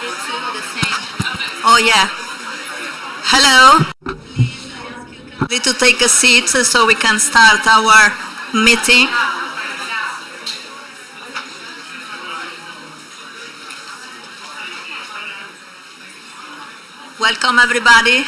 Oh, yeah. Hello. Need to take a seat so we can start our meeting. Welcome, everybody.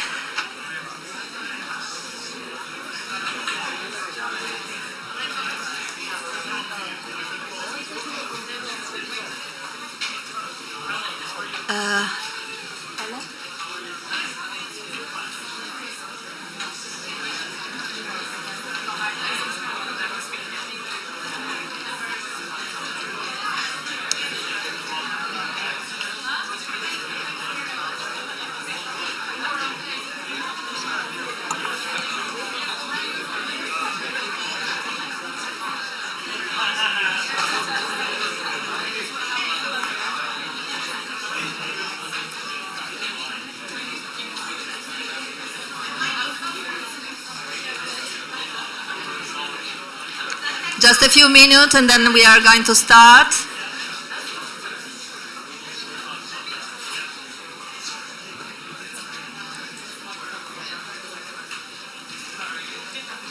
Just a few minutes and then we are going to start.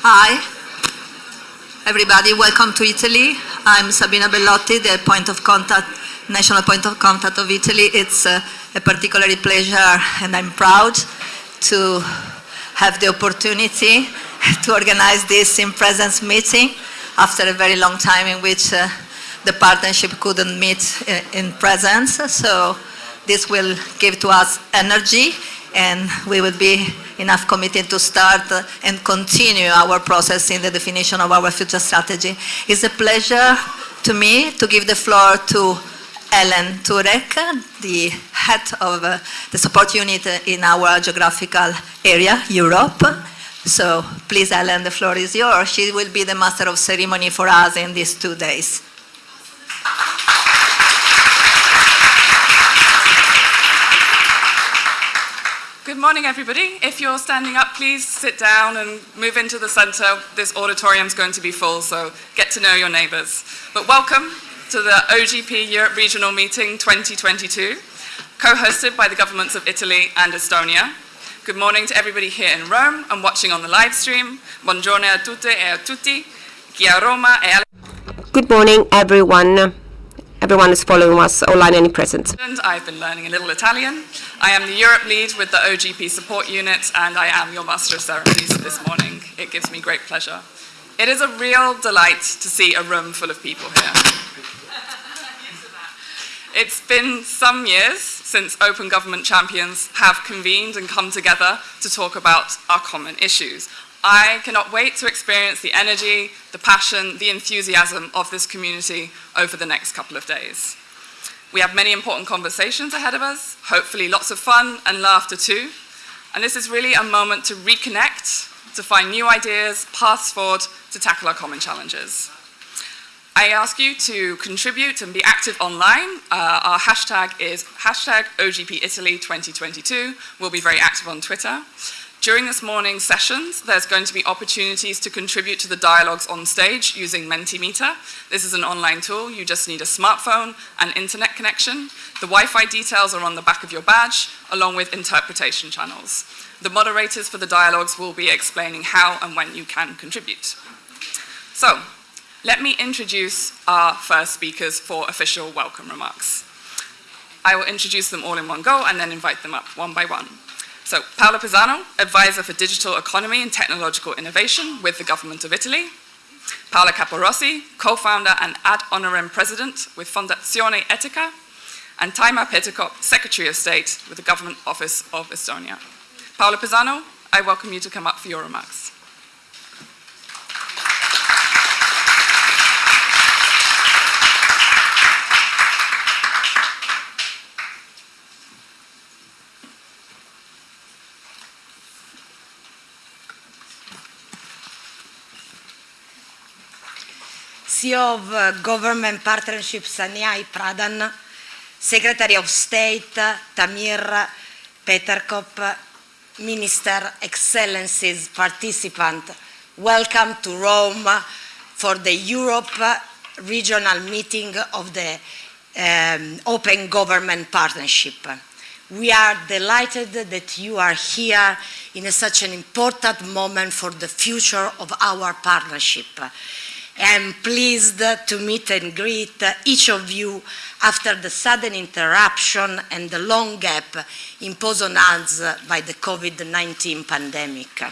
Hi, everybody, welcome to Italy. I'm Sabina Bellotti, the national point of contact of Italy. It's a particular pleasure and I'm proud to have the opportunity to organize this in-presence meeting after a very long time in which the partnership couldn't meet in presence. So this will give to us energy and we will be enough committed to start and continue our process in the definition of our future strategy. It's a pleasure to me to give the floor to Ellen Turek, the head of the support unit in our geographical area, Europe. So please, Ellen, the floor is yours. She will be the master of ceremony for us in these 2 days. Good morning, everybody. If you're standing up, please sit down and move into the center. This auditorium's going to be full, so get to know your neighbors. But welcome to the OGP Europe Regional Meeting 2022, co-hosted by the governments of Italy and Estonia. Good morning to everybody here in Rome and watching on the live stream. Buongiorno a tutte e a tutti. Chi a Roma e Good morning, everyone. Everyone is following us online and present. I've been learning a little Italian. I am the Europe lead with the OGP support unit, and I am your master of ceremonies this morning. It gives me great pleasure. It is a real delight to see a room full of people here. It's been some years since open government champions have convened and come together to talk about our common issues. I cannot wait to experience the energy, the passion, the enthusiasm of this community over the next couple of days. We have many important conversations ahead of us, hopefully lots of fun and laughter too. And this is really a moment to reconnect, to find new ideas, paths forward to tackle our common challenges. I ask you to contribute and be active online. Our hashtag is #OGPItaly2022. We'll be very active on Twitter. During this morning's sessions, there's going to be opportunities to contribute to the dialogues on stage using Mentimeter. This is an online tool. You just need a smartphone and internet connection. The Wi-Fi details are on the back of your badge, along with interpretation channels. The moderators for the dialogues will be explaining how and when you can contribute. So, let me introduce our first speakers for official welcome remarks. I will introduce them all in one go and then invite them up one by one. So, Paolo Pisano, Advisor for Digital Economy and Technological Innovation with the Government of Italy. Paola Caporossi, Co-founder and Ad Honorem President with Fondazione Etica. And Taima Petikop, Secretary of State with the Government Office of Estonia. Paolo Pisano, I welcome you to come up for your remarks. CEO of Government Partnership Saniai Pradhan, Secretary of State Tamir Peterkop, Minister Excellencies, participant, welcome to Rome for the Europe Regional Meeting of the Open Government Partnership. We are delighted that you are here in such an important moment for the future of our partnership. I'm pleased to meet and greet each of you after the sudden interruption and the long gap imposed on us by the COVID-19 pandemic.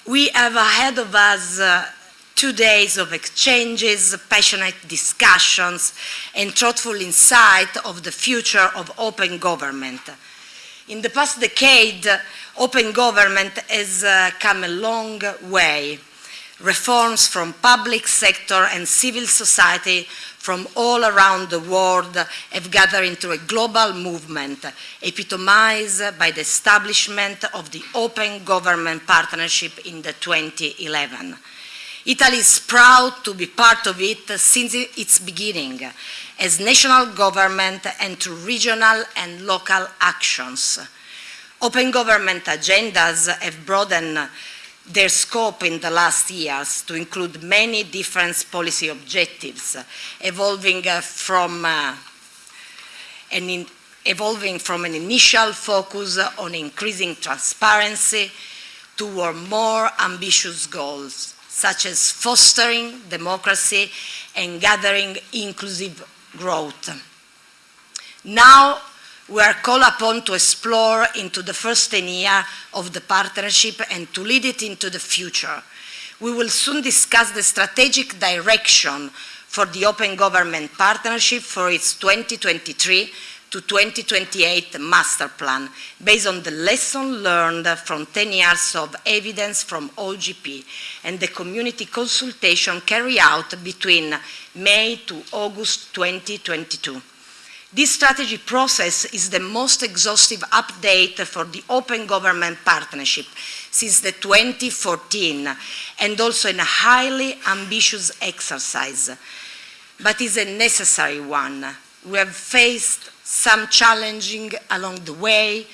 We have ahead of us 2 days of exchanges, passionate discussions, and thoughtful insight of the future of open government. In the past decade, open government has come a long way. Reforms from public sector and civil society from all around the world have gathered into a global movement, epitomized by the establishment of the Open Government Partnership in the 2011. Italy is proud to be part of it since its beginning, as national government and through regional and local actions. Open government agendas have broadened their scope in the last years to include many different policy objectives, evolving from an initial focus on increasing transparency toward more ambitious goals, such as fostering democracy and gathering inclusive growth. Now, we are called upon to explore into the first 10 years of the partnership and to lead it into the future. We will soon discuss the strategic direction for the Open Government Partnership for its 2023 to 2028 master plan, based on the lesson learned from 10 years of evidence from OGP and the community consultation carried out between May to August 2022. This strategy process is the most exhaustive update for the Open Government Partnership since the 2014, and also a highly ambitious exercise, but is a necessary one. We have faced some challenging along the way,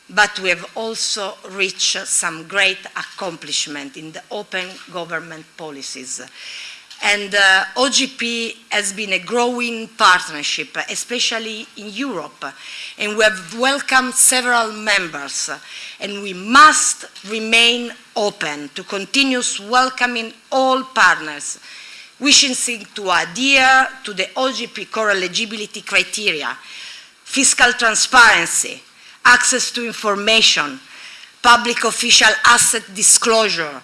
but we have also reached some great accomplishment in the open government policies. And OGP has been a growing partnership, especially in Europe, and we have welcomed several members, and we must remain open to continuous welcoming all partners wishing to adhere to the OGP core eligibility criteria: fiscal transparency, access to information, public official asset disclosure,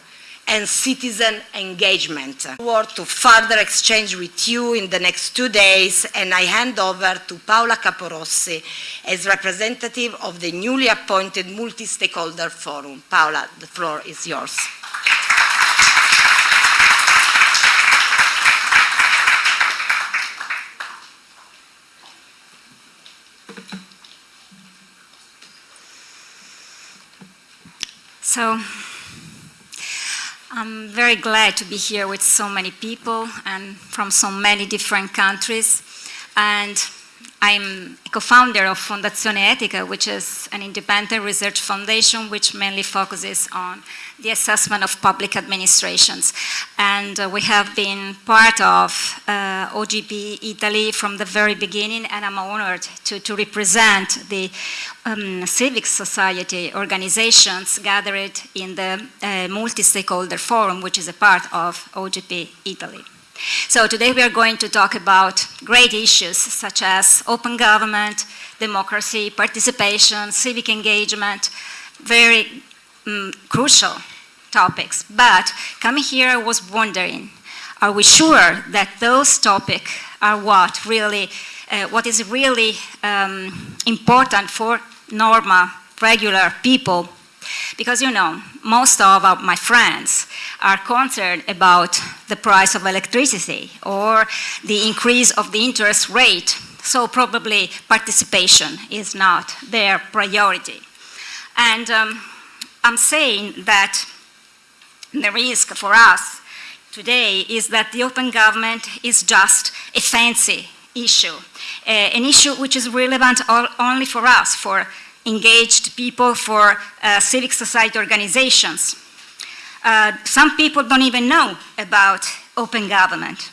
and citizen engagement. I look forward to further exchange with you in the next 2 days, and I hand over to Paola Caporossi as representative of the newly appointed Multi-Stakeholder Forum. Paola, the floor is yours. So, I'm very glad to be here with so many people and from so many different countries. And I'm a co-founder of Fondazione Etica, which is an independent research foundation which mainly focuses on the assessment of public administrations. And we have been part of OGP Italy from the very beginning, and I'm honored to represent the civic society organizations gathered in the Multi-Stakeholder Forum, which is a part of OGP Italy. So today we are going to talk about great issues such as open government, democracy, participation, civic engagement, very crucial topics. But coming here, I was wondering, are we sure that those topics are what is really important for normal, regular people? Because, you know, most of my friends are concerned about the price of electricity or the increase of the interest rate, so probably participation is not their priority. And I'm saying that the risk for us today is that the open government is just a fancy issue, an issue which is relevant only for us, for engaged people, for civic society organizations. Some people don't even know about open government.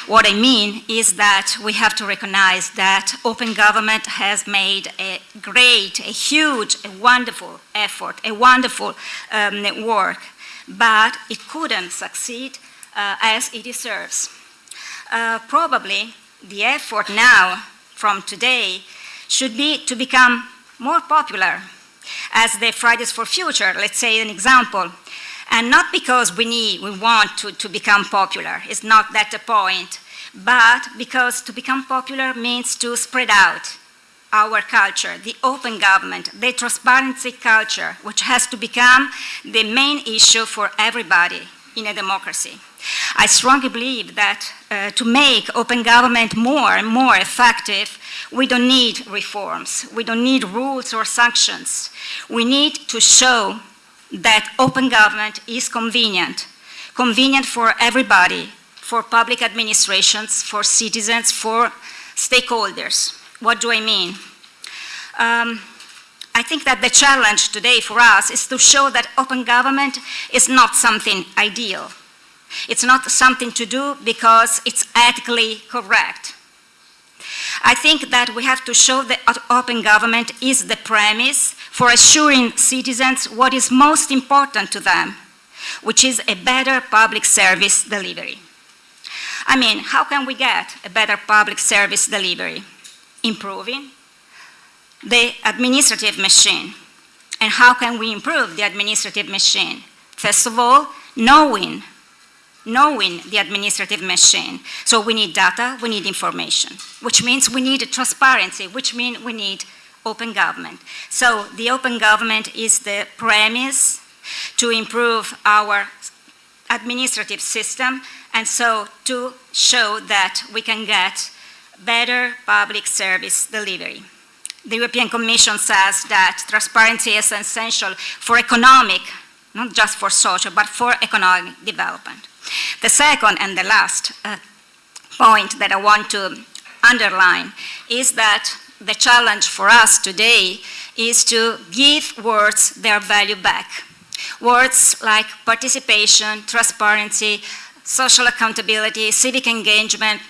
What I mean is that we have to recognize that open government has made a great, a huge, a wonderful effort, a wonderful work, but it couldn't succeed as it deserves. Probably the effort now from today should be to become more popular as the Fridays for Future, let's say an example. And not because we want to become popular, it's not that the point, but because to become popular means to spread out our culture, the open government, the transparency culture, which has to become the main issue for everybody in a democracy. I strongly believe that to make open government more and more effective, we don't need reforms, we don't need rules or sanctions. We need to show that open government is convenient for everybody, for public administrations, for citizens, for stakeholders. What do I mean? I think that the challenge today for us is to show that open government is not something ideal. It's not something to do because it's ethically correct. I think that we have to show that open government is the premise for assuring citizens what is most important to them, which is a better public service delivery. I mean, how can we get a better public service delivery? Improving the administrative machine. And how can we improve the administrative machine? First of all, knowing the administrative machine. So we need data, we need information, which means we need transparency, which means we need open government. So the open government is the premise to improve our administrative system, and so to show that we can get better public service delivery. The European Commission says that transparency is essential for economic, not just for social, but for economic development. The second and the last point that I want to underline is that the challenge for us today is to give words their value back. Words like participation, transparency, social accountability, civic engagement,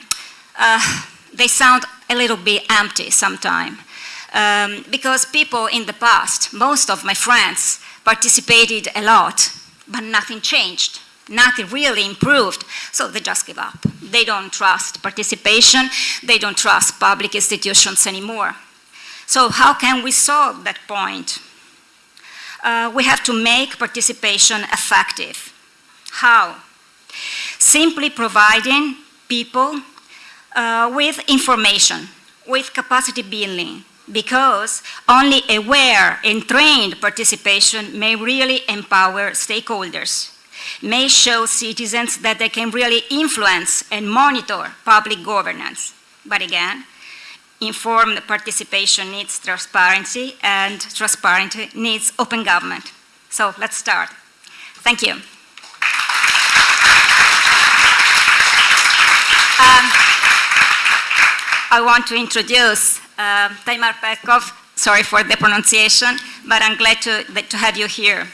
they sound a little bit empty sometimes. Because people in the past, most of my friends, participated a lot, but nothing changed. Nothing really improved, so they just give up. They don't trust participation, they don't trust public institutions anymore. So how can we solve that point? We have to make participation effective. How? Simply providing people with information, with capacity building, because only aware and trained participation may really empower stakeholders, may show citizens that they can really influence and monitor public governance. But again, informed participation needs transparency, and transparency needs open government. So let's start. Thank you. I want to introduce Taimar Petkov. Sorry for the pronunciation, but I'm glad to have you here.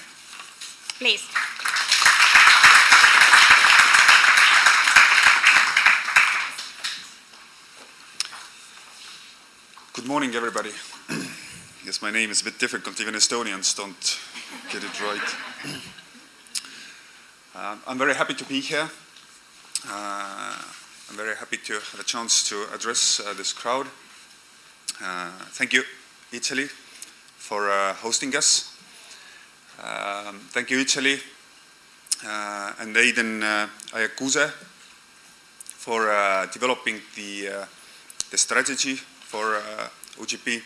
Please. Good morning, everybody. Yes, my name is a bit difficult, even Estonians don't get it right. I'm very happy to be here. I'm very happy to have a chance to address this crowd. Thank you, Italy, for hosting us. Thank you, Italy, and Aiden Ayakuse for developing the strategy for OGP.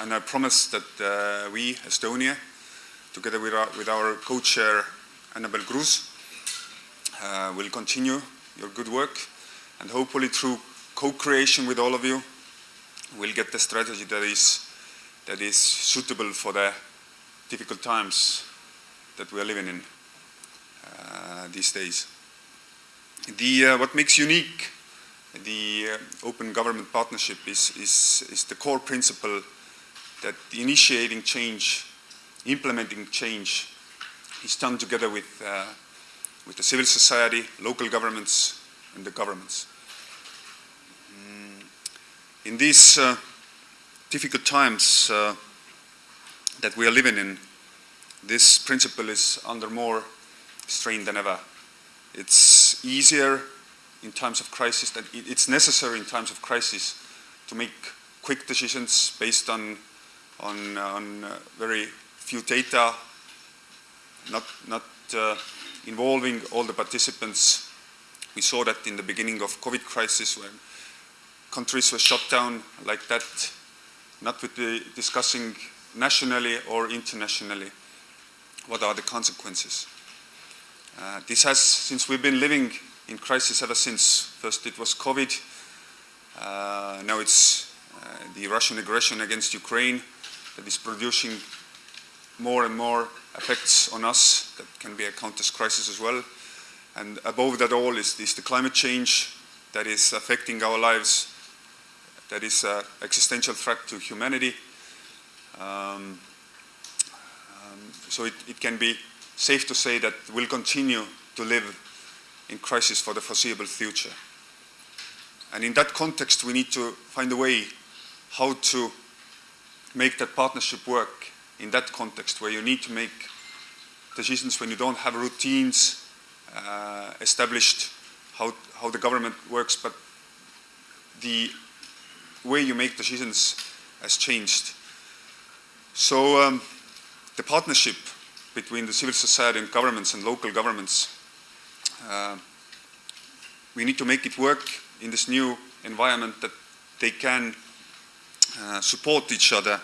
And I promise that we, Estonia, together with our co-chair, Annabel Cruz, will continue your good work, and hopefully through co-creation with all of you, we'll get the strategy that is suitable for the difficult times that we are living in these days. What makes unique the open government partnership is the core principle that initiating change, implementing change, is done together with the civil society, local governments, and the governments. In these difficult times that we are living in, this principle is under more strain than ever. It's easier in times of crisis, that it's necessary in times of crisis to make quick decisions based on very few data, not involving all the participants. We saw that in the beginning of COVID crisis when countries were shut down like that, not with the discussing nationally or internationally what are the consequences. This has, since we've been living in crisis ever since, first it was COVID, now it's the Russian aggression against Ukraine that is producing more and more effects on us that can be a counter crisis as well. And above that all is the climate change that is affecting our lives, that is an existential threat to humanity. So it can be safe to say that we'll continue to live in crisis for the foreseeable future. And in that context, we need to find a way how to make that partnership work in that context where you need to make decisions when you don't have routines established how the government works, but the way you make decisions has changed. So the partnership between the civil society and governments and local governments, we need to make it work in this new environment that they can support each other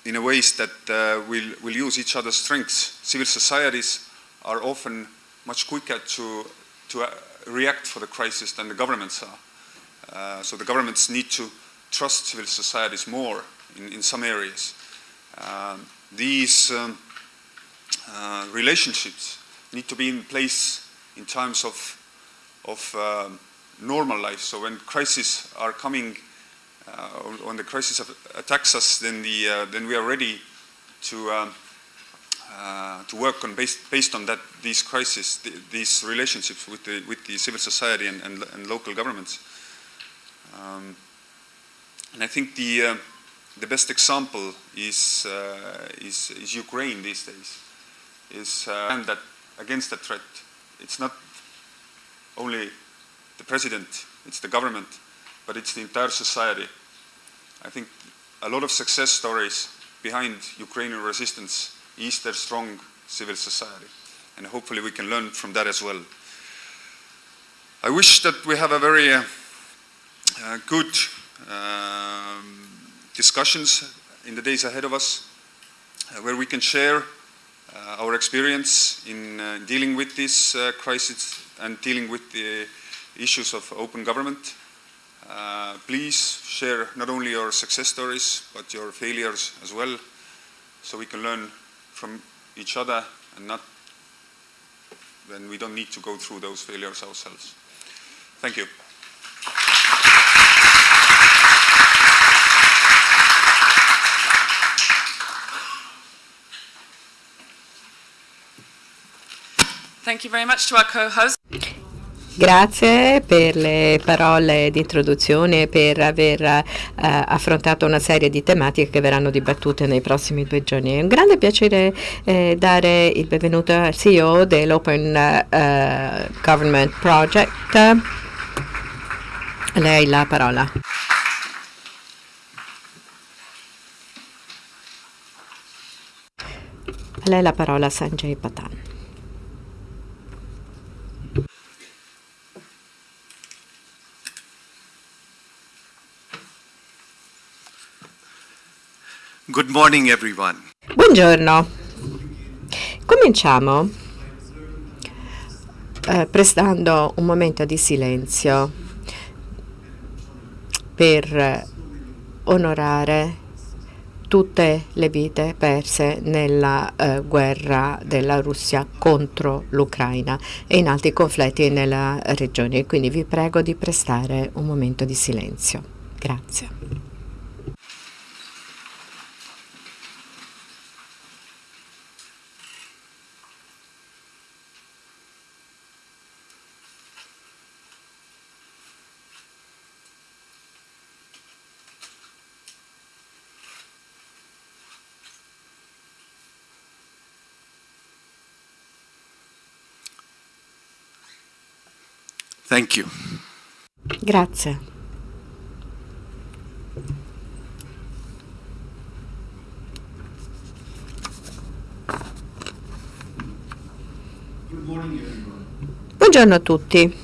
in a ways that will use each other's strengths. Civil societies are often much quicker to react for the crisis than the governments are. So the governments need to trust civil societies more in some areas. These relationships need to be in place in times of normal life. So when crises are coming, when the crisis attacks us, then we are ready to work on based on that these crises, these relationships with the civil society and local governments. And I think the best example is Ukraine these days. And that against the threat, it's not only the president, it's the government, but it's the entire society. I think a lot of success stories behind Ukrainian resistance is their strong civil society, and hopefully we can learn from that as well. I wish that we have a very good discussions in the days ahead of us, where we can share our experience in dealing with this crisis and dealing with the issues of open government. Please share not only your success stories, but your failures as well, so we can learn from each other and then we don't need to go through those failures ourselves. Thank you. Thank you very much to our co-host. Grazie per le parole di introduzione e per aver affrontato una serie di tematiche che verranno dibattute nei prossimi 2 giorni. È un grande piacere dare il benvenuto al CEO dell'Open Government Project. A lei la parola. A lei la parola, Sanjay Patan. Good morning, everyone. Buongiorno. Cominciamo prestando un momento di silenzio per onorare tutte le vite perse nella guerra della Russia contro l'Ucraina e in altri conflitti nella regione. Quindi vi prego di prestare un momento di silenzio. Grazie. Thank you. Grazie. Buongiorno a tutti.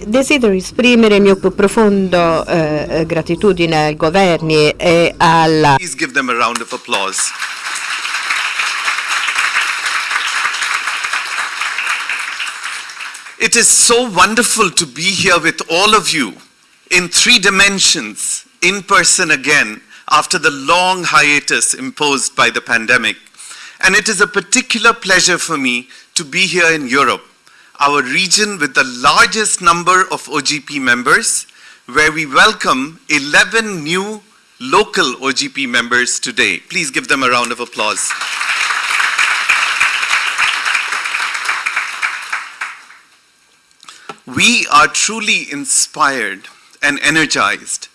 Desidero esprimere il mio più profondo gratitudine ai governi e alla... Please give them a round of applause. It is so wonderful to be here with all of you in 3 dimensions, in person again, after the long hiatus imposed by the pandemic. And it is a particular pleasure for me to be here in Europe, our region with the largest number of OGP members, where we welcome 11 new local OGP members today. Please give them a round of applause. We are truly inspired and energized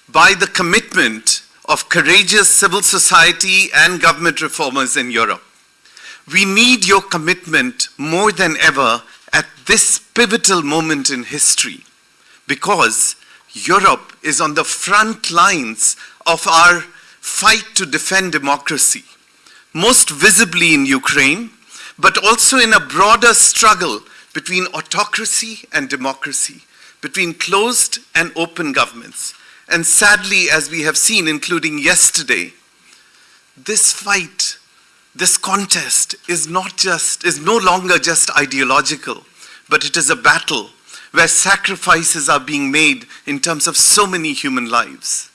by the commitment of courageous civil society and government reformers in Europe. We need your commitment more than ever at this pivotal moment in history, because Europe is on the front lines of our fight to defend democracy, most visibly in Ukraine, but also in a broader struggle between autocracy and democracy, between closed and open governments. And sadly, as we have seen, including yesterday, this fight, this contest is no longer just ideological, but it is a battle where sacrifices are being made in terms of so many human lives.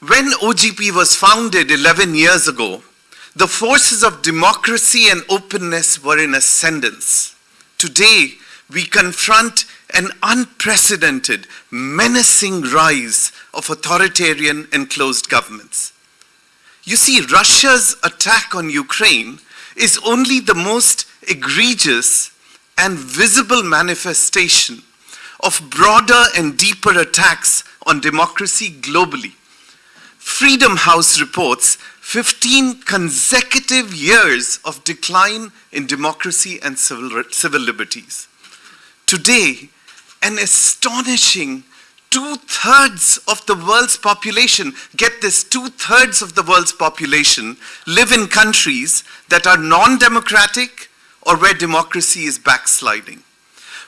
When OGP was founded 11 years ago, the forces of democracy and openness were in ascendance. Today, we confront an unprecedented, menacing rise of authoritarian and closed governments. You see, Russia's attack on Ukraine is only the most egregious and visible manifestation of broader and deeper attacks on democracy globally. Freedom House reports 15 consecutive years of decline in democracy and civil liberties. Today, an astonishing 2/3 of the world's population, get this, 2/3 of the world's population live in countries that are non-democratic or where democracy is backsliding.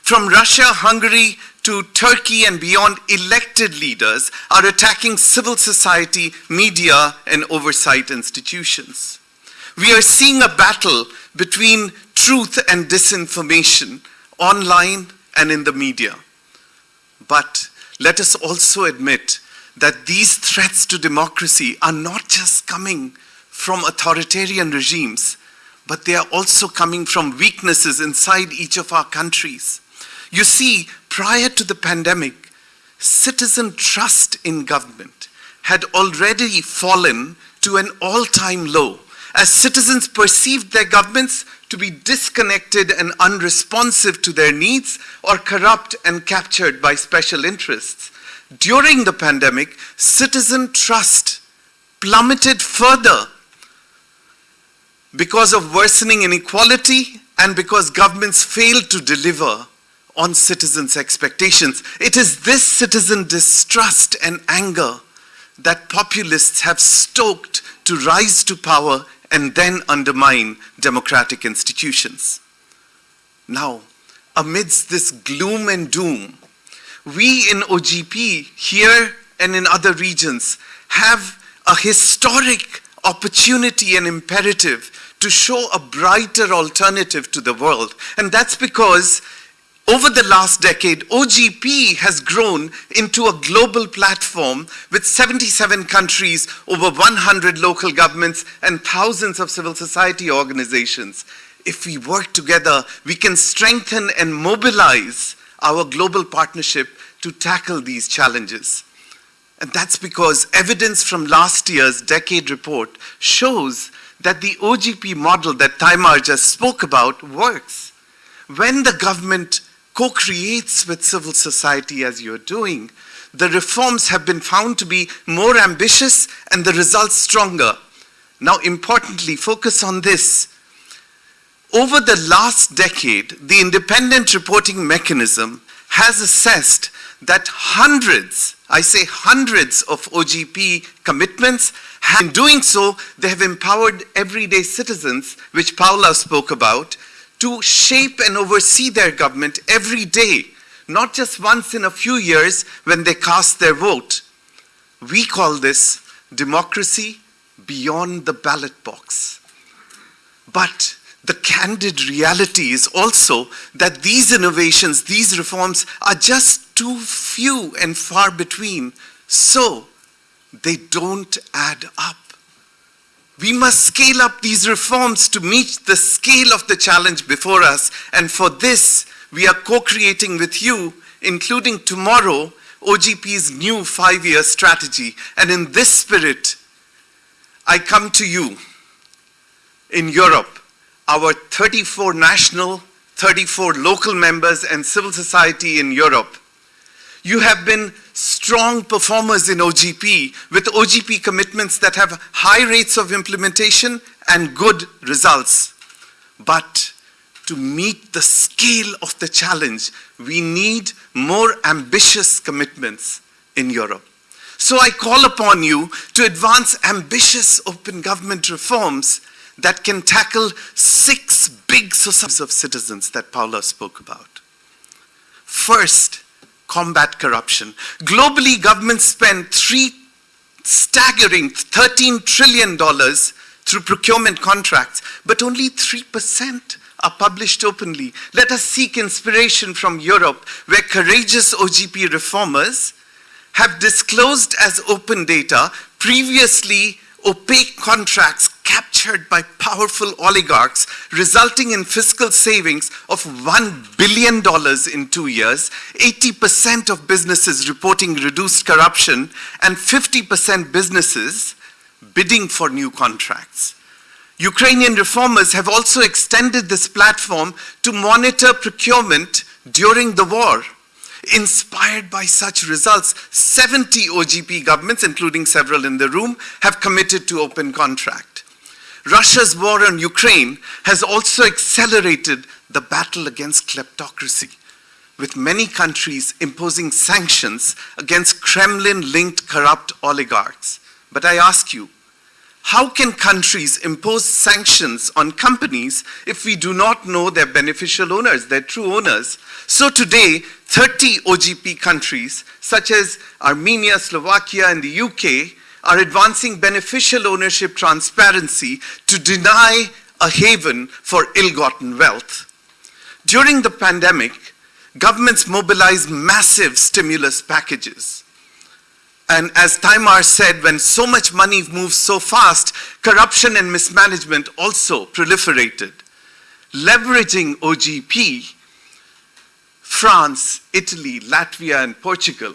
From Russia, Hungary to Turkey and beyond, elected leaders are attacking civil society, media, and oversight institutions. We are seeing a battle between truth and disinformation online and in the media. But let us also admit that these threats to democracy are not just coming from authoritarian regimes, but they are also coming from weaknesses inside each of our countries. You see, prior to the pandemic, citizen trust in government had already fallen to an all-time low, as citizens perceived their governments to be disconnected and unresponsive to their needs, or corrupt and captured by special interests. During the pandemic, citizen trust plummeted further because of worsening inequality and because governments failed to deliver on citizens' expectations. It is this citizen distrust and anger that populists have stoked to rise to power and then undermine democratic institutions. Now, amidst this gloom and doom, we in OGP here and in other regions have a historic opportunity and imperative to show a brighter alternative to the world. And that's because over the last decade, OGP has grown into a global platform with 77 countries, over 100 local governments, and thousands of civil society organizations. If we work together, we can strengthen and mobilize our global partnership to tackle these challenges. And that's because evidence from last year's decade report shows that the OGP model that Taimar just spoke about works. When the government co-creates with civil society as you're doing, the reforms have been found to be more ambitious and the results stronger. Now, importantly, focus on this. Over the last decade, the independent reporting mechanism has assessed that hundreds, I say hundreds of OGP commitments. In doing so, they have empowered everyday citizens, which Paula spoke about, to shape and oversee their government every day, not just once in a few years when they cast their vote. We call this democracy beyond the ballot box. But the candid reality is also that these innovations, these reforms are just too few and far between, so they don't add up. We must scale up these reforms to meet the scale of the challenge before us, and for this, we are co-creating with you, including tomorrow, OGP's new 5-year strategy. And in this spirit, I come to you in Europe, our 34 national, 34 local members and civil society in Europe. You have been strong performers in OGP with OGP commitments that have high rates of implementation and good results. But to meet the scale of the challenge, we need more ambitious commitments in Europe. So I call upon you to advance ambitious open government reforms that can tackle 6 big societies of citizens that Paula spoke about. First, combat corruption. Globally, governments spend staggering $13 trillion through procurement contracts, but only 3% are published openly. Let us seek inspiration from Europe, where courageous OGP reformers have disclosed as open data previously opaque contracts captured by powerful oligarchs, resulting in fiscal savings of $1 billion in 2 years, 80% of businesses reporting reduced corruption, and 50% businesses bidding for new contracts. Ukrainian reformers have also extended this platform to monitor procurement during the war. Inspired by such results, 70 OGP governments, including several in the room, have committed to open contract. Russia's war on Ukraine has also accelerated the battle against kleptocracy, with many countries imposing sanctions against Kremlin-linked corrupt oligarchs. But I ask you, how can countries impose sanctions on companies if we do not know their beneficial owners, their true owners? So today, 30 OGP countries, such as Armenia, Slovakia, and the UK, are advancing beneficial ownership transparency to deny a haven for ill-gotten wealth. During the pandemic, governments mobilized massive stimulus packages. And as Taimar said, when so much money moves so fast, corruption and mismanagement also proliferated. Leveraging OGP, France, Italy, Latvia, and Portugal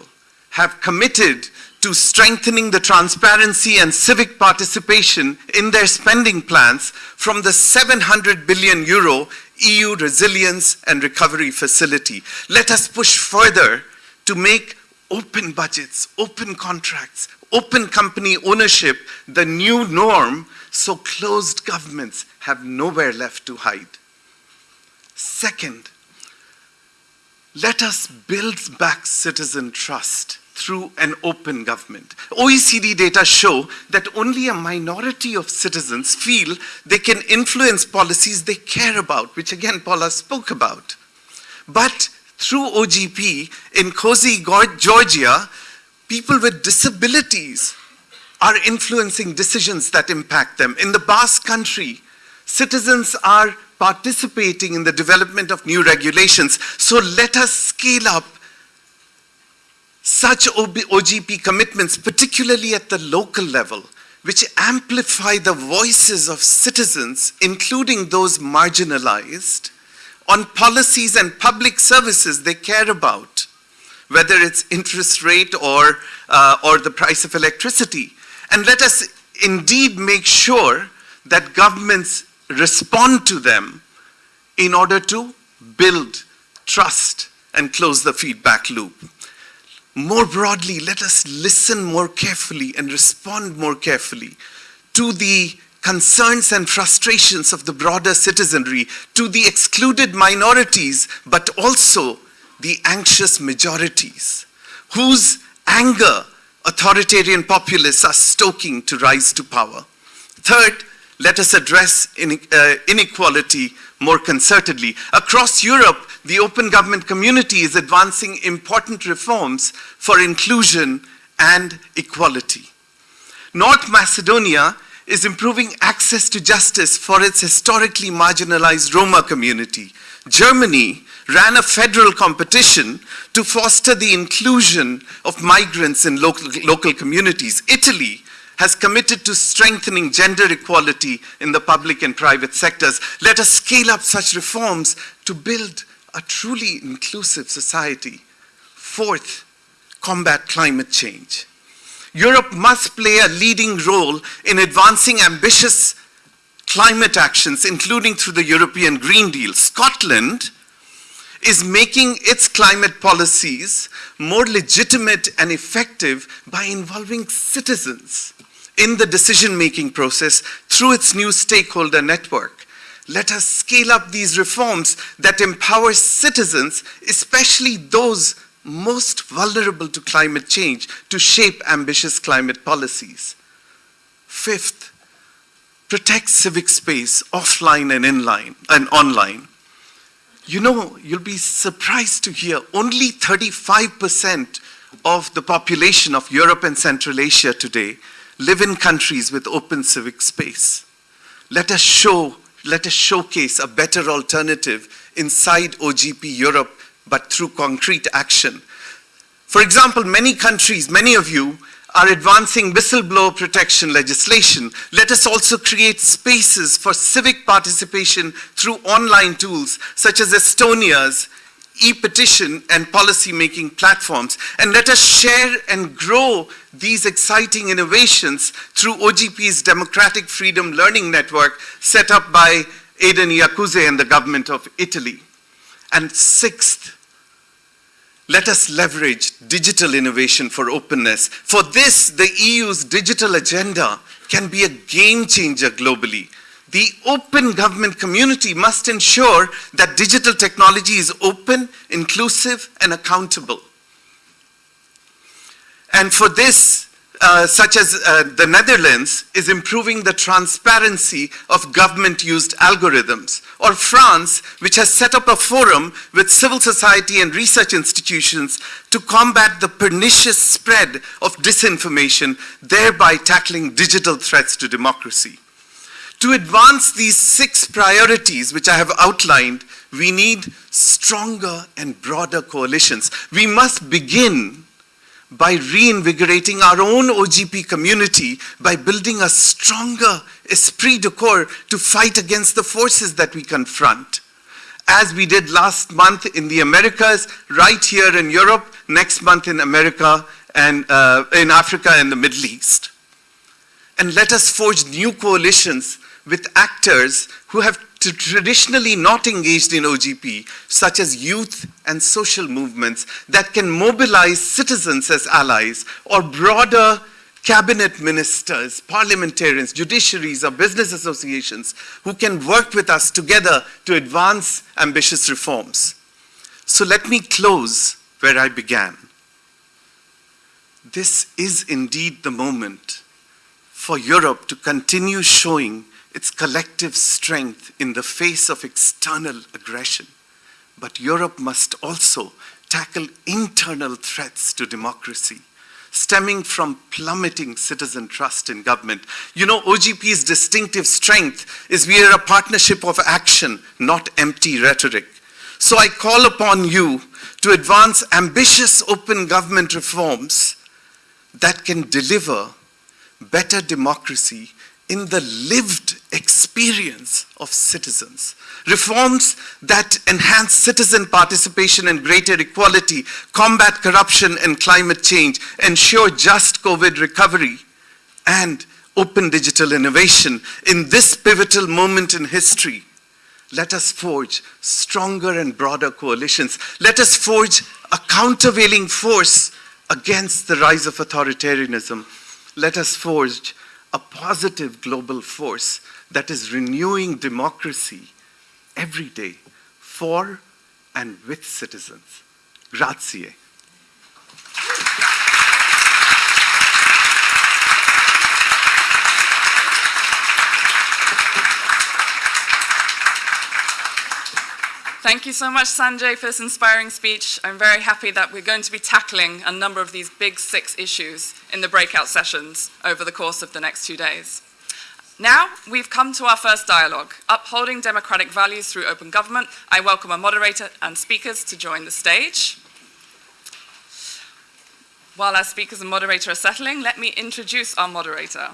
have committed to strengthening the transparency and civic participation in their spending plans from the 700 billion euro EU Resilience and Recovery Facility. Let us push further to make open budgets, open contracts, open company ownership the new norm, so closed governments have nowhere left to hide. Second, let us build back citizen trust through an open government. OECD data show that only a minority of citizens feel they can influence policies they care about, which again Paula spoke about. But through OGP in Kosi, Georgia, people with disabilities are influencing decisions that impact them. In the Basque Country, citizens are participating in the development of new regulations. So let us scale up such OGP commitments, particularly at the local level, which amplify the voices of citizens, including those marginalized, on policies and public services they care about, whether it's interest rate or the price of electricity. And let us indeed make sure that governments respond to them in order to build trust and close the feedback loop. More broadly, let us listen more carefully and respond more carefully to the concerns and frustrations of the broader citizenry, to the excluded minorities, but also the anxious majorities, whose anger authoritarian populists are stoking to rise to power. Third, let us address inequality more concertedly. Across Europe, the open government community is advancing important reforms for inclusion and equality. North Macedonia is improving access to justice for its historically marginalized Roma community. Germany ran a federal competition to foster the inclusion of migrants in local communities. Italy has committed to strengthening gender equality in the public and private sectors. Let us scale up such reforms to build a truly inclusive society. Fourth, combat climate change. Europe must play a leading role in advancing ambitious climate actions, including through the European Green Deal. Scotland is making its climate policies more legitimate and effective by involving citizens in the decision-making process through its new stakeholder network. Let us scale up these reforms that empower citizens, especially those most vulnerable to climate change, to shape ambitious climate policies. Fifth, protect civic space offline and online. You know, you'll be surprised to hear only 35% of the population of Europe and Central Asia today live in countries with open civic space. Let us showcase a better alternative inside OGP Europe, but through concrete action. For example, many countries, many of you, are advancing whistleblower protection legislation. Let us also create spaces for civic participation through online tools, such as Estonia's e-petition and policy-making platforms. And let us share and grow these exciting innovations through OGP's Democratic Freedom Learning Network, set up by Aidan Iacuzzi and the government of Italy. And sixth, let us leverage digital innovation for openness. For this, the EU's digital agenda can be a game changer globally. The open government community must ensure that digital technology is open, inclusive, and accountable. And for this, such as the Netherlands is improving the transparency of government-used algorithms, or France, which has set up a forum with civil society and research institutions to combat the pernicious spread of disinformation, thereby tackling digital threats to democracy. To advance these 6 priorities, which I have outlined, we need stronger and broader coalitions. We must begin by reinvigorating our own OGP community, by building a stronger esprit de corps to fight against the forces that we confront. As we did last month in the Americas, right here in Europe, next month in America and in Africa and the Middle East. And let us forge new coalitions with actors who have traditionally not engaged in OGP, such as youth and social movements that can mobilize citizens as allies, or broader cabinet ministers, parliamentarians, judiciaries, or business associations who can work with us together to advance ambitious reforms. So let me close where I began. This is indeed the moment for Europe to continue showing its collective strength in the face of external aggression. But Europe must also tackle internal threats to democracy, stemming from plummeting citizen trust in government. You know, OGP's distinctive strength is we are a partnership of action, not empty rhetoric. So I call upon you to advance ambitious open government reforms that can deliver better democracy in the lived experience of citizens. Reforms that enhance citizen participation and greater equality, combat corruption and climate change, ensure just COVID recovery, and open digital innovation. In this pivotal moment in history, let us forge stronger and broader coalitions. Let us forge a countervailing force against the rise of authoritarianism. Let us forge a positive global force that is renewing democracy every day for and with citizens. Grazie. Thank you so much, Sanjay, for this inspiring speech. I'm very happy that we're going to be tackling a number of these big 6 issues in the breakout sessions over the course of the next 2 days. Now, we've come to our first dialogue, Upholding Democratic Values Through Open Government. I welcome our moderator and speakers to join the stage. While our speakers and moderator are settling, let me introduce our moderator.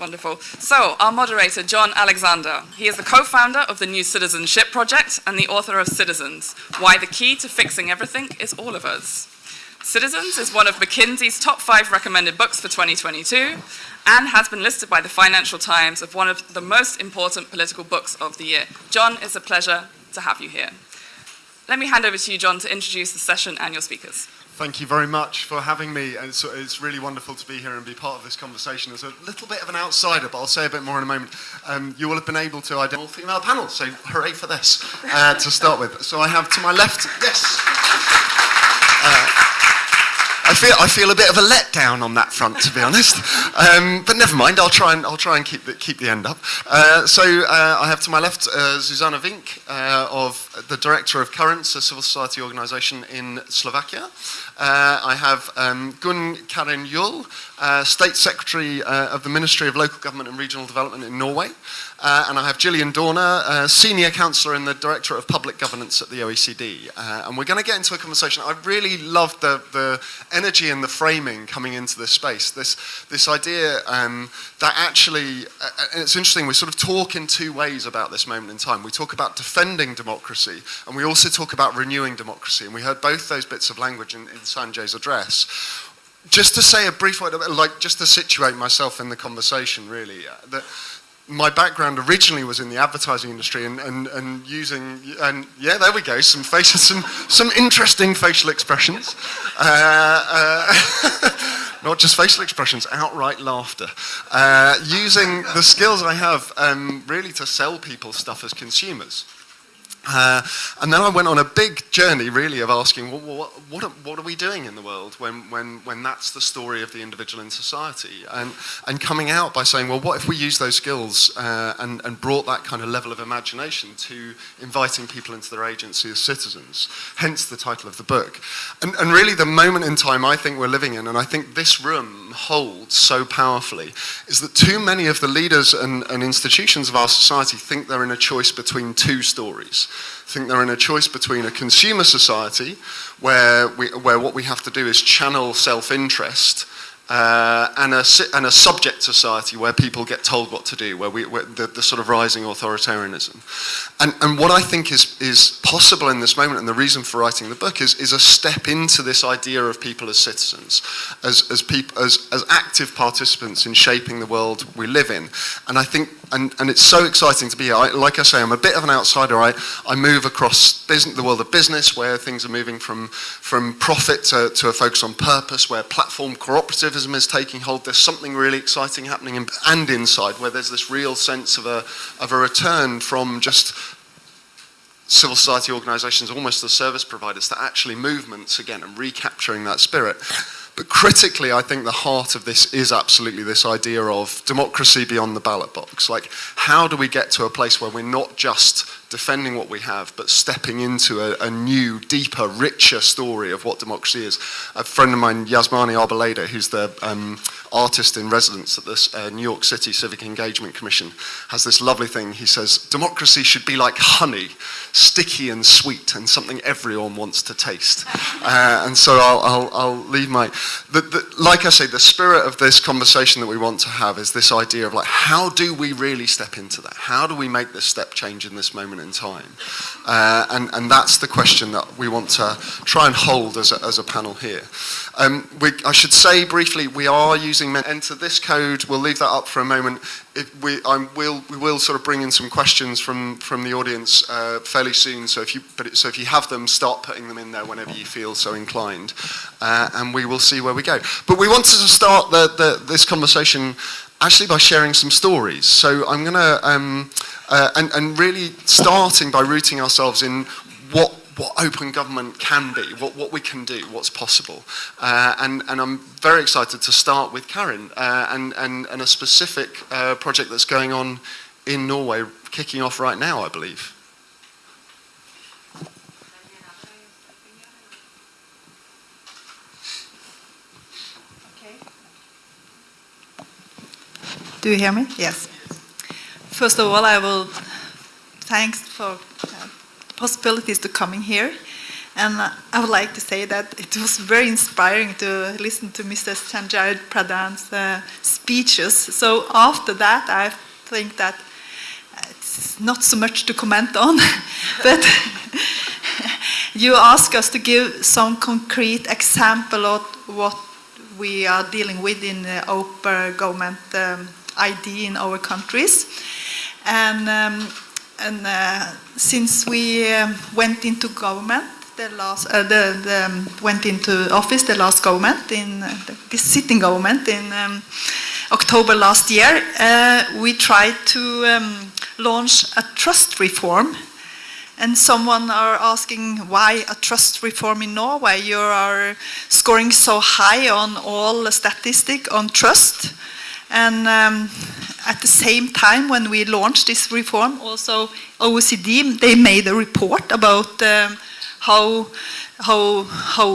Wonderful. So, our moderator, John Alexander. He is the co-founder of the New Citizenship Project and the author of Citizens, Why the Key to Fixing Everything is All of Us. Citizens is one of McKinsey's top 5 recommended books for 2022 and has been listed by the Financial Times as one of the most important political books of the year. John, it's a pleasure to have you here. Let me hand over to you, John, to introduce the session and your speakers. Thank you very much for having me, and it's really wonderful to be here and be part of this conversation. As a little bit of an outsider, but I'll say a bit more in a moment. You will have been able to identify a female panel, so hooray for this to start with. So I have to my left, yes. I feel a bit of a letdown on that front, to be honest, but never mind. I'll try and keep the end up. I have to my left Zuzana Vink, of the director of Currents, a civil society organisation in Slovakia. I have Gunn Karin Juhl, State Secretary of the Ministry of Local Government and Regional Development in Norway. And I have Gillian Dorner, Senior Counsellor and the Director of Public Governance at the OECD. And we're going to get into a conversation. I really loved the energy and the framing coming into this space. This idea that actually, and it's interesting, we sort of talk in 2 ways about this moment in time. We talk about defending democracy, and we also talk about renewing democracy. And we heard both those bits of language in Sanjay's address. Just to say a brief word, just to situate myself in the conversation, really, that my background originally was in the advertising industry and using, and yeah, there we go, some interesting facial expressions. Not just facial expressions, outright laughter. Using the skills I have really to sell people stuff as consumers. And then I went on a big journey, really, of asking, well, what are we doing in the world when that's the story of the individual in society? And coming out by saying, well, what if we use those skills and brought that kind of level of imagination to inviting people into their agency as citizens? Hence the title of the book. And really, the moment in time I think we're living in, and I think this room holds so powerfully, is that too many of the leaders and institutions of our society think they're in a choice between 2 stories. Think they're in a choice between a consumer society where what we have to do is channel self-interest and a subject society where people get told what to do, where the sort of rising authoritarianism. And what I think is possible in this moment, and the reason for writing the book, is a step into this idea of people as citizens, as active participants in shaping the world we live in. And I think, and it's so exciting to be here. Like I say, I'm a bit of an outsider. I move across the world of business, where things are moving from profit to a focus on purpose, where platform cooperativism is taking hold. There's something really exciting happening and inside, where there's this real sense of a return from just civil society organisations, almost as service providers, to actually movements again and recapturing that spirit. But critically, I think the heart of this is absolutely this idea of democracy beyond the ballot box. Like, how do we get to a place where we're not just defending what we have, but stepping into a new, deeper, richer story of what democracy is? A friend of mine, Yasmani Arboleda, who's the artist in residence at the New York City Civic Engagement Commission, has this lovely thing. He says, democracy should be like honey, sticky and sweet, and something everyone wants to taste. And so I'll leave my... like I say, the spirit of this conversation that we want to have is this idea of, like, how do we really step into that? How do we make this step change in this moment in time? And that's the question that we want to try and hold as a panel here. I should say briefly, we are using using enter this code. We'll leave that up for a moment. We will sort of bring in some questions from the audience fairly soon. So if you have them, start putting them in there whenever you feel so inclined, and we will see where we go. But we wanted to start this conversation actually by sharing some stories. So I'm going to and really starting by rooting ourselves in what open government can be, what we can do, what's possible. And I'm very excited to start with Karen and a specific project that's going on in Norway, kicking off right now, I believe. Do you hear me? Yes. First of all, I will thanks for possibilities to coming here, and I would like to say that it was very inspiring to listen to Mr. Sanjay Pradhan's speeches. So after that, I think that it's not so much to comment on, but you ask us to give some concrete example of what we are dealing with in the open government ID in our countries, and since we went into government, went into office, the last government in the sitting government in October last year, we tried to launch a trust reform. And someone are asking why a trust reform in Norway? You are scoring so high on all statistics on trust. And at the same time, when we launched this reform, also OECD, they made a report about how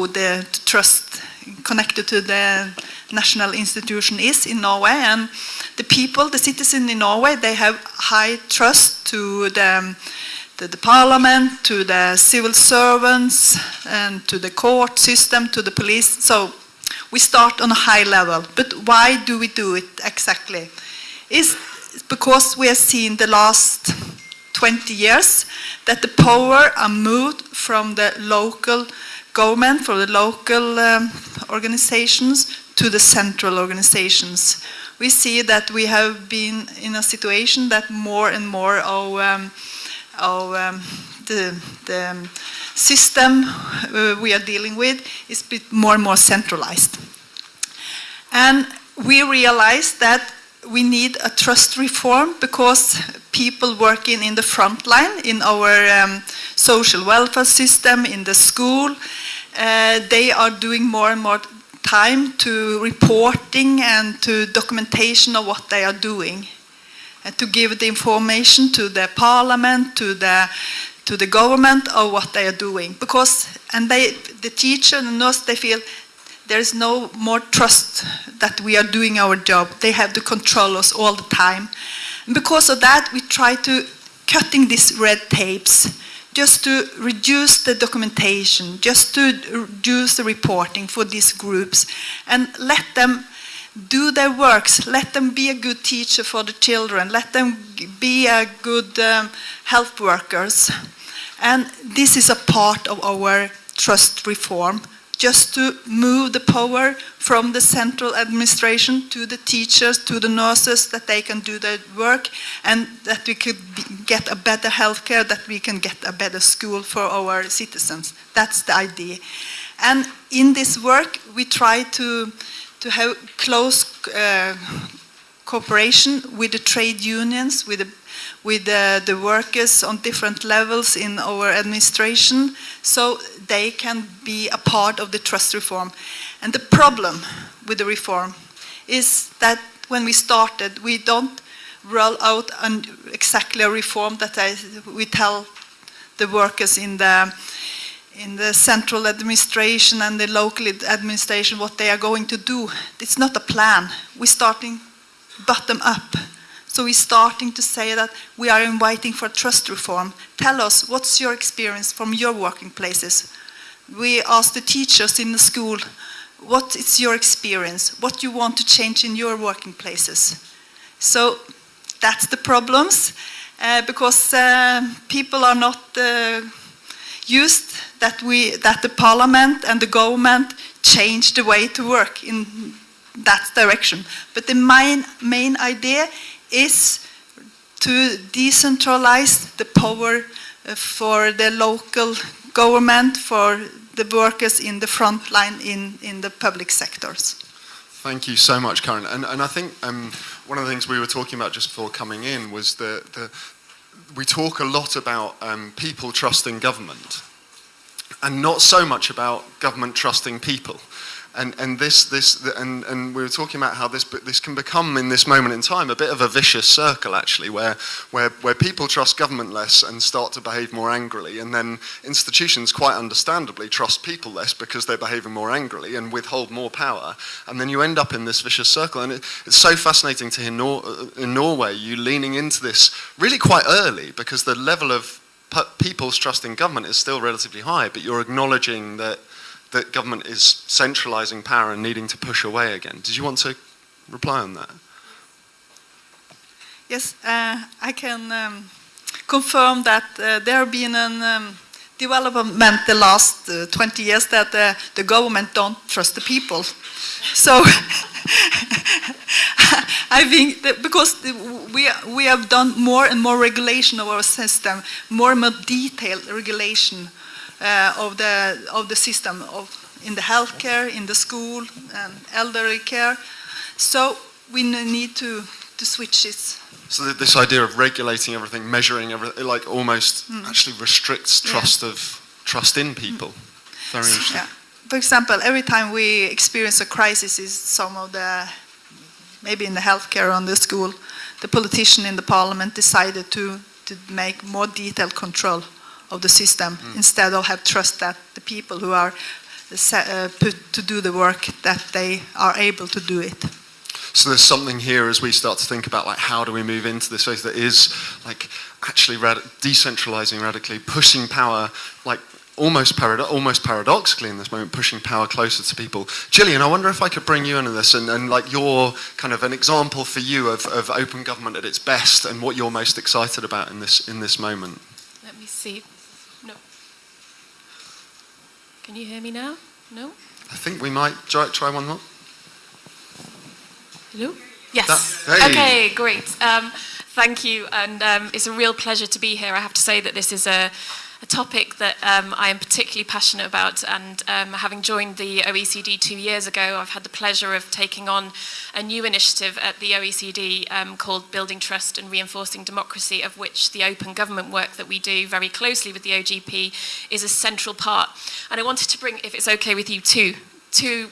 the trust connected to the national institution is in Norway. And the people, the citizens in Norway, they have high trust to the parliament, to the civil servants, and to the court system, to the police. So we start on a high level. But why do we do it exactly? It's because we have seen the last 20 years that the power are moved from the local government, from the local organizations, to the central organizations. We see that we have been in a situation that more and more of the system we are dealing with is more and more centralized. And we realized that we need a trust reform because people working in the front line in our social welfare system, in the school, they are doing more and more time to reporting and to documentation of what they are doing. To give the information to the parliament, to the government of what they are doing. Because, and the teacher and the nurse, they feel there is no more trust that we are doing our job. They have to control us all the time. And because of that, we try to cutting these red tapes, just to reduce the documentation, just to reduce the reporting for these groups, and let them do their works, let them be a good teacher for the children, let them be a good health workers. And this is a part of our trust reform, just to move the power from the central administration to the teachers, to the nurses, that they can do their work, and that we could get a better healthcare, that we can get a better school for our citizens. That's the idea. And in this work, we try to have close cooperation with the trade unions, with the workers on different levels in our administration, so they can be a part of the trust reform. And the problem with the reform is that when we started, we don't roll out exactly a reform that we tell the workers in the central administration and the local administration what they are going to do. It's not a plan. We're starting bottom up. So we're starting to say that we are inviting for trust reform. Tell us, what's your experience from your working places? We ask the teachers in the school, what is your experience? What you want to change in your working places? So that's the problems, because people are not used that the parliament and the government change the way to work in that direction. But the main idea is to decentralize the power for the local government, for the workers in the front line in the public sectors. Thank you so much, Karen. And I think one of the things we were talking about just before coming in was we talk a lot about people trusting government, and not so much about government trusting people. And we were talking about how this can become, in this moment in time, a bit of a vicious circle, actually, where people trust government less and start to behave more angrily, and then institutions, quite understandably, trust people less because they're behaving more angrily and withhold more power, and then you end up in this vicious circle. And it's so fascinating to hear in Norway you leaning into this really quite early, because the level of people's trust in government is still relatively high, but you're acknowledging that government is centralizing power and needing to push away again. Did you want to reply on that? Yes, I can confirm that there have been a development the last 20 years that the government don't trust the people. So I think that because we have done more and more regulation of our system, more and more detailed regulation of the system in the healthcare, in the school, and elderly care. So we need to switch it. So this idea of regulating everything, measuring everything, like almost actually restricts trust in people. Very interesting. Yeah. For example, every time we experience a crisis, is some of the, maybe in the healthcare or in the school, the politician in the parliament decided to make more detailed control of the system, instead of have trust that the people who are put to do the work, that they are able to do it. So there's something here as we start to think about, like, how do we move into this phase that is like actually decentralizing radically, pushing power, like almost paradoxically in this moment, pushing power closer to people. Gillian, I wonder if I could bring you into this and like your kind of an example for you of open government at its best and what you're most excited about in this moment. Let me see. No. Can you hear me now? No? I think we might try one more. Hello? Yes. Hey. Okay, great. Thank you, and it's a real pleasure to be here. I have to say that this is a topic that I am particularly passionate about, and having joined the OECD 2 years ago, I've had the pleasure of taking on a new initiative at the OECD called Building Trust and Reinforcing Democracy, of which the open government work that we do very closely with the OGP is a central part. And I wanted to bring, if it's okay with you, two,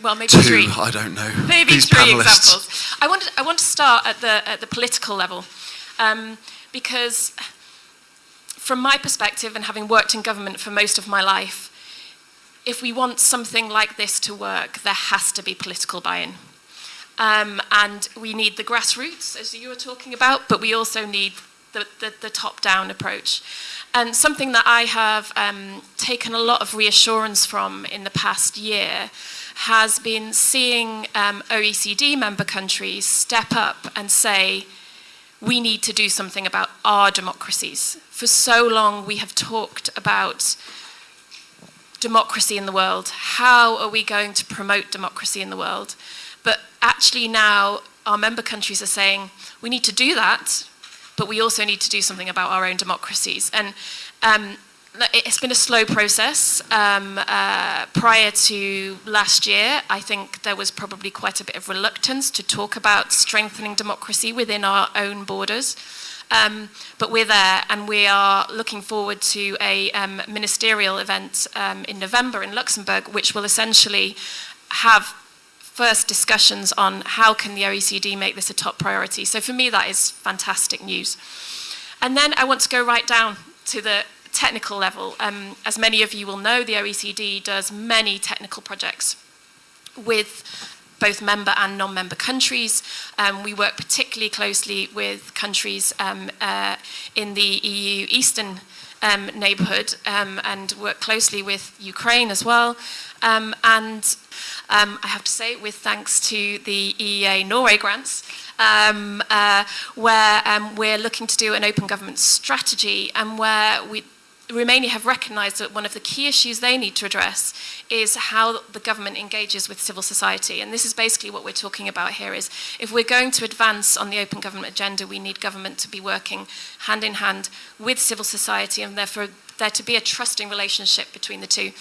well, maybe three. I don't know. Maybe These three panelists. examples. I want to start at the political level, because from my perspective, and having worked in government for most of my life, if we want something like this to work, there has to be political buy-in. And we need the grassroots, as you were talking about, but we also need the top-down approach. And something that I have taken a lot of reassurance from in the past year has been seeing OECD member countries step up and say, we need to do something about our democracies. For so long, we have talked about democracy in the world. How are we going to promote democracy in the world? But actually now, our member countries are saying, we need to do that, but we also need to do something about our own democracies. And it's been a slow process. Prior to last year, I think there was probably quite a bit of reluctance to talk about strengthening democracy within our own borders. But we're there, and we are looking forward to a ministerial event in November in Luxembourg, which will essentially have first discussions on how can the OECD make this a top priority. So for me, that is fantastic news. And then I want to go right down to the technical level. As many of you will know, the OECD does many technical projects with both member and non-member countries. We work particularly closely with countries in the EU Eastern neighbourhood and work closely with Ukraine as well. And I have to say, with thanks to the EEA Norway grants, where we're looking to do an open government strategy, and where Romania have recognised that one of the key issues they need to address is how the government engages with civil society. And this is basically what we're talking about here is if we're going to advance on the open government agenda, we need government to be working hand in hand with civil society and therefore there to be a trusting relationship between the two.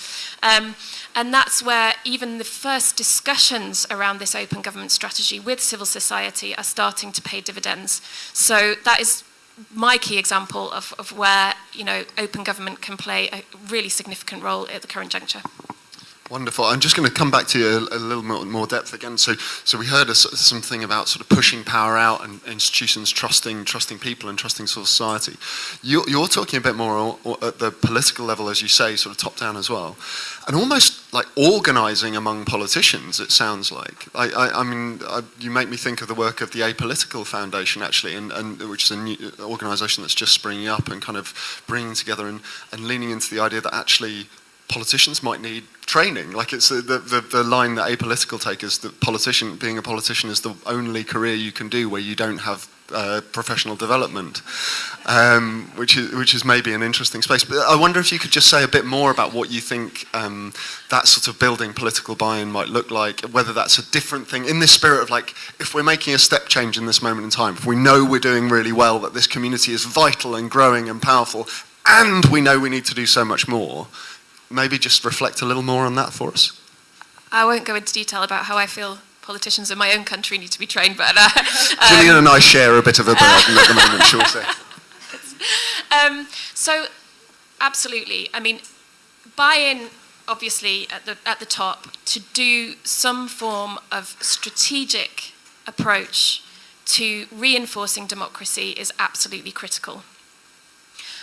And that's where even the first discussions around this open government strategy with civil society are starting to pay dividends. So that is my key example of where, you know, open government can play a really significant role at the current juncture. Wonderful. I'm just going to come back to you a little more depth again. So we heard something about sort of pushing power out and institutions trusting people and trusting civil society. You're talking a bit more at the political level, as you say, sort of top down as well, and almost like organising among politicians. It sounds like. I mean, you make me think of the work of the Apolitical Foundation actually, and which is a new organisation that's just springing up and kind of bringing together and leaning into the idea that actually politicians might need training. Like it's the line that Apolitical take is that being a politician is the only career you can do where you don't have professional development, which is maybe an interesting space. But I wonder if you could just say a bit more about what you think that sort of building political buy-in might look like, whether that's a different thing in this spirit of like, if we're making a step change in this moment in time, if we know we're doing really well, that this community is vital and growing and powerful, and we know we need to do so much more, maybe just reflect a little more on that for us. I won't go into detail about how I feel politicians in my own country need to be trained, but Gillian and I share a bit of a burden at the moment, shall we say. So, absolutely. I mean, buy-in, obviously, at the top, to do some form of strategic approach to reinforcing democracy is absolutely critical.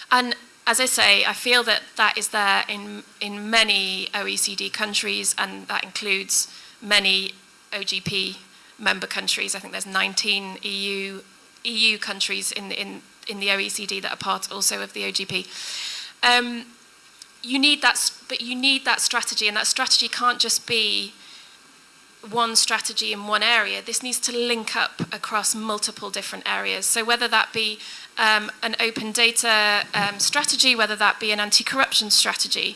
And as I say, I feel that that is there in many OECD countries, and that includes many OGP member countries. I think there's 19 EU countries in the OECD that are part also of the OGP. You need that, but you need that strategy, and that strategy can't just be one strategy in one area. This needs to link up across multiple different areas. So whether that be an open data strategy, whether that be an anti-corruption strategy,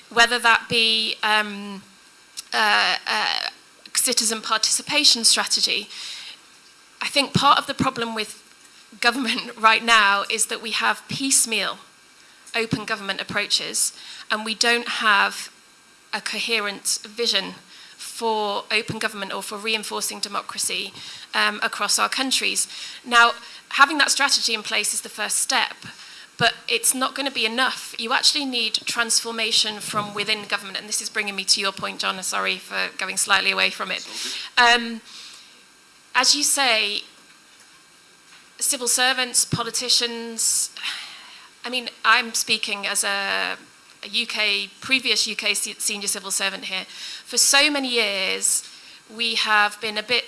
whether that be citizen participation strategy. I think part of the problem with government right now is that we have piecemeal open government approaches and we don't have a coherent vision for open government or for reinforcing democracy across our countries. Now, having that strategy in place is the first step, but it's not going to be enough. You actually need transformation from within government, and this is bringing me to your point, John, sorry for going slightly away from it. As you say, civil servants, politicians, I mean, I'm speaking as a previous UK senior civil servant here. For so many years, we have been a bit,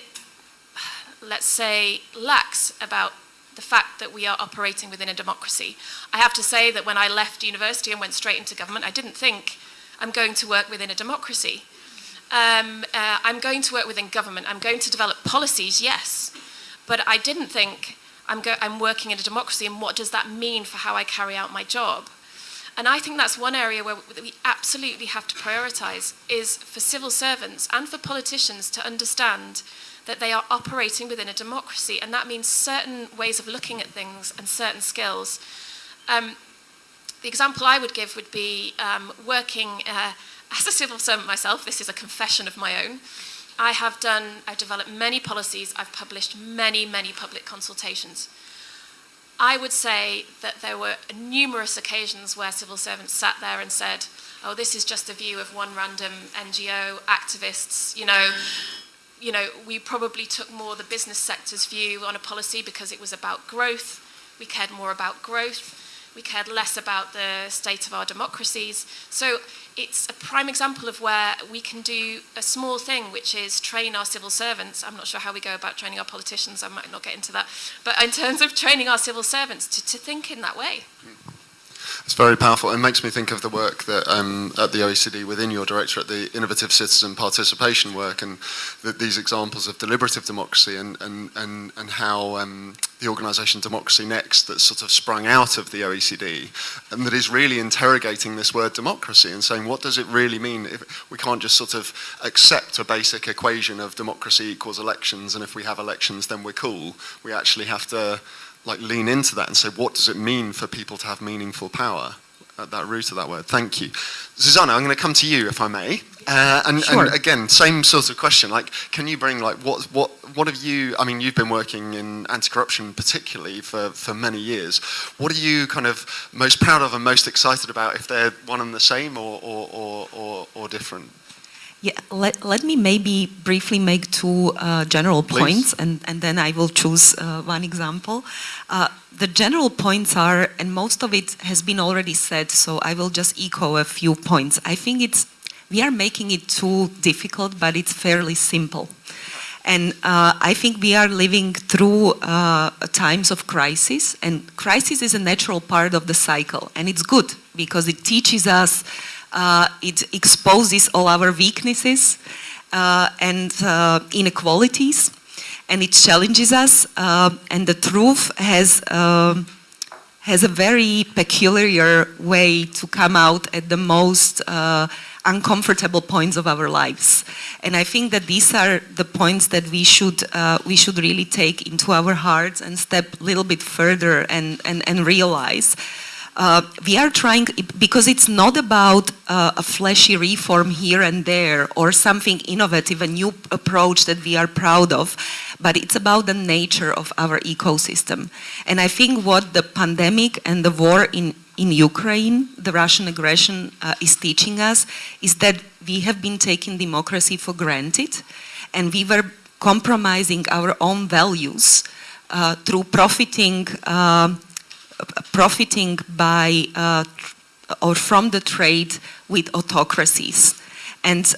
let's say, lax about the fact that we are operating within a democracy. I have to say that when I left university and went straight into government, I didn't think I'm going to work within a democracy. I'm going to work within government. I'm going to develop policies, yes, but I didn't think I'm working in a democracy, and what does that mean for how I carry out my job? And I think that's one area where we absolutely have to prioritise, is for civil servants and for politicians to understand that they are operating within a democracy, and that means certain ways of looking at things and certain skills. The example I would give would be working as a civil servant myself. This is a confession of my own. I've developed many policies, I've published many public consultations. I would say that there were numerous occasions where civil servants sat there and said, oh, this is just a view of one random NGO, activists, you know, we probably took more the business sector's view on a policy because it was about growth. We cared more about growth. We cared less about the state of our democracies. So it's a prime example of where we can do a small thing, which is train our civil servants. I'm not sure how we go about training our politicians. I might not get into that. But in terms of training our civil servants to think in that way. It's very powerful. It makes me think of the work that at the OECD within your directorate, the innovative citizen participation work, and these examples of deliberative democracy and how the organisation Democracy Next that sort of sprung out of the OECD and that is really interrogating this word democracy and saying, what does it really mean? If we can't just sort of accept a basic equation of democracy equals elections, and if we have elections then we're cool. We actually have to like lean into that and say, what does it mean for people to have meaningful power at that root of that word? Thank you. Susanna, I'm going to come to you if I may. Sure. And again, same sort of question. Like, can you bring like what have you? I mean, you've been working in anti-corruption particularly for many years. What are you kind of most proud of and most excited about? If they're one and the same or different? Yeah, let me maybe briefly make two general points, and then I will choose one example. The general points are, and most of it has been already said, so I will just echo a few points. I think we are making it too difficult, but it's fairly simple. And I think we are living through times of crisis, and crisis is a natural part of the cycle, and it's good because it teaches us. It exposes all our weaknesses and inequalities, and it challenges us. And the truth has a very peculiar way to come out at the most uncomfortable points of our lives. And I think that these are the points that we should really take into our hearts and step a little bit further and realize. We are trying, because it's not about a flashy reform here and there or something innovative, a new approach that we are proud of, but it's about the nature of our ecosystem. And I think what the pandemic and the war in Ukraine, the Russian aggression is teaching us is that we have been taking democracy for granted, and we were compromising our own values through profiting by or from the trade with autocracies. And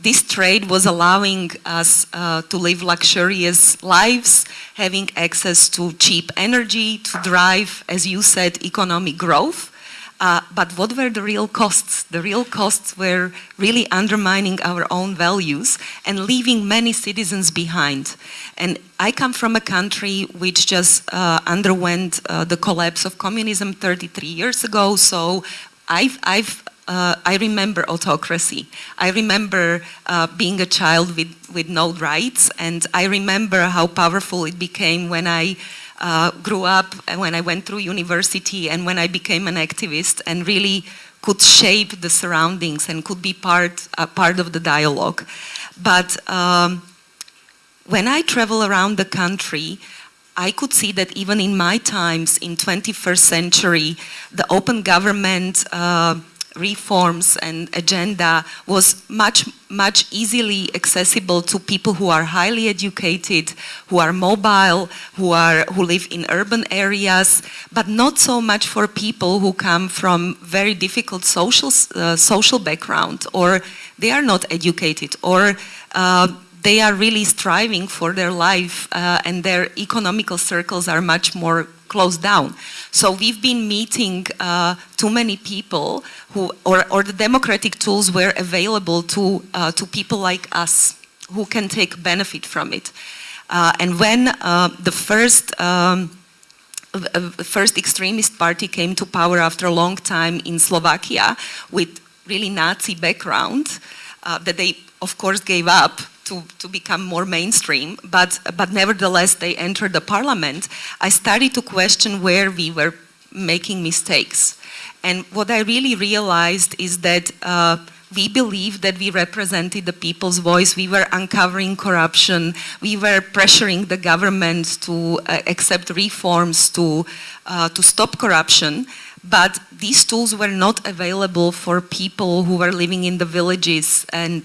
this trade was allowing us to live luxurious lives, having access to cheap energy, to drive, as you said, economic growth. But what were the real costs? The real costs were really undermining our own values and leaving many citizens behind. And I come from a country which just underwent the collapse of communism 33 years ago, so I remember autocracy. I remember being a child with no rights, and I remember how powerful it became when I grew up and when I went through university and when I became an activist and really could shape the surroundings and could be part of the dialogue. But when I travel around the country, I could see that even in my times, in 21st century, the open government reforms and agenda was much easily accessible to people who are highly educated, who are mobile, who live in urban areas, but not so much for people who come from very difficult social background, or they are not educated, or they are really striving for their life and their economical circles are much more closed down. So we've been meeting too many people who, or the democratic tools were available to people like us who can take benefit from it. And when the first extremist party came to power after a long time in Slovakia with really Nazi background, that they of course gave up to become more mainstream, but nevertheless they entered the parliament, I started to question where we were making mistakes. And what I really realized is that we believed that we represented the people's voice, we were uncovering corruption, we were pressuring the government to accept reforms to stop corruption. But these tools were not available for people who were living in the villages, and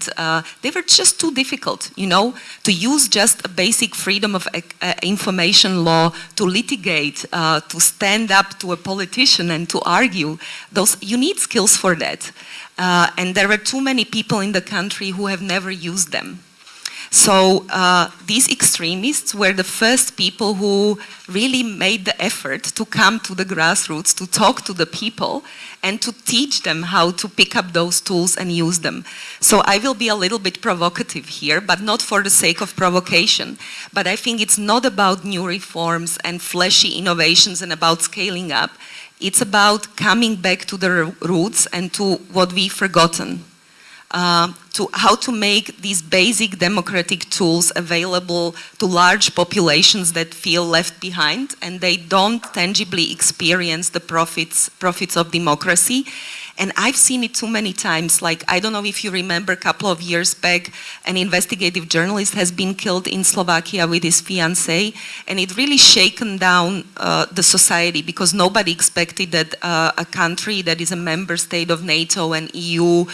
they were just too difficult, to use just a basic freedom of information law to litigate, to stand up to a politician and to argue. You need skills for that. And there were too many people in the country who have never used them. So these extremists were the first people who really made the effort to come to the grassroots, to talk to the people, and to teach them how to pick up those tools and use them. So I will be a little bit provocative here, but not for the sake of provocation. But I think it's not about new reforms and flashy innovations and about scaling up. It's about coming back to the roots and to what we've forgotten. To how to make these basic democratic tools available to large populations that feel left behind and they don't tangibly experience the profits of democracy. And I've seen it too many times. Like, I don't know if you remember, a couple of years back, an investigative journalist has been killed in Slovakia with his fiancée, and it really shaken down the society because nobody expected that a country that is a member state of NATO and EU,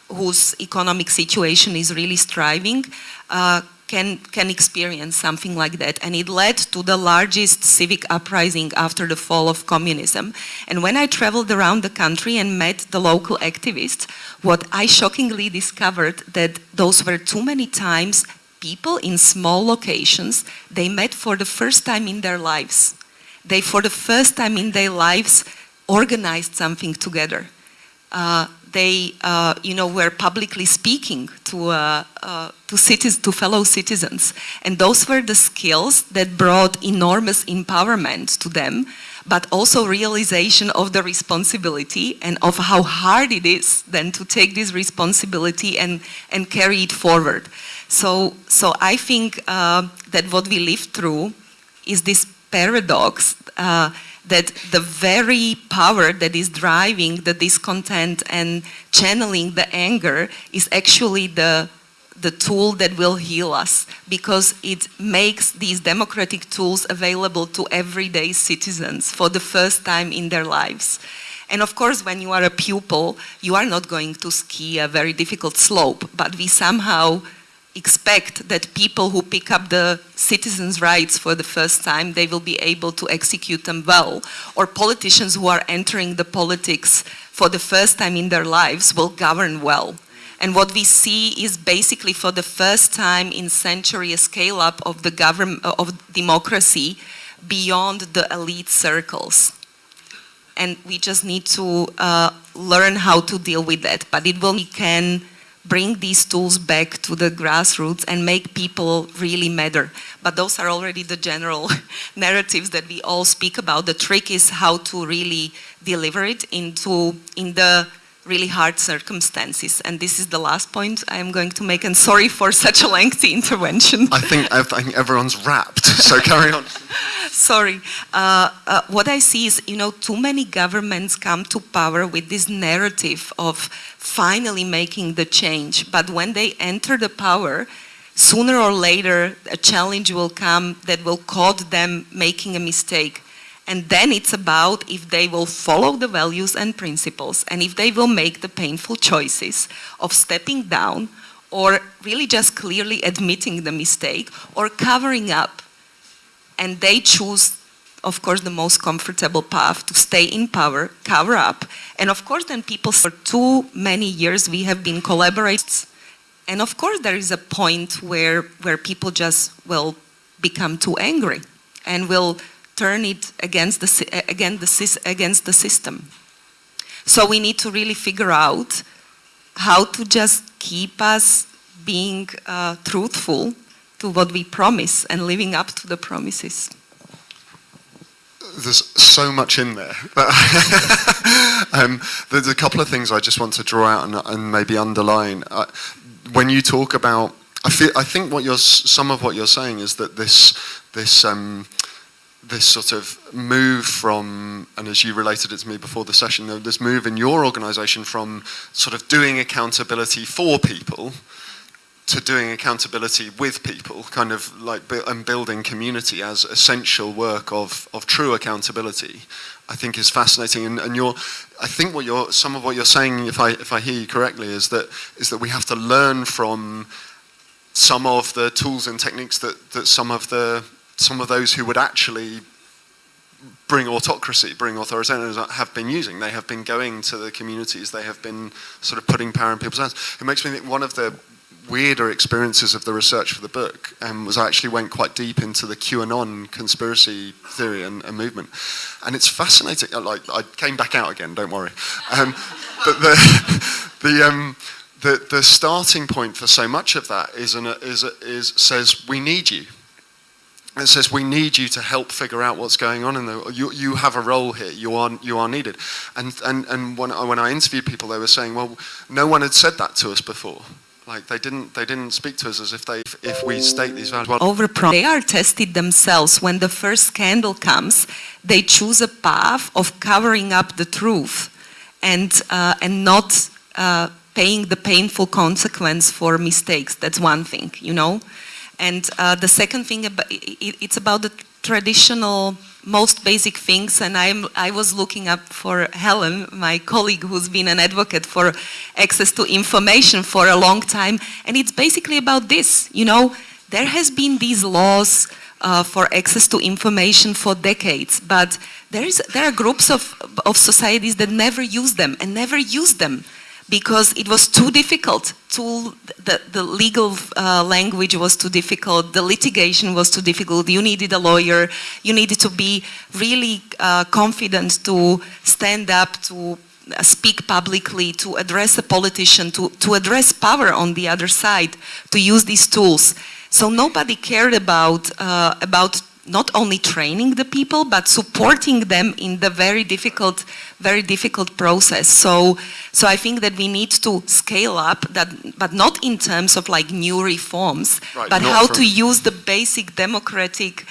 whose economic situation is really thriving, can experience something like that. And it led to the largest civic uprising after the fall of communism. And when I traveled around the country and met the local activists, what I shockingly discovered that those were too many times people in small locations, they met for the first time in their lives. They, for the first time in their lives, organized something together. They, were publicly speaking to fellow citizens, and those were the skills that brought enormous empowerment to them, but also realization of the responsibility and of how hard it is then to take this responsibility and carry it forward. So I think that what we lived through is this paradox. That the very power that is driving the discontent and channeling the anger is actually the tool that will heal us, because it makes these democratic tools available to everyday citizens for the first time in their lives. And of course, when you are a pupil, you are not going to ski a very difficult slope, but we somehow expect that people who pick up the citizens' rights for the first time, they will be able to execute them well. Or politicians who are entering the politics for the first time in their lives will govern well. And what we see is basically for the first time in century a scale up of the of democracy beyond the elite circles. And we just need to learn how to deal with that. But we can bring these tools back to the grassroots and make people really matter. But those are already the general narratives that we all speak about. The trick is how to really deliver it in the really hard circumstances. And this is the last point I am going to make, and sorry for such a lengthy intervention. I think everyone's wrapped, so carry on. Sorry. What I see is, too many governments come to power with this narrative of finally making the change. But when they enter the power, sooner or later, a challenge will come that will cause them making a mistake. And then it's about if they will follow the values and principles, and if they will make the painful choices of stepping down, or really just clearly admitting the mistake, or covering up. And they choose, of course, the most comfortable path to stay in power, cover up. And of course, then people, for too many years, we have been collaborators. And of course, there is a point where people just will become too angry and will turn it against the system. So we need to really figure out how to just keep us being truthful to what we promise and living up to the promises. There's so much in there. There's a couple of things I just want to draw out and maybe underline. When you talk about, I think some of what you're saying is that this sort of move from, and as you related it to me before the session, this move in your organisation from sort of doing accountability for people to doing accountability with people, kind of like and building community as essential work of true accountability, I think is fascinating. And I think some of what you're saying, if I hear you correctly, is that we have to learn from some of the tools and techniques that some of those who would actually bring authoritarianism have been using. They have been going to the communities. They have been sort of putting power in people's hands. It makes me think one of the weirder experiences of the research for the book was I actually went quite deep into the QAnon conspiracy theory and movement, and it's fascinating. Like, I came back out again, don't worry. But the starting point for so much of that says we need you. It says we need you to help figure out what's going on in the. You have a role here. You are needed. And when I interviewed people, they were saying, well, no one had said that to us before. Like they didn't speak to us as if we state these values. Well, they are tested themselves. When the first scandal comes, they choose a path of covering up the truth, and not paying the painful consequence for mistakes. That's one thing, you know. And the second thing, it's about the traditional, most basic things. And I was looking up for Helen, my colleague, who's been an advocate for access to information for a long time. And it's basically about this. You know, there has been these laws for access to information for decades, but there are groups of societies that never use them and never use them, because it was too difficult. The legal language was too difficult, the litigation was too difficult, you needed a lawyer, you needed to be really confident to stand up, to speak publicly, to address a politician, to address power on the other side, to use these tools. So nobody cared about not only training the people, but supporting them in the very difficult process. So I think that we need to scale up that, but not in terms of like new reforms, right, but how to use the basic democratic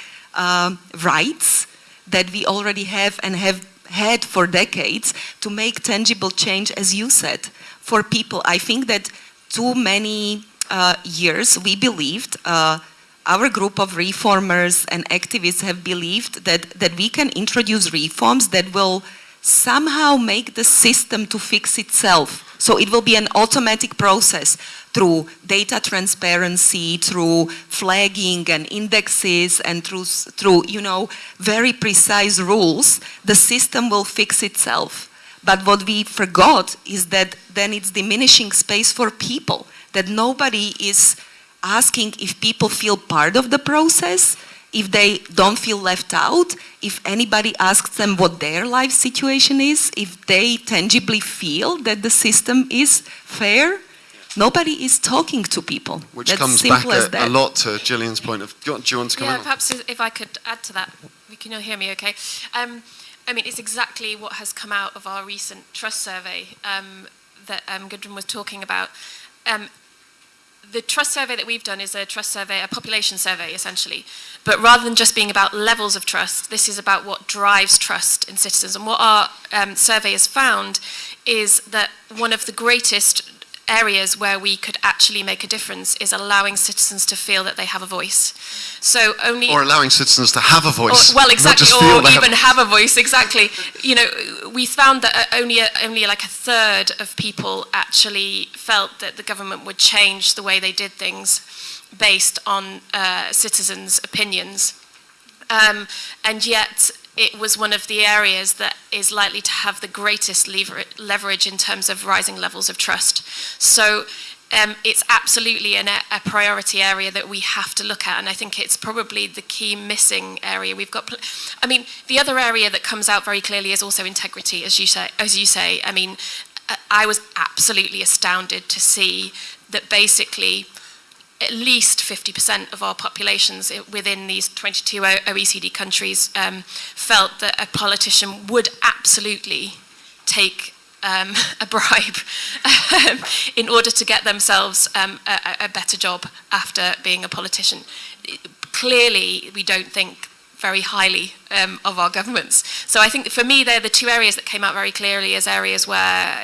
rights that we already have and have had for decades to make tangible change, as you said, for people. I think that too many years we believed, our group of reformers and activists have believed that we can introduce reforms that will somehow make the system to fix itself. So it will be an automatic process through data transparency, through flagging and indexes, and through you know, very precise rules. The system will fix itself. But what we forgot is that then it's diminishing space for people, that nobody is asking if people feel part of the process, if they don't feel left out, if anybody asks them what their life situation is, if they tangibly feel that the system is fair. Nobody is talking to people. Which That's comes back a lot to Gillian's point of, do you want to come in? Yeah, perhaps if I could add to that. Can you hear me okay? I mean, it's exactly what has come out of our recent trust survey that Gudrun was talking about. The trust survey that we've done is a population survey, essentially. But rather than just being about levels of trust, this is about what drives trust in citizens. And what our survey has found is that one of the greatest areas where we could actually make a difference is allowing citizens to feel that they have a voice. So only, or allowing citizens to have a voice. Well, exactly, or even have a voice, exactly. You know, we found that only like a third of people actually felt that the government would change the way they did things based on citizens' opinions. And yet, it was one of the areas that is likely to have the greatest leverage in terms of rising levels of trust. So it's absolutely a priority area that we have to look at, and I think it's probably the key missing area. We've got, I mean, the other area that comes out very clearly is also integrity, as you say. I mean, I was absolutely astounded to see that basically at least 50% of our populations within these 22 OECD countries felt that a politician would absolutely take a bribe in order to get themselves a better job after being a politician. Clearly, we don't think very highly of our governments. So I think for me, they're the two areas that came out very clearly as areas where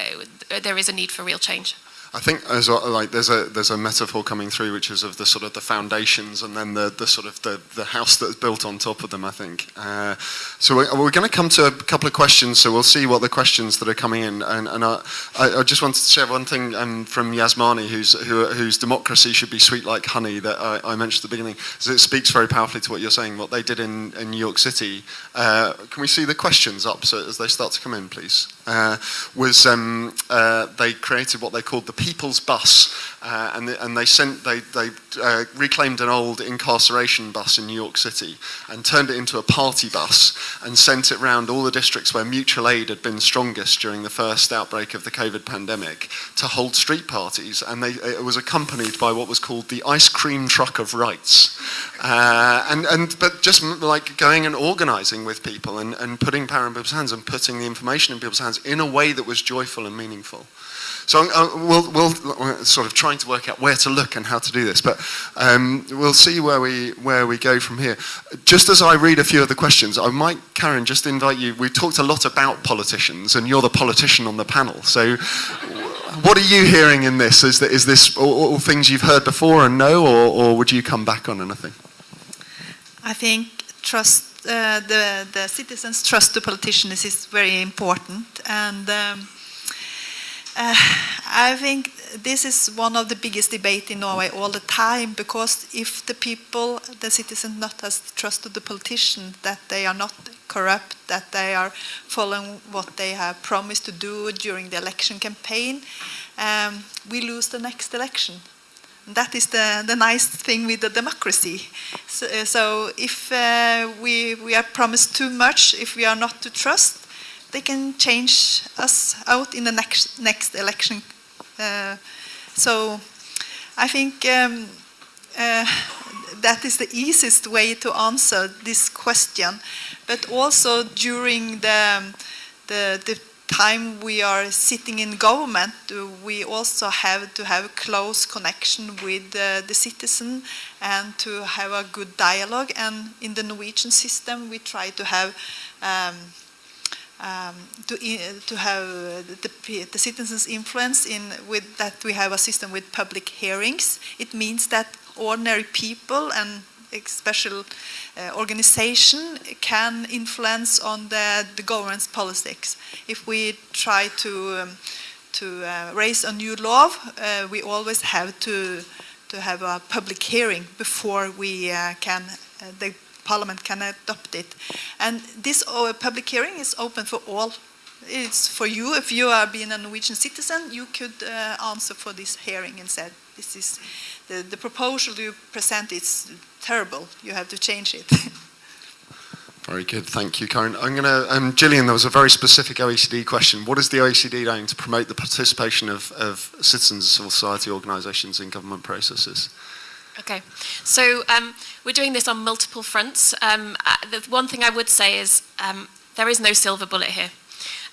there is a need for real change. I think as well, like there's a metaphor coming through, which is of the sort of the foundations and then the sort of the house that's built on top of them, I think. So we're going to come to a couple of questions, so we'll see what the questions that are coming in. And I just wanted to share one thing from Yasmani, whose democracy should be sweet like honey, that I mentioned at the beginning. So it speaks very powerfully to what you're saying, what they did in New York City. Can we see the questions up so as they start to come in, please? was they created what they called the People's Bus, and they reclaimed an old incarceration bus in New York City and turned it into a party bus and sent it around all the districts where mutual aid had been strongest during the first outbreak of the COVID pandemic to hold street parties, and it was accompanied by what was called the ice cream truck of rights, but just like going and organising with people and putting power in people's hands and putting the information in people's hands in a way that was joyful and meaningful. So we'll sort of trying to work out where to look and how to do this, but we'll see where we go from here. Just as I read a few of the questions, I might, Karen, just invite you. We've talked a lot about politicians, and you're the politician on the panel. So, what are you hearing in this? Is this all things you've heard before and know, or would you come back on anything? I think trust, the citizens' trust to politicians is very important, and I think this is one of the biggest debates in Norway all the time, because if the people, the citizens, not has trust to the politician, that they are not corrupt, that they are following what they have promised to do during the election campaign, we lose the next election. That is the nice thing with the democracy. So if we are promised too much, if we are not to trust, they can change us out in the next election. So I think that is the easiest way to answer this question. But also during the time we are sitting in government, we also have to have a close connection with the citizen and to have a good dialogue. And in the Norwegian system, we try to have to have the citizens' influence with that. We have a system with public hearings. It means that ordinary people and special organization can influence on the government's politics. If we try to raise a new law, we always have to have a public hearing before we the Parliament can adopt it. And this public hearing is open for all. It's for you. If you are being a Norwegian citizen, you could answer for this hearing and say, this is the proposal you present is terrible. You have to change it. Very good, thank you, Karen. I'm going to, Gillian, there was a very specific OECD question. What is the OECD doing to promote the participation of citizens and civil society organisations in government processes? Okay, so we're doing this on multiple fronts. The one thing I would say is there is no silver bullet here.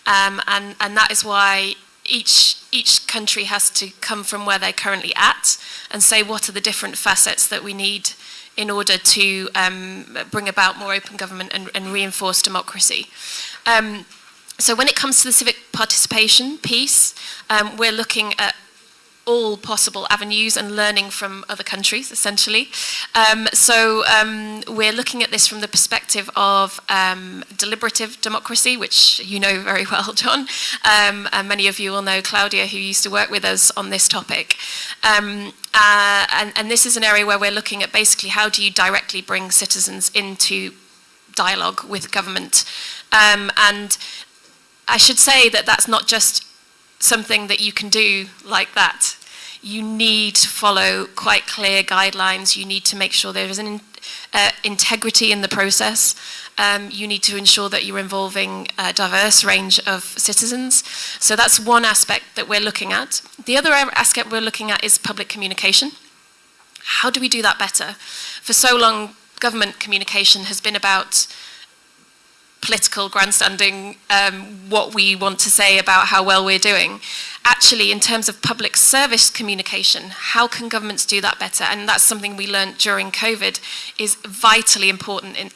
And that is why each country has to come from where they're currently at and say what are the different facets that we need in order to bring about more open government and reinforce democracy. So when it comes to the civic participation piece, we're looking at all possible avenues and learning from other countries, essentially. So we're looking at this from the perspective of deliberative democracy, which you know very well, John, and many of you will know Claudia, who used to work with us on this topic. And this is an area where we're looking at basically how do you directly bring citizens into dialogue with government. And I should say that that's not just something that you can do like that. You need to follow quite clear guidelines. You need to make sure there is an integrity in the process. You need to ensure that you're involving a diverse range of citizens. So that's one aspect that we're looking at. The other aspect we're looking at is public communication. How do we do that better? For so long, government communication has been about political grandstanding, what we want to say about how well we're doing. Actually, in terms of public service communication, how can governments do that better? And that's something we learned during COVID is vitally important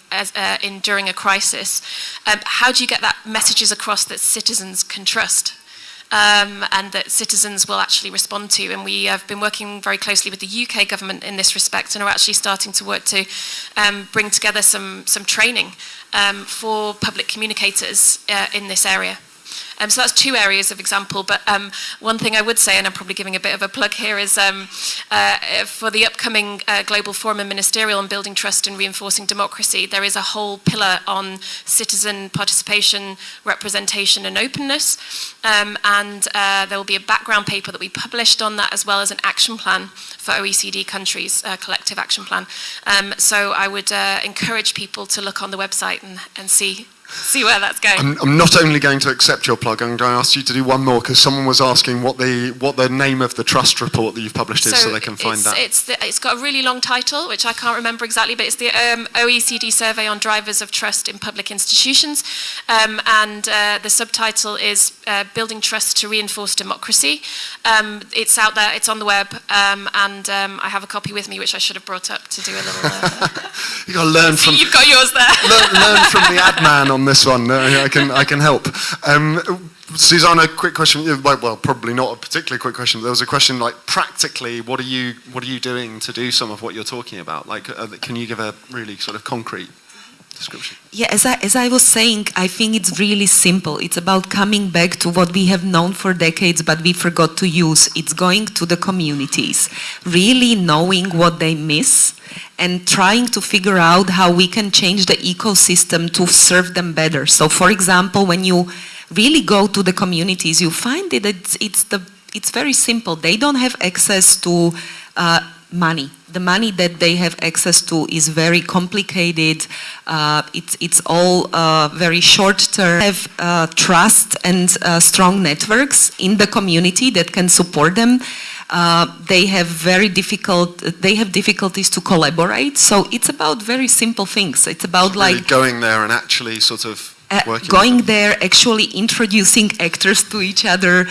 during a crisis. How do you get that messages across that citizens can trust? And that citizens will actually respond to. And we have been working very closely with the UK government in this respect and are actually starting to work to bring together some training for public communicators in this area. So that's two areas of example, but one thing I would say, and I'm probably giving a bit of a plug here, is for the upcoming Global Forum on Ministerial on Building Trust and Reinforcing Democracy, there is a whole pillar on citizen participation, representation and openness, and there will be a background paper that we published on that, as well as an action plan for OECD countries, a collective action plan. So I would encourage people to look on the website and see where that's going. I'm not only going to accept your plug, I'm going to ask you to do one more, because someone was asking what the name of the trust report that you've published is, so they can find that. It's got a really long title, which I can't remember exactly, but it's the OECD Survey on Drivers of Trust in Public Institutions, and the subtitle is Building Trust to Reinforce Democracy. It's out there, it's on the web, and I have a copy with me, which I should have brought up to do a little... You've got to learn from... You've got yours there. learn from the ad man on this one. I can help. Susanna, quick question. Well, probably not a particularly quick question, but there was a question like, practically, what are you doing to do some of what you're talking about? Like, can you give a really sort of concrete description? Yeah, as I was saying, I think it's really simple. It's about coming back to what we have known for decades, but we forgot to use. It's going to the communities, really knowing what they miss, and trying to figure out how we can change the ecosystem to serve them better. So, for example, when you really go to the communities, you find that it's very simple. They don't have access to money. The money that they have access to is very complicated. It's all very short-term. Have trust and strong networks in the community that can support them. They have difficulties to collaborate. So it's about very simple things. It's about really like going there and actually sort of going there, actually introducing actors to each other,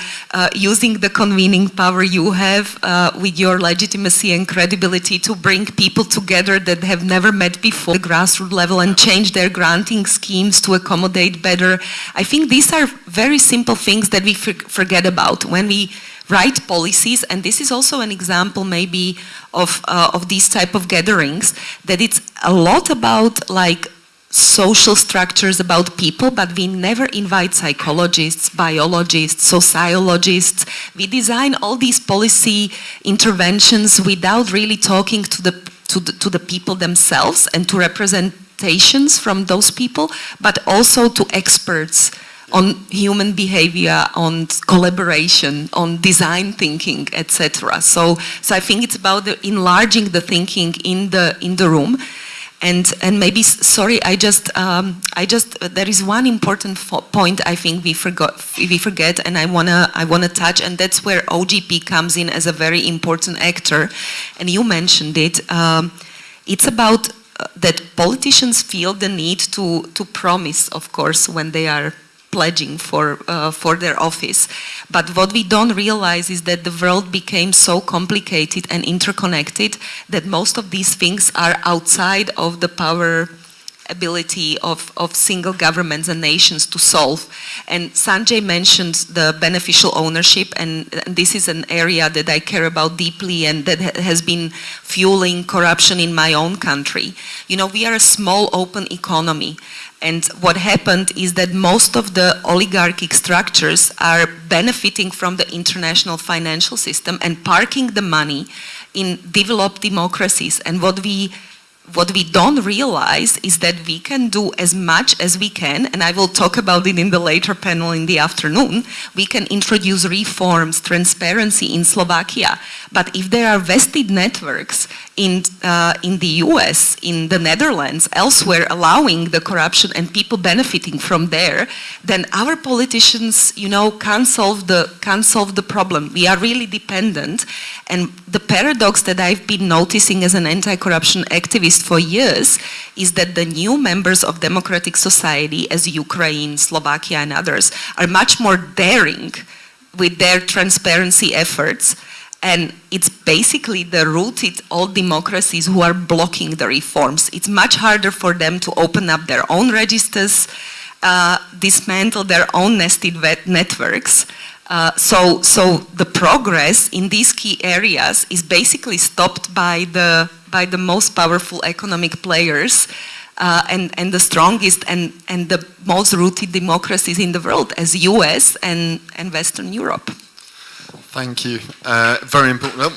using the convening power you have with your legitimacy and credibility to bring people together that have never met before at the grassroots level and change their granting schemes to accommodate better. I think these are very simple things that we forget about when we write policies, and this is also an example maybe of these type of gatherings, that it's a lot about like social structures, about people, but we never invite psychologists, biologists, sociologists. We design all these policy interventions without really talking to the people themselves and to representations from those people, but also to experts on human behavior, on collaboration, on design thinking, etc. So I think it's about enlarging the thinking in the room. And maybe, sorry, I just there is one important point I think we forget, and I wanna touch, and that's where OGP comes in as a very important actor. And you mentioned it. It's about that politicians feel the need to promise, of course, when they are pledging for their office. But what we don't realize is that the world became so complicated and interconnected that most of these things are outside of the power ability of single governments and nations to solve. And Sanjay mentioned the beneficial ownership, and this is an area that I care about deeply and that has been fueling corruption in my own country. You know, we are a small open economy. And what happened is that most of the oligarchic structures are benefiting from the international financial system and parking the money in developed democracies. And what we don't realize is that we can do as much as we can, and I will talk about it in the later panel in the afternoon. We can introduce reforms, transparency in Slovakia. But if there are vested networks in the US, in the Netherlands, elsewhere, allowing the corruption and people benefiting from there, then our politicians, you know, can't solve the problem. We are really dependent. And the paradox that I've been noticing as an anti-corruption activist for years is that the new members of democratic society, as Ukraine, Slovakia, and others, are much more daring with their transparency efforts. And it's basically the rooted old democracies who are blocking the reforms. It's much harder for them to open up their own registers, dismantle their own nested networks. So the progress in these key areas is basically stopped by the most powerful economic players and the strongest and the most rooted democracies in the world as US and Western Europe. Thank you. Very important.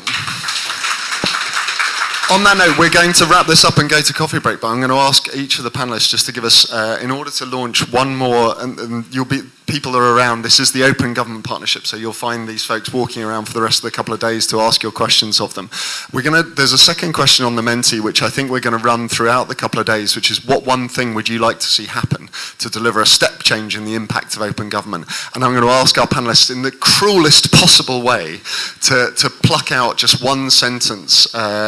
On that note, we're going to wrap this up and go to coffee break, but I'm going to ask each of the panelists just to give us, in order to launch one more, and you'll be, people are around, this is the Open Government Partnership, so you'll find these folks walking around for the rest of the couple of days to ask your questions of them. There's a second question on the Menti, which I think we're going to run throughout the couple of days, which is what one thing would you like to see happen to deliver a step change in the impact of open government? And I'm going to ask our panelists in the cruelest possible way to pluck out just one sentence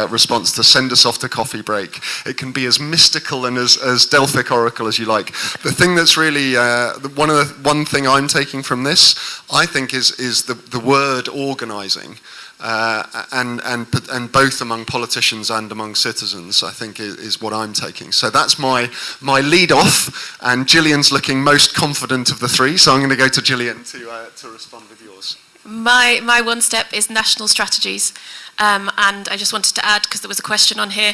response to send us off to coffee break. It can be as mystical and as Delphic oracle as you like. The thing that's really, one thing I'm taking from this, I think is the word organising. And both among politicians and among citizens, I think is what I'm taking. So that's my lead off, and Gillian's looking most confident of the three, so I'm going to go to Gillian to respond with yours. My one step is national strategies. And I just wanted to add, because there was a question on here,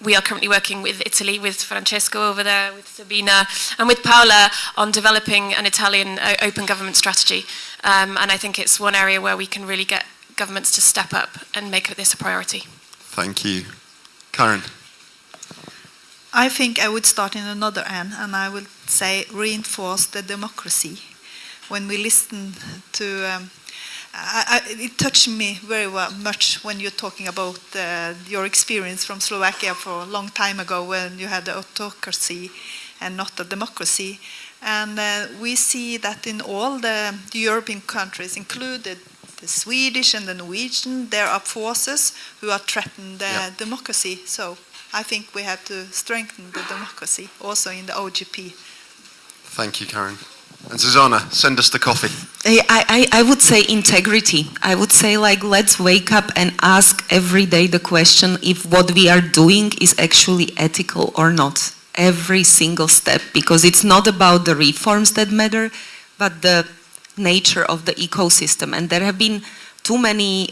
we are currently working with Italy, with Francesco over there, with Sabina, and with Paola on developing an Italian open government strategy. And I think it's one area where we can really get governments to step up and make this a priority. Thank you. Karen? I think I would start in another end, and I would say reinforce the democracy. When we listen to... it touched me very much when you're talking about your experience from Slovakia for a long time ago when you had the autocracy and not the democracy. And we see that in all the European countries, included the Swedish and the Norwegian, there are forces who are threatening the democracy. So I think we have to strengthen the democracy also in the OGP. Thank you, Karen. And Susanna, send us the coffee. I would say integrity. I would say, like, let's wake up and ask every day the question if what we are doing is actually ethical or not. Every single step, because it's not about the reforms that matter, but the nature of the ecosystem. And there have been too many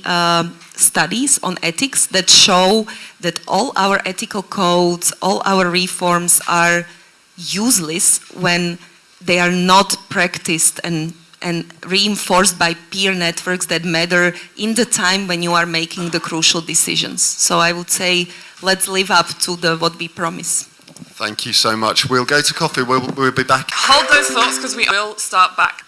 studies on ethics that show that all our ethical codes, all our reforms are useless when they are not practiced and reinforced by peer networks that matter in the time when you are making the crucial decisions. So I would say, let's live up to what we promise. Thank you so much. We'll go to coffee. We'll be back. Hold those thoughts, because we will start back.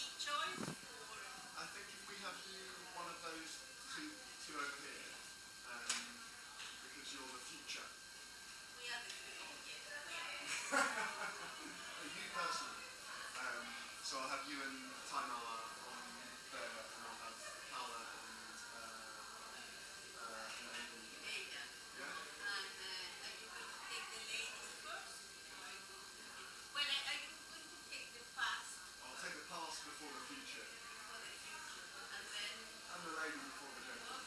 I think if we have you one of those two over here, because you're the future. You personally. So I'll have you and Taimala on there, and I'll have Paula and Amy. Yeah? I'll take the past before the future. And the lady before the gentleman.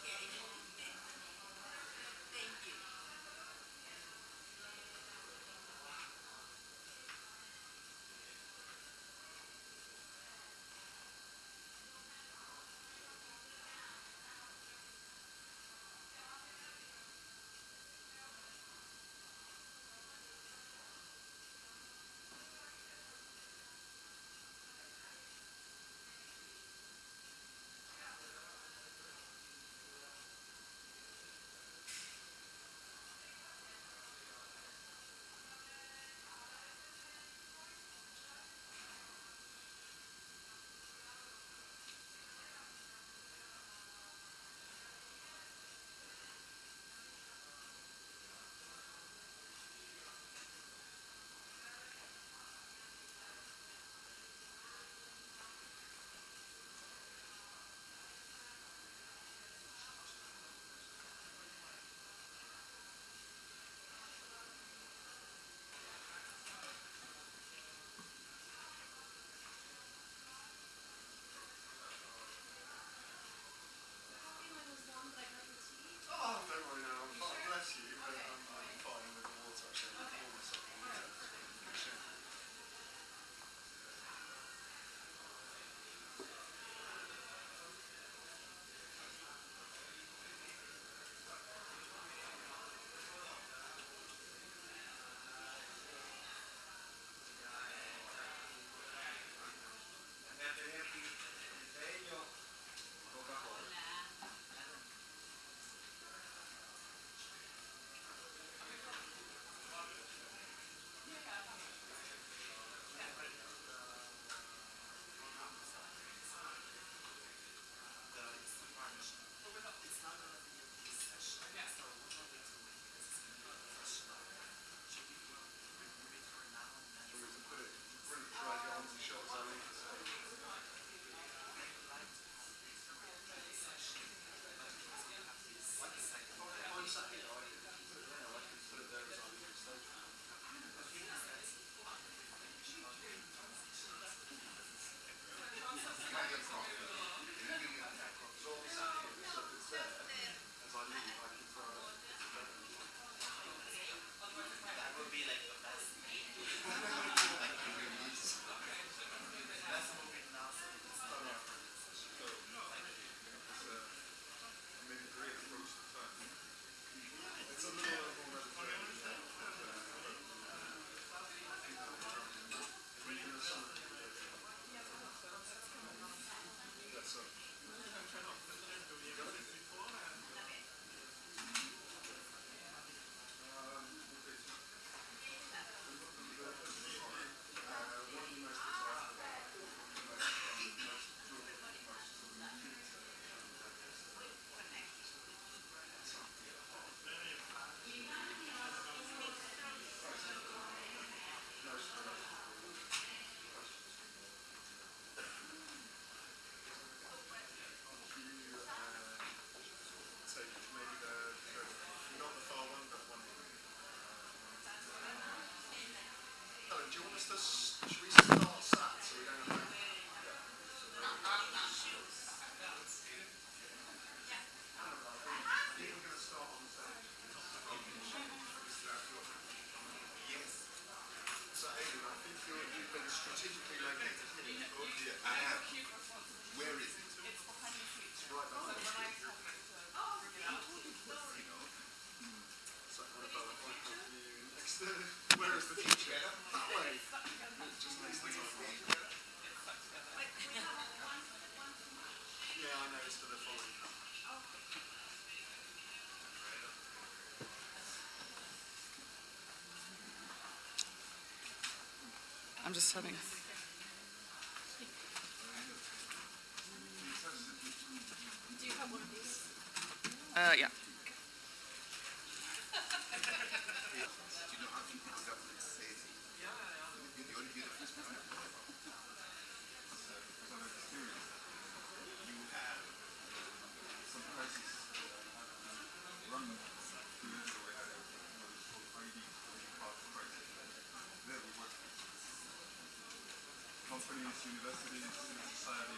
Oh, don't worry now, I'm fine. Bless you, but I'm fine with the water. Actually, I can warm myself. Do you want us to, should we start sat so we don't have to... You're going to start on stage. Yes. So Aidan, I think you've been strategically located here. Yeah, I have. Where is it? It's behind the seat. It's right behind the seat. So what about if I have you next to... Where is the teacher? That way. Just next to the time. Yeah, I know, it's for the following camera. I'm just setting. Yeah. Companies, universities, civil society,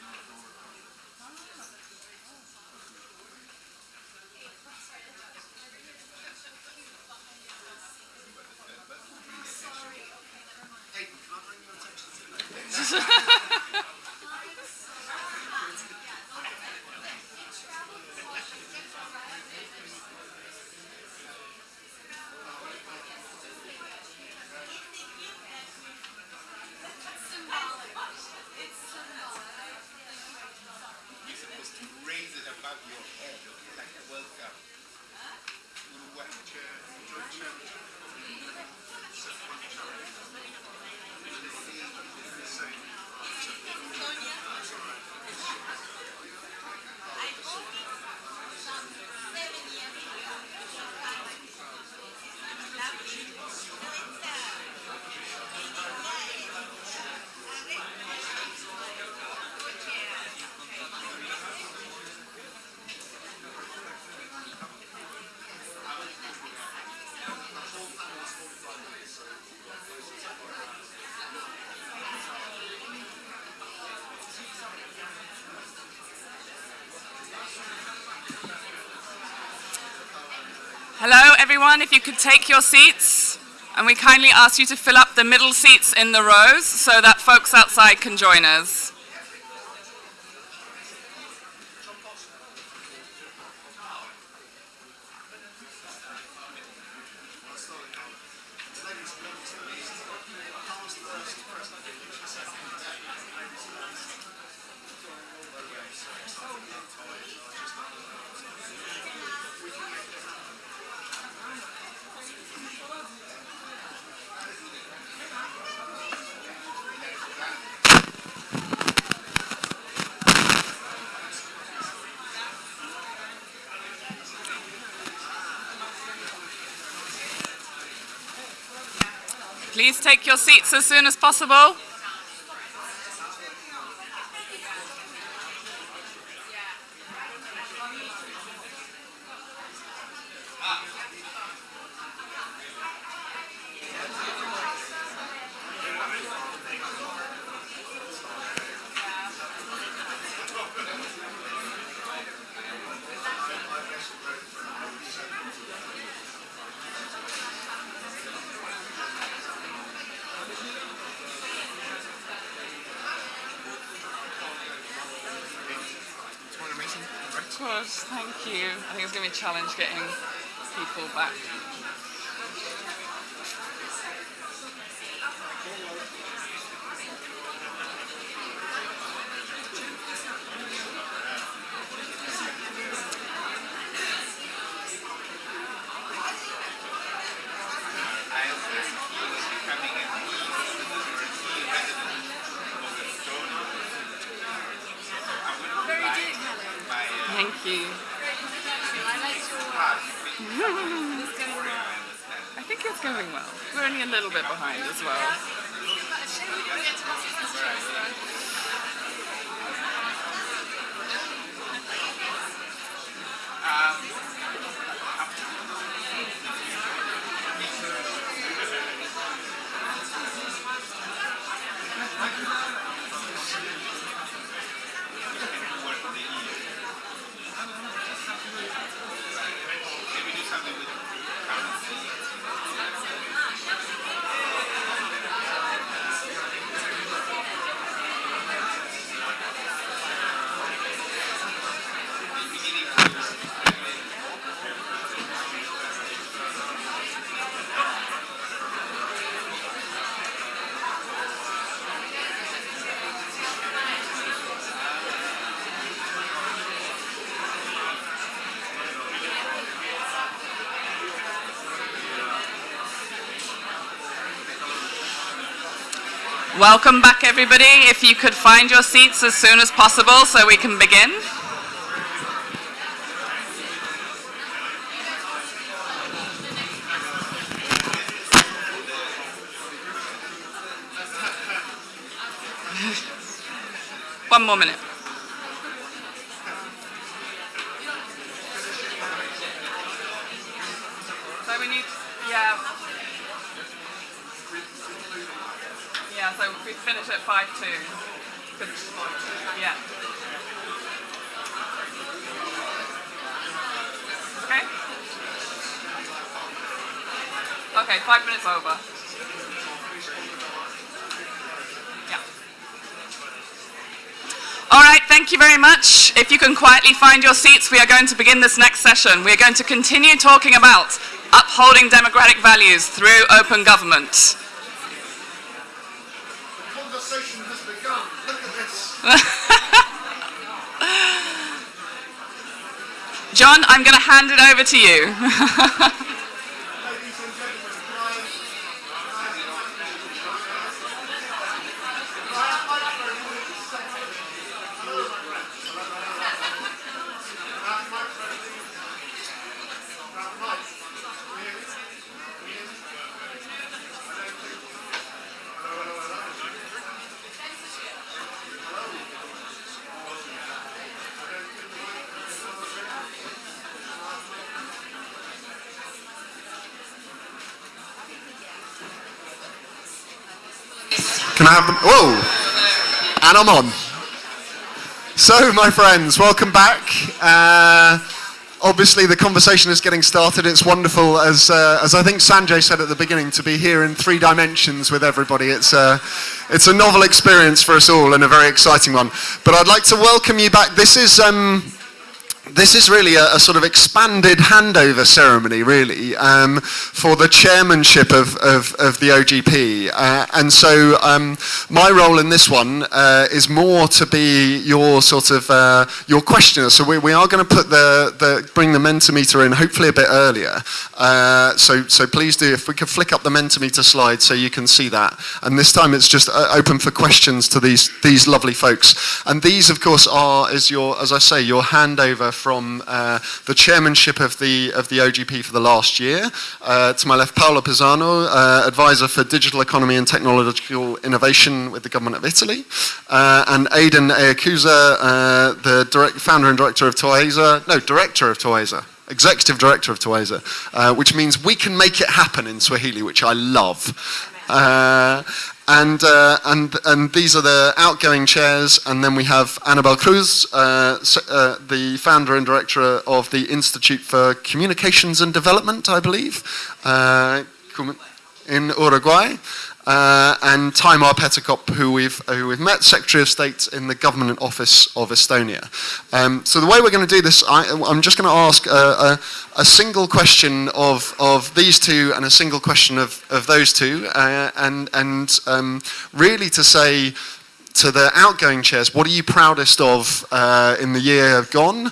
Hello, everyone. If you could take your seats, and we kindly ask you to fill up the middle seats in the rows so that folks outside can join us. Please take your seats as soon as possible. Of course, thank you. I think it's going to be a challenge getting people back. Thank you. I think it's going well. We're only a little bit behind as well. Welcome back, everybody. If you could find your seats as soon as possible so we can begin. 1 more minute. So we need, yeah, so we finish at 5:02. Yeah. Okay? Okay, 5 minutes over. Yeah. All right, thank you very much. If you can quietly find your seats, we are going to begin this next session. We are going to continue talking about upholding democratic values through open government. The conversation has begun. Look at this. John, I'm going to hand it over to you. Can I have them? Whoa! And I'm on. So, my friends, welcome back. Obviously, the conversation is getting started. It's wonderful, as I think Sanjay said at the beginning, to be here in 3 dimensions with everybody. It's a novel experience for us all and a very exciting one. But I'd like to welcome you back. This is really a sort of expanded handover ceremony, really, for the chairmanship of the OGP. And so my role in this one is more to be your sort of your questioner. So we are going to put bring the Mentimeter in hopefully a bit earlier. So please do, if we could flick up the Mentimeter slide so you can see that. And this time it's just open for questions to these lovely folks. And these, of course, are, as I say, your handover from the chairmanship of the OGP for the last year. To my left, Paola Pisano, advisor for digital economy and technological innovation with the government of Italy, and Aidan Ayakuza, the founder and director of Toesa, executive director of Toesa, which means we can make it happen in Swahili, which I love. And these are the outgoing chairs, and then we have Anabel Cruz, the founder and director of the Institute for Communications and Development, I believe, in Uruguay, and Taimar Peterkop, who we've met, Secretary of State in the Government Office of Estonia. So the way we're going to do this, I'm just going to ask a single question of these two and a single question of those two, and really to say to the outgoing chairs, what are you proudest of in the year gone?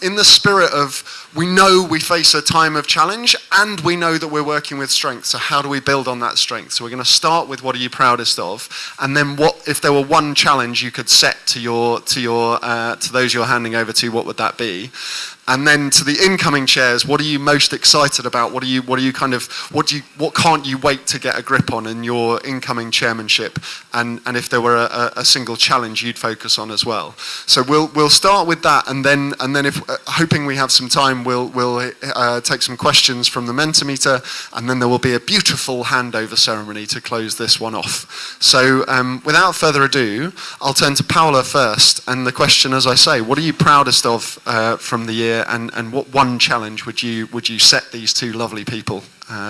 In the spirit of, we know we face a time of challenge and we know that we're working with strength, so how do we build on that strength? So we're going to start with what are you proudest of, and then what, if there were one challenge you could set to those you're handing over to, what would that be? And then to the incoming chairs, what are you most excited about? What can't you wait to get a grip on in your incoming chairmanship? And if there were a single challenge you'd focus on as well. So we'll start with that, and then if hoping we have some time, we'll take some questions from the Mentimeter, and then there will be a beautiful handover ceremony to close this one off. So without further ado, I'll turn to Paola first, and the question, as I say, what are you proudest of from the year? And what one challenge would you set these two lovely people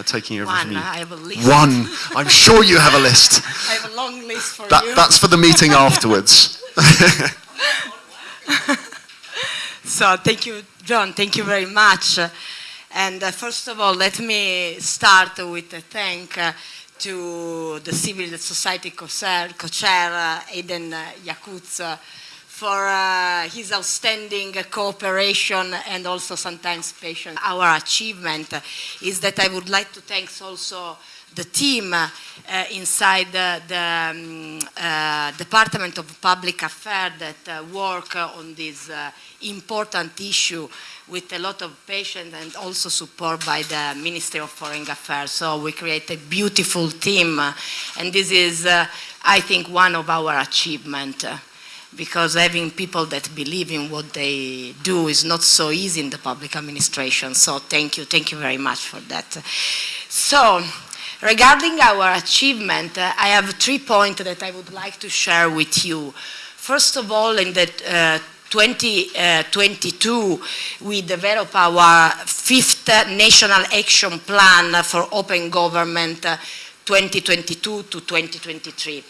taking over from you? I have a list. One. I'm sure you have a list. I have a long list for you. That's for the meeting afterwards. So thank you, John. Thank you very much. And first of all, let me start with a thank to the civil society co-chair, Aidan Yakutz, for his outstanding cooperation and also sometimes patience. Our achievement is that I would like to thank also the team inside the Department of Public Affairs that work on this important issue with a lot of patience and also support by the Ministry of Foreign Affairs. So we create a beautiful team, and this is, I think, one of our achievements. because having people that believe in what they do is not so easy in the public administration. So thank you very much for that. So, regarding our achievement, I have 3 points that I would like to share with you. First of all, in the 2022, we developed our 5th National Action Plan for Open Government 2022 to 2023.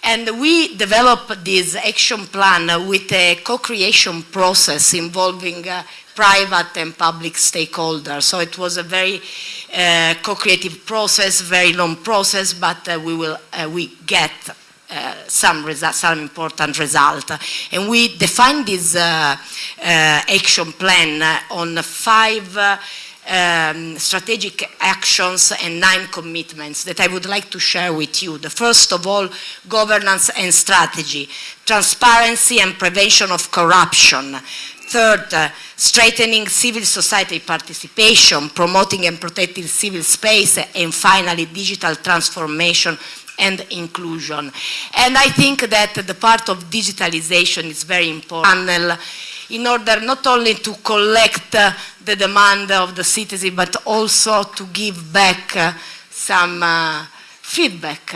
And we developed this action plan with a co-creation process involving private and public stakeholders. So it was a very co-creative process, very long process, but we get some important result. And we defined this action plan on 5 strategic actions and 9 commitments that I would like to share with you. The first of all, governance and strategy, transparency and prevention of corruption. Third, strengthening civil society participation, promoting and protecting civil space, and finally, digital transformation and inclusion. And I think that the part of digitalization is very important in order not only to collect the demand of the citizen, but also to give back some feedback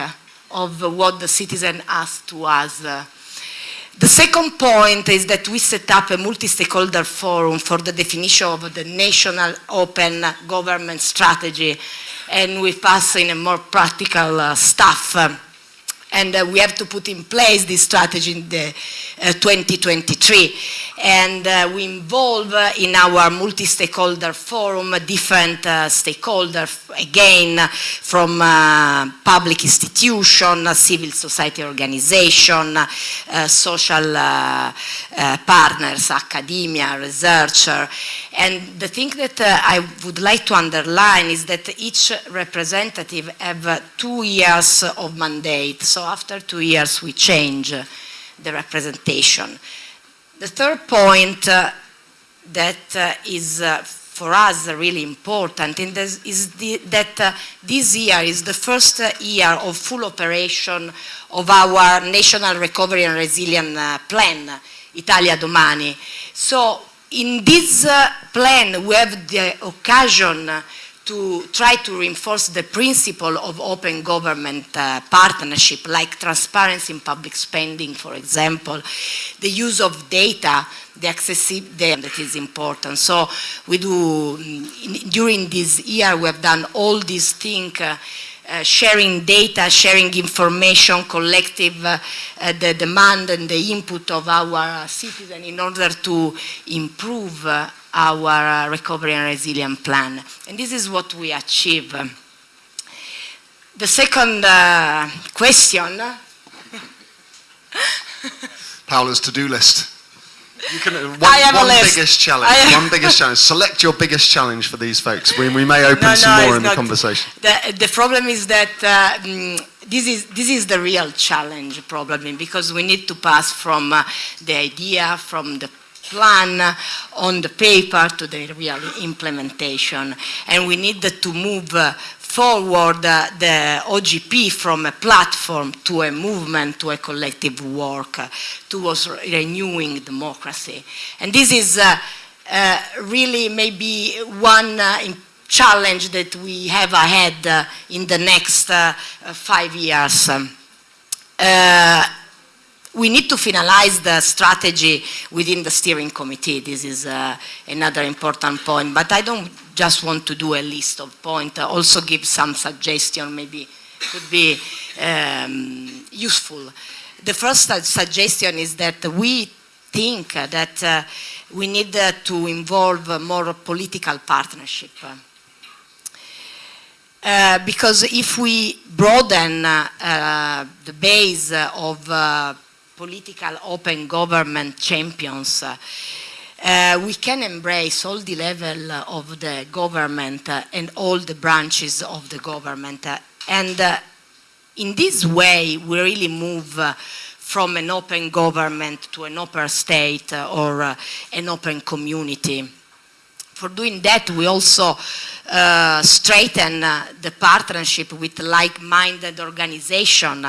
of what the citizen asked to us. The second point is that we set up a multi-stakeholder forum for the definition of the national open government strategy, and we pass in a more practical stuff. And we have to put in place this strategy in the 2023. And we involve in our multi-stakeholder forum different stakeholders, again, from public institutions, civil society organization, social partners, academia, researcher. And the thing that I would like to underline is that each representative have 2 years of mandate. So after 2 years, we change the representation. The third point that is for us really important is that this year is the first year of full operation of our National Recovery and Resilience Plan, Italia Domani. So in this plan, we have the occasion to try to reinforce the principle of open government partnership, like transparency in public spending, for example, the use of data, the accessibility that is important. So we do, during this year, we have done all these things, sharing data, sharing information, collective the demand and the input of our citizens in order to improve our recovery and resilience plan. And this is what we achieve. The second question. Paola's to-do list. You can, I have a list. Biggest challenge. One biggest challenge. Select your biggest challenge for these folks. We may open some more in the conversation. The problem is that this is the real challenge, probably, because we need to pass from the idea, from the plan on the paper to the real implementation. And we need to move forward the OGP from a platform to a movement, to a collective work, towards renewing democracy. And this is really maybe one challenge that we have ahead in the next 5 years. We need to finalize the strategy within the steering committee. This is another important point. But I don't just want to do a list of points. Also give some suggestion, maybe could be useful. The first suggestion is that we think that we need to involve more political partnership. Because if we broaden the base of political open government champions, we can embrace all the level of the government and all the branches of the government. And in this way, we really move from an open government to an open state or an open community. For doing that, we also strengthen the partnership with like-minded organizations,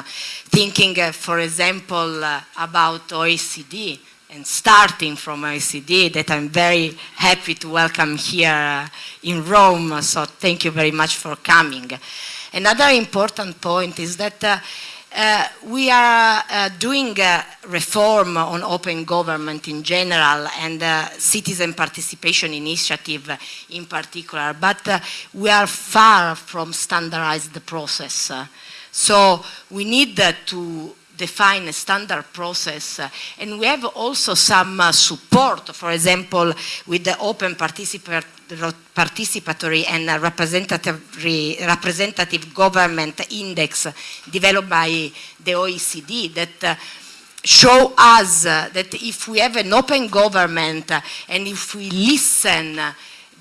thinking, for example, about OECD, and starting from OECD, that I'm very happy to welcome here in Rome, so thank you very much for coming. Another important point is that we are doing reform on open government in general and citizen participation initiative in particular, but we are far from standardized the process. So we need to define a standard process, and we have also some support, for example, with the open participatory and representative government index developed by the OECD that show us that if we have an open government and if we listen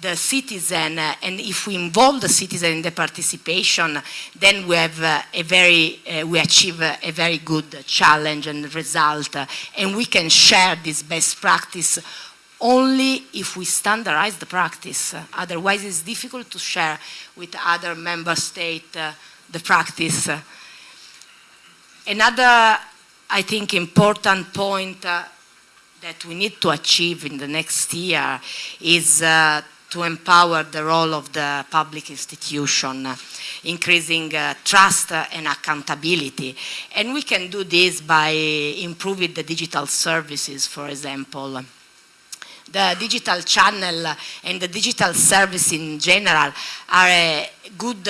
the citizen and if we involve the citizen in the participation, then we have we achieve a very good challenge and result, and we can share this best practice only if we standardize the practice. Otherwise, it's difficult to share with other member states the practice. Another, I think, important point that we need to achieve in the next year is to empower the role of the public institution, increasing trust and accountability. And we can do this by improving the digital services, for example. The digital channel and the digital service in general are a good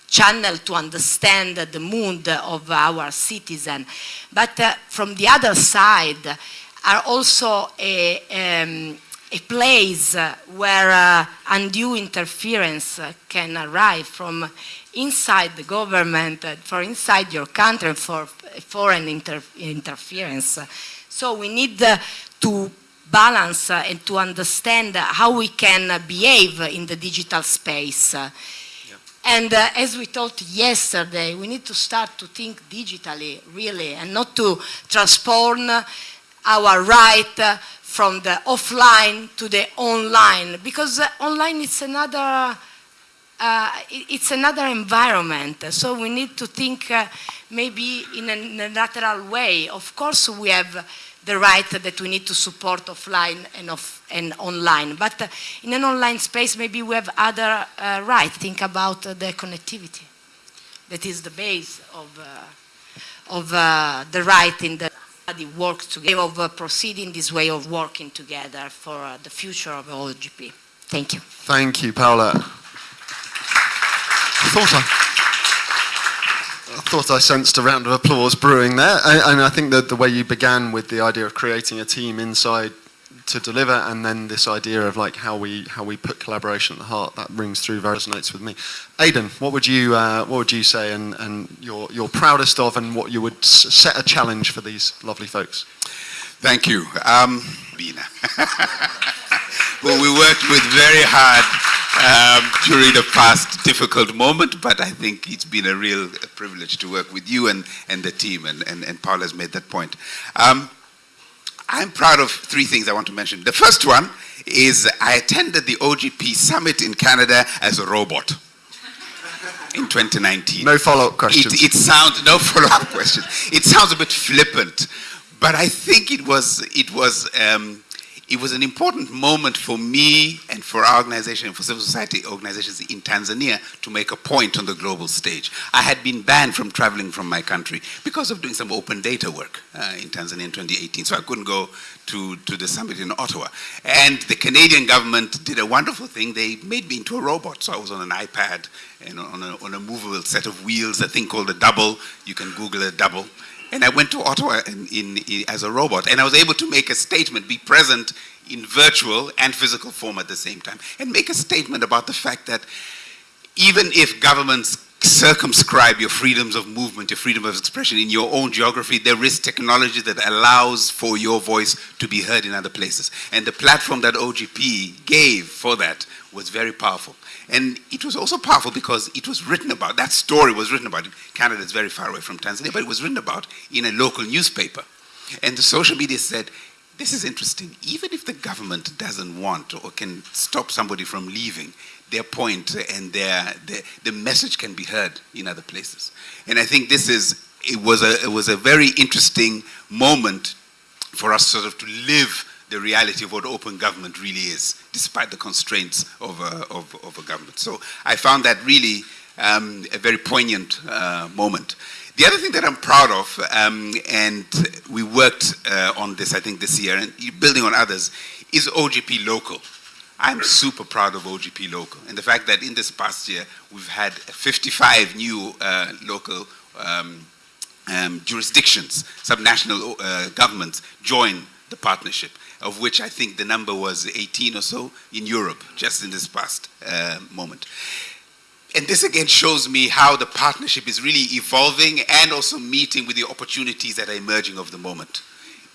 channel to understand the mood of our citizen. But from the other side are also a place where undue interference can arrive from inside the government, for inside your country, for foreign interference. So we need to balance and to understand how we can behave in the digital space. And as we talked yesterday, we need to start to think digitally, really, and not to transform our right from the offline to the online, because online it's another environment. So we need to think maybe in a lateral way. Of course, we have the right that we need to support offline and online, but in an online space, maybe we have other rights. Think about the connectivity. That is the base of the right in the work together, of proceeding this way of working together for the future of OGP. Thank you. Thank you, Paola. I thought I sensed a round of applause brewing there, and I think that the way you began with the idea of creating a team inside to deliver, and then this idea of like how we put collaboration at the heart, that rings through, very resonates with me. Aidan, what would you say, and your proudest of, and what you would set a challenge for these lovely folks? Thank you, Bina. Well, we worked with very hard during the past difficult moment, but I think it's been a real privilege to work with you and the team, and Paula's made that point. I'm proud of three things I want to mention. The first one is I attended the OGP Summit in Canada as a robot in 2019. No follow-up questions. No follow-up questions. It sounds a bit flippant, but I think it was an important moment for me and for our organization and for civil society organizations in Tanzania to make a point on the global stage. I had been banned from traveling from my country because of doing some open data work in Tanzania in 2018, so I couldn't go to the summit in Ottawa. And the Canadian government did a wonderful thing. They made me into a robot, so I was on an iPad and on a movable set of wheels, a thing called a double. You can Google a double. And I went to Ottawa as a robot, and I was able to make a statement, be present in virtual and physical form at the same time, and make a statement about the fact that even if governments circumscribe your freedoms of movement, your freedom of expression in your own geography, there is technology that allows for your voice to be heard in other places. And the platform that OGP gave for that was very powerful. And it was also powerful because it was written about, that story was written about. Canada is very far away from Tanzania, but it was written about in a local newspaper. And the social media said, this is interesting. Even if the government doesn't want or can stop somebody from leaving, their point and the message can be heard in other places. And I think it was a very interesting moment for us sort of to live the reality of what open government really is, despite the constraints of a government. So I found that really a very poignant moment. The other thing that I'm proud of, and we worked on this, I think, this year, and building on others, is OGP Local. I'm super proud of OGP Local, and the fact that in this past year, we've had 55 new local jurisdictions, subnational governments join the partnership, of which I think the number was 18 or so in Europe, just in this past moment. And this again shows me how the partnership is really evolving and also meeting with the opportunities that are emerging of the moment.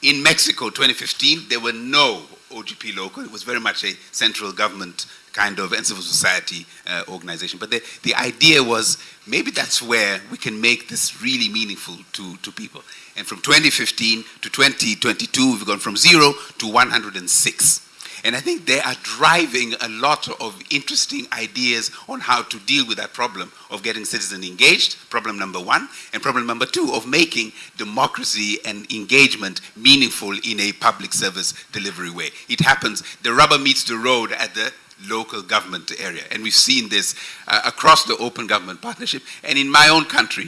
In Mexico, 2015, there were no OGP Local. It was very much a central government kind of and civil society organization. But the idea was maybe that's where we can make this really meaningful to people. And from 2015 to 2022, we've gone from 0 to 106. And I think they are driving a lot of interesting ideas on how to deal with that problem of getting citizens engaged, problem number one, and problem number two, of making democracy and engagement meaningful in a public service delivery way. It happens, the rubber meets the road at the local government area. And we've seen this across the open government partnership. And in my own country,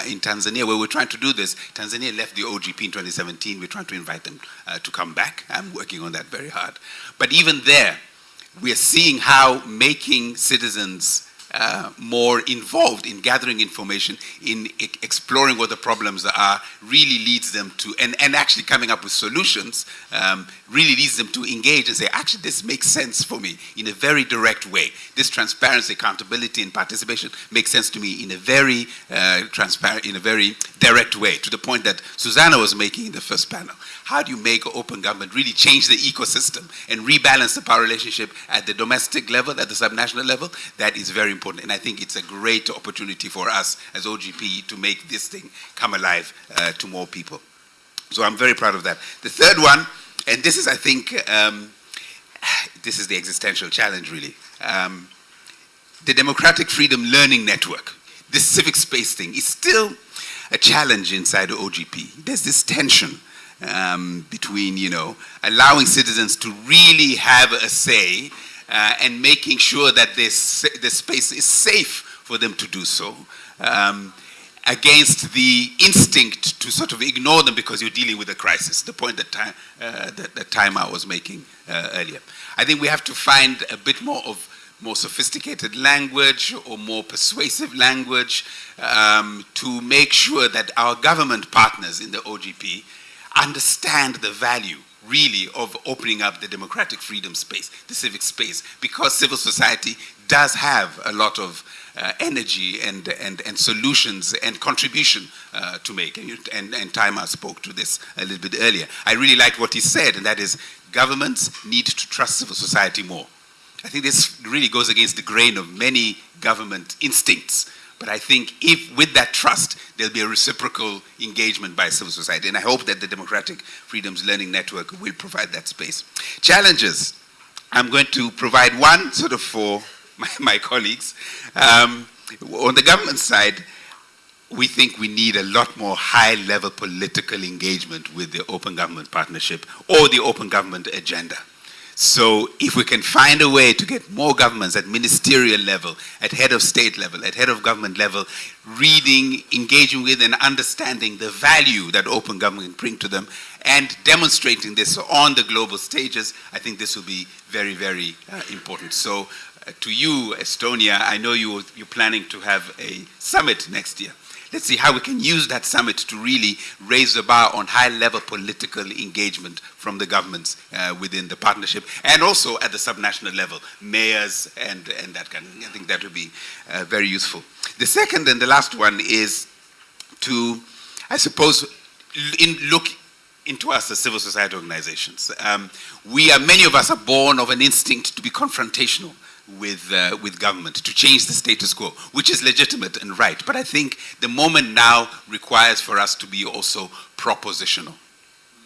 in Tanzania, where we're trying to do this, Tanzania left the OGP in 2017. We're trying to invite them to come back. I'm working on that very hard. But even there, we are seeing how making citizens more involved in gathering information, in exploring what the problems are, really leads them to, and actually coming up with solutions, really leads them to engage and say, actually, this makes sense for me in a very direct way. This transparency, accountability, and participation makes sense to me in a very transparent, in a very direct way, to the point that Susanna was making in the first panel. How do you make open government really change the ecosystem and rebalance the power relationship at the domestic level, at the subnational level? That is very important. And I think it's a great opportunity for us as OGP to make this thing come alive to more people. So I'm very proud of that. The third one, and this is, I think, this is the existential challenge, really. The Democratic Freedom Learning Network, this civic space thing, is still a challenge inside the OGP. There's this tension between, allowing citizens to really have a say and making sure that this space is safe for them to do so, against the instinct to sort of ignore them because you're dealing with a crisis, the point that Taima was making earlier. I think we have to find a bit more sophisticated language or more persuasive language to make sure that our government partners in the OGP understand the value, really, of opening up the democratic freedom space, the civic space, because civil society does have a lot of energy and solutions and contribution to make. And Taima spoke to this a little bit earlier. I really liked what he said, and that is governments need to trust civil society more. I think this really goes against the grain of many government instincts. But I think if, with that trust, there'll be a reciprocal engagement by civil society. And I hope that the Democratic Freedoms Learning Network will provide that space. Challenges. I'm going to provide one sort of for my colleagues. On the government side, we think we need a lot more high-level political engagement with the Open Government Partnership or the Open Government Agenda. So if we can find a way to get more governments at ministerial level, at head of state level, at head of government level, reading, engaging with and understanding the value that open government can bring to them and demonstrating this on the global stages, I think this will be very, very important. So to you, Estonia, I know you're planning to have a summit next year. Let's see how we can use that summit to really raise the bar on high-level political engagement from the governments within the partnership, and also at the subnational level, mayors and that kind of thing. I think that would be very useful. The second and the last one is to, I suppose, look into us as civil society organizations. Many of us are born of an instinct to be confrontational with government, to change the status quo, which is legitimate and right. But I think the moment now requires for us to be also propositional.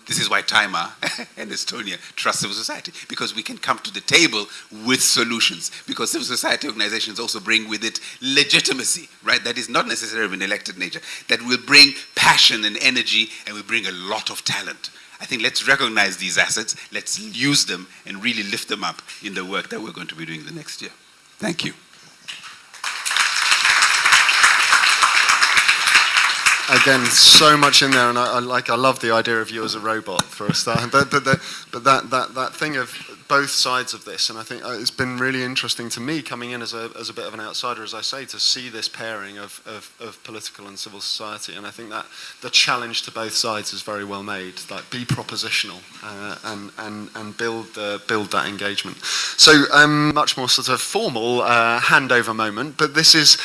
This is why Timor and Estonia trust civil society, because we can come to the table with solutions, because civil society organizations also bring with it legitimacy, right? That is not necessarily of an elected nature, that will bring passion and energy and will bring a lot of talent. I think let's recognize these assets, let's use them and really lift them up in the work that we're going to be doing the next year. Thank you. Again, so much in there, and I love the idea of you as a robot for a start. But that thing of both sides of this, and I think it's been really interesting to me coming in as a bit of an outsider, as I say, to see this pairing of political and civil society. And I think that the challenge to both sides is very well made. Like, be propositional and build that engagement. So much more sort of formal handover moment, but this is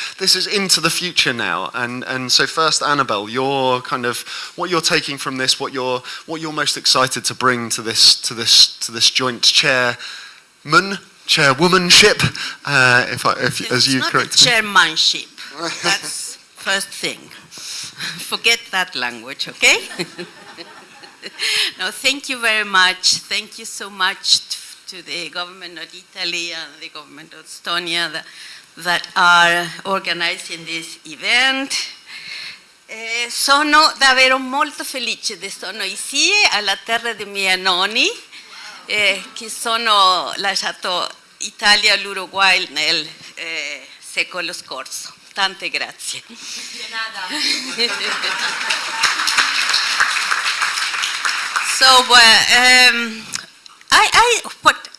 into the future now. And so first, Annabelle, your kind of what you're taking from this, what you're most excited to bring to this joint chairwomanship, as you correct me. It's not a chairmanship. That's first thing. Forget that language, okay? No, thank you very much. Thank you so much to the government of Italy and the government of Estonia that are organizing this event. Sono davvero molto felice di sono qui alla terra dei miei nonni che sono lasciato Italia e l'Uruguay nel secolo scorso. Tante grazie. So what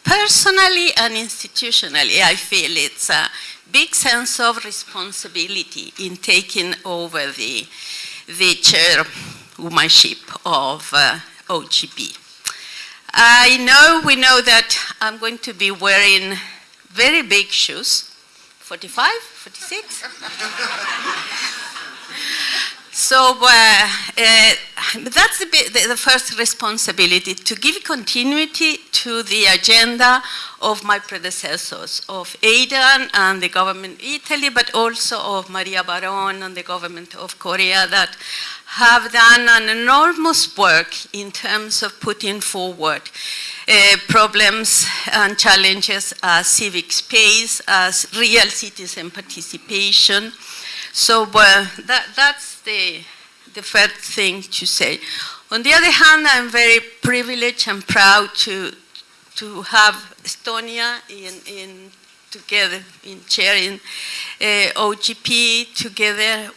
personally and institutionally I feel it's a big sense of responsibility in taking over the chairwomanship of OGP. We know that I'm going to be wearing very big shoes, 45, 46? So that's the first responsibility, to give continuity to the agenda of my predecessors, of Aidan and the government of Italy, but also of Maria Baron and the government of Korea, that have done an enormous work in terms of putting forward problems and challenges as civic space, as real citizen participation. So that's the first thing to say. On the other hand, I'm very privileged and proud to have Estonia in chairing OGP together,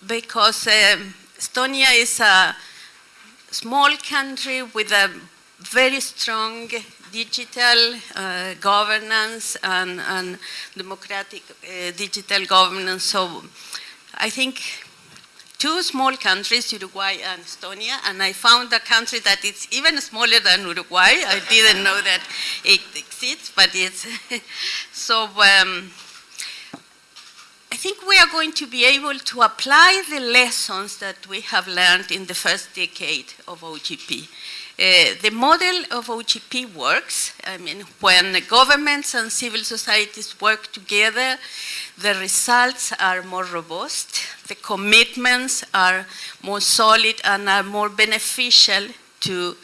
because Estonia is a small country with a very strong digital governance and democratic digital governance. So I think two small countries, Uruguay and Estonia, and I found a country that is even smaller than Uruguay. I didn't know that it exists, but it's so. I think we are going to be able to apply the lessons that we have learned in the first decade of OGP. The model of OGP works. I mean, when governments and civil societies work together, the results are more robust, the commitments are more solid and are more beneficial to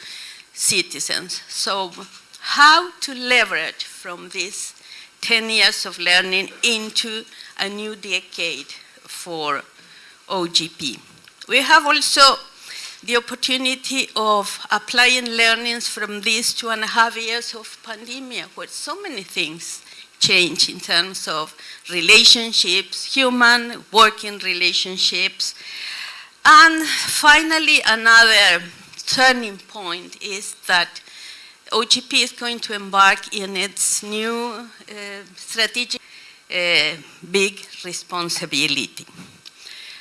citizens. So how to leverage from these 10 years of learning into a new decade for OGP. We have also the opportunity of applying learnings from these 2.5 years of pandemic, where so many things change in terms of relationships, human working relationships. And finally, another turning point is that OGP is going to embark in its new strategic big responsibility.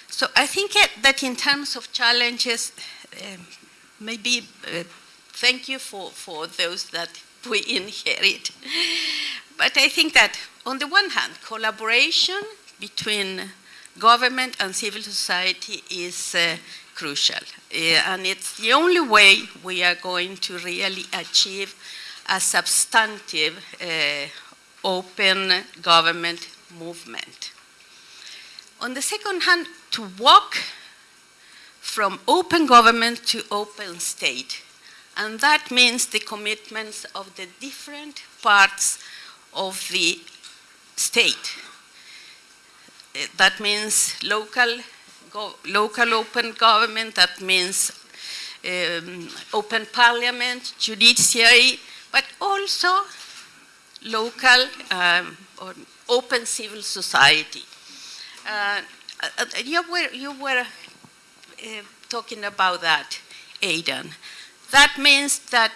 So I think that in terms of challenges, maybe thank you for those that we inherit. But I think that on the one hand, collaboration between government and civil society is crucial. And it's the only way we are going to really achieve a substantive open government movement. On the second hand, to walk from open government to open state. And that means the commitments of the different parts of the state. That means local open government, that means open parliament, judiciary, but also local or open civil society. You were talking about that, Aidan. That means that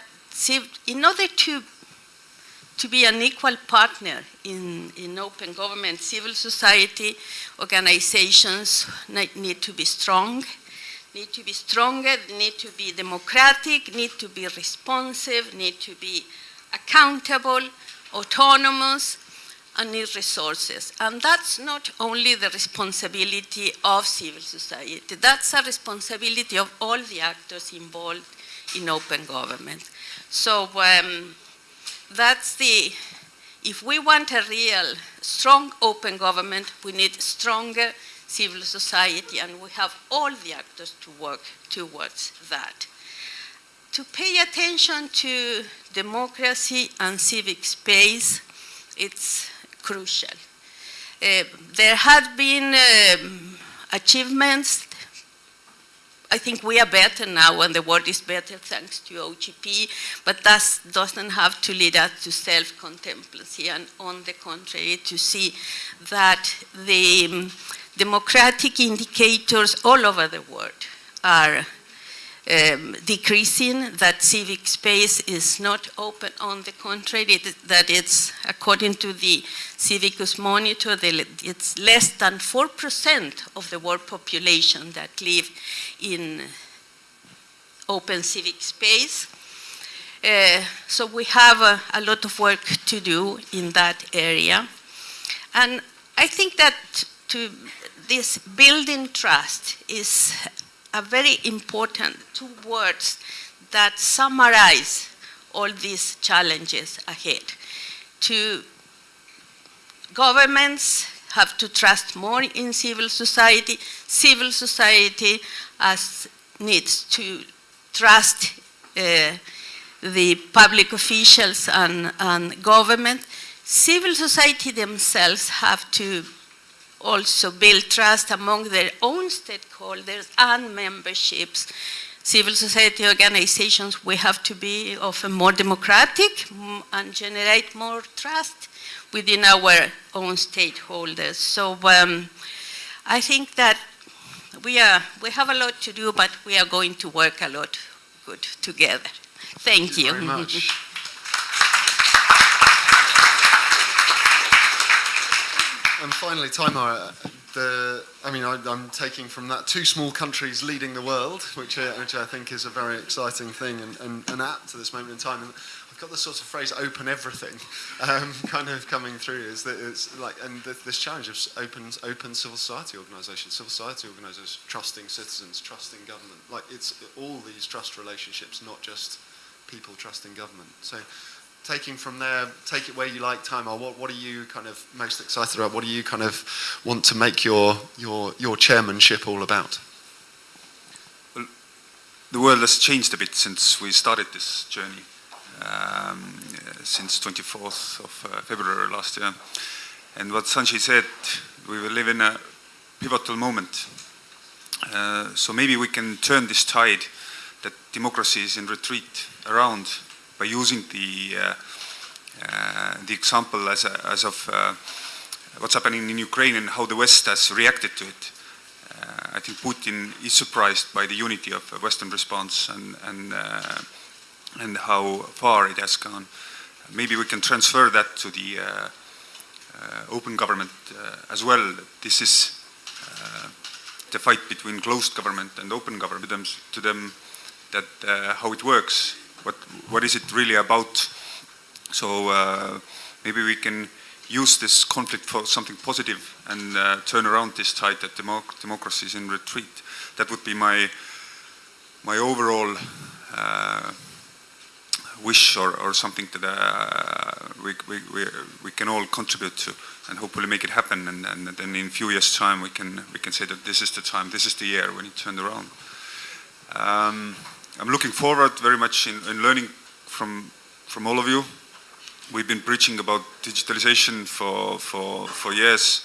in order to be an equal partner in open government, civil society organizations need to be strong, need to be stronger, need to be democratic, need to be responsive, need to be accountable, autonomous, and need resources. And that's not only the responsibility of civil society, that's a responsibility of all the actors involved in open government. So if we want a real strong open government, we need stronger civil society, and we have all the actors to work towards that. To pay attention to democracy and civic space, it's crucial. There have been achievements. I think we are better now, and the world is better thanks to OGP, but that doesn't have to lead us to self-contemplacy, and on the contrary, to see that the democratic indicators all over the world are decreasing, that civic space is not open, on the contrary, that it's, according to the Civicus Monitor, it's less than 4% of the world population that live in open civic space. So we have a lot of work to do in that area. And I think that this building trust is a very important two words that summarize all these challenges ahead. Governments have to trust more in civil society. Civil society needs to trust the public officials and government. Civil society themselves have to also build trust among their own stakeholders and memberships. Civil society organizations, we have to be often more democratic and generate more trust within our own stakeholders. So I think that we have a lot to do, but we are going to work a lot good together. Thank you. Very much. And finally, Taimar, I'm taking from that two small countries leading the world, which I think is a very exciting thing and apt to this moment in time. And I've got this sort of phrase "open everything" kind of coming through. Is that it's like, and this challenge of open civil society organisations trusting citizens, trusting government. Like it's all these trust relationships, not just people trusting government. So, taking from there, take it where you like, Taimar. What are you kind of most excited about? What do you kind of want to make your chairmanship all about? Well, the world has changed a bit since we started this journey, since 24th of February last year. And what Sanjay said, we will live in a pivotal moment. So maybe we can turn this tide that democracy is in retreat around by using the example as of what's happening in Ukraine and how the West has reacted to it. I think Putin is surprised by the unity of the Western response and how far it has gone. Maybe we can transfer that to the open government as well. This is the fight between closed government and open government. To them, that how it works. What is it really about? So maybe we can use this conflict for something positive and turn around this tide that democracy is in retreat. That would be my overall wish or something that we can all contribute to and hopefully make it happen. And then in a few years' time we can say that this is the time, this is the year when it turned around. I'm looking forward very much in learning from all of you. We've been preaching about digitalization for years,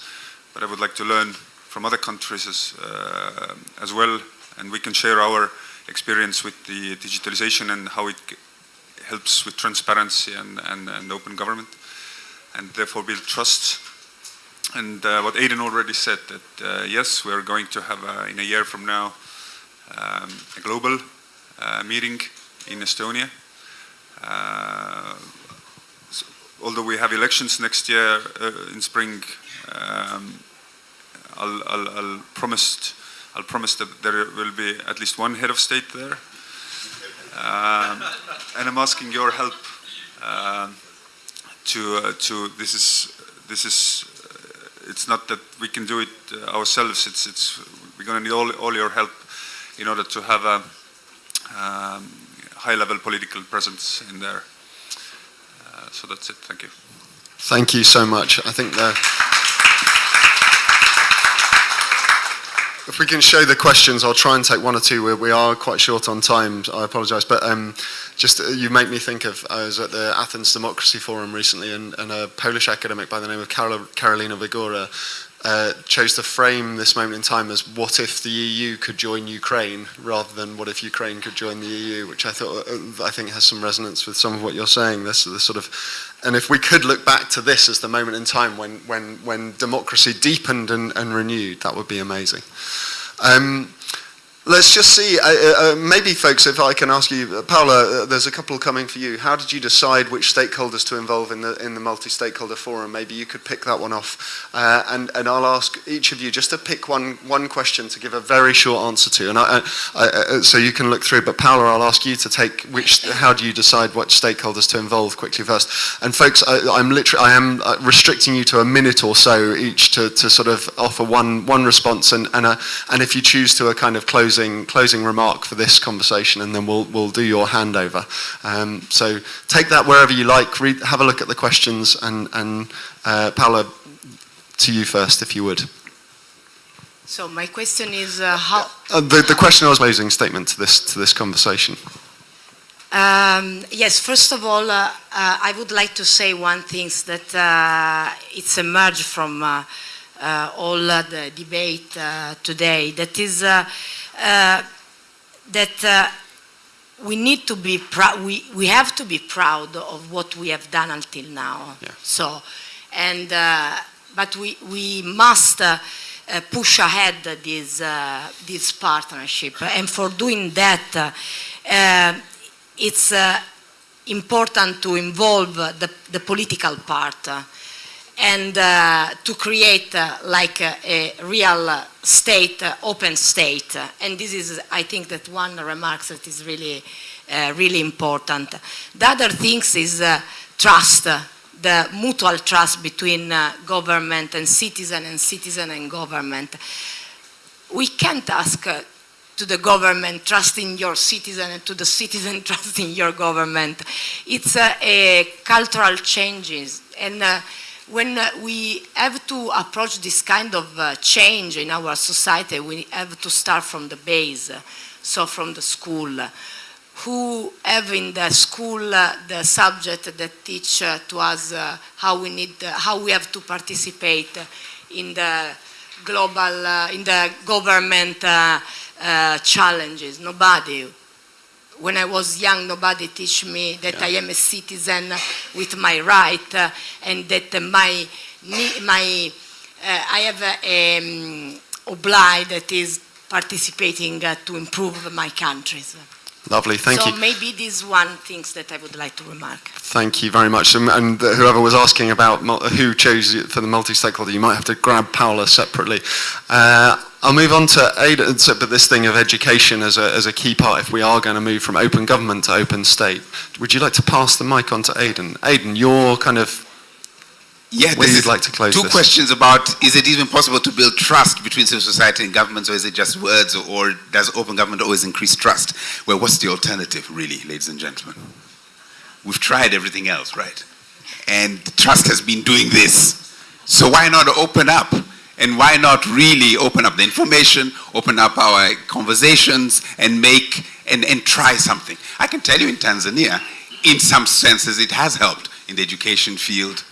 but I would like to learn from other countries as well, and we can share our experience with the digitalization and how it helps with transparency and open government, and therefore build trust. And what Aidan already said, that yes, we're going to have in a year from now a global meeting in Estonia. Although we have elections next year in spring, I'll promise that there will be at least one head of state there, and I'm asking your help to this is it's not that we can do it ourselves. We're going to need all your help in order to have a high-level political presence in there. So that's it. Thank you. Thank you so much. I think if we can show the questions, I'll try and take one or two. We are quite short on time, I apologise. But just you make me think of, I was at the Athens Democracy Forum recently, and a Polish academic by the name of Karolina Wygora chose to frame this moment in time as what if the EU could join Ukraine rather than what if Ukraine could join the EU, which I think has some resonance with some of what you're saying. This sort of, and if we could look back to this as the moment in time when democracy deepened and renewed, that would be amazing. Let's just see, maybe folks, if I can ask you, Paula, there's a couple coming for you. How did you decide which stakeholders to involve in the multi-stakeholder forum? Maybe you could pick that one off. And I'll ask each of you just to pick one question to give a very short answer to. And so you can look through, but Paula, I'll ask you to take how do you decide what stakeholders to involve quickly first? And folks, I am restricting you to a minute or so each to sort of offer one response, and if you choose to a kind of closing remark for this conversation, and then we'll do your handover. So take that wherever you like. Have a look at the questions, and Paula, to you first, if you would. So my question is how. The question I was posing statement to this conversation. Yes, first of all, I would like to say one thing that it's emerged from all the debate today. That is. That we need to be proud. We have to be proud of what we have done until now. Yeah. So, and but we must push ahead this partnership, and for doing that, it's important to involve the political part. And to create like a real state, open state. And this is, I think, that one remark that is really, really important. The other things is trust, the mutual trust between government and citizen and government. We can't ask to the government trust in your citizen and to the citizen trust in your government. It's a cultural changes. And when we have to approach this kind of change in our society, we have to start from the base, so from the school. Who have in the school the subject that teach to us how we have to participate in the global, in the government challenges? Nobody. When I was young, nobody teach me that I am a citizen with my right, and that I have a oblige that is participating to improve my countries. Lovely, thank you. So maybe this one things that I would like to remark. Thank you very much. And whoever was asking about who chose for the multi-stakeholder, you might have to grab Paula separately. I'll move on to Aidan, but this thing of education as a key part if we are going to move from open government to open state. Would you like to pass the mic on to Aidan? Aidan, you're kind of where you'd like to close two this. Questions about, is it even possible to build trust between civil society and governments, or is it just words, or does open government always increase trust? Well, what's the alternative, really, ladies and gentlemen? We've tried everything else, right? And trust has been doing this. So why not open up And why not really open up the information, open up our conversations, and try something? I can tell you in Tanzania, in some senses, it has helped in the education field.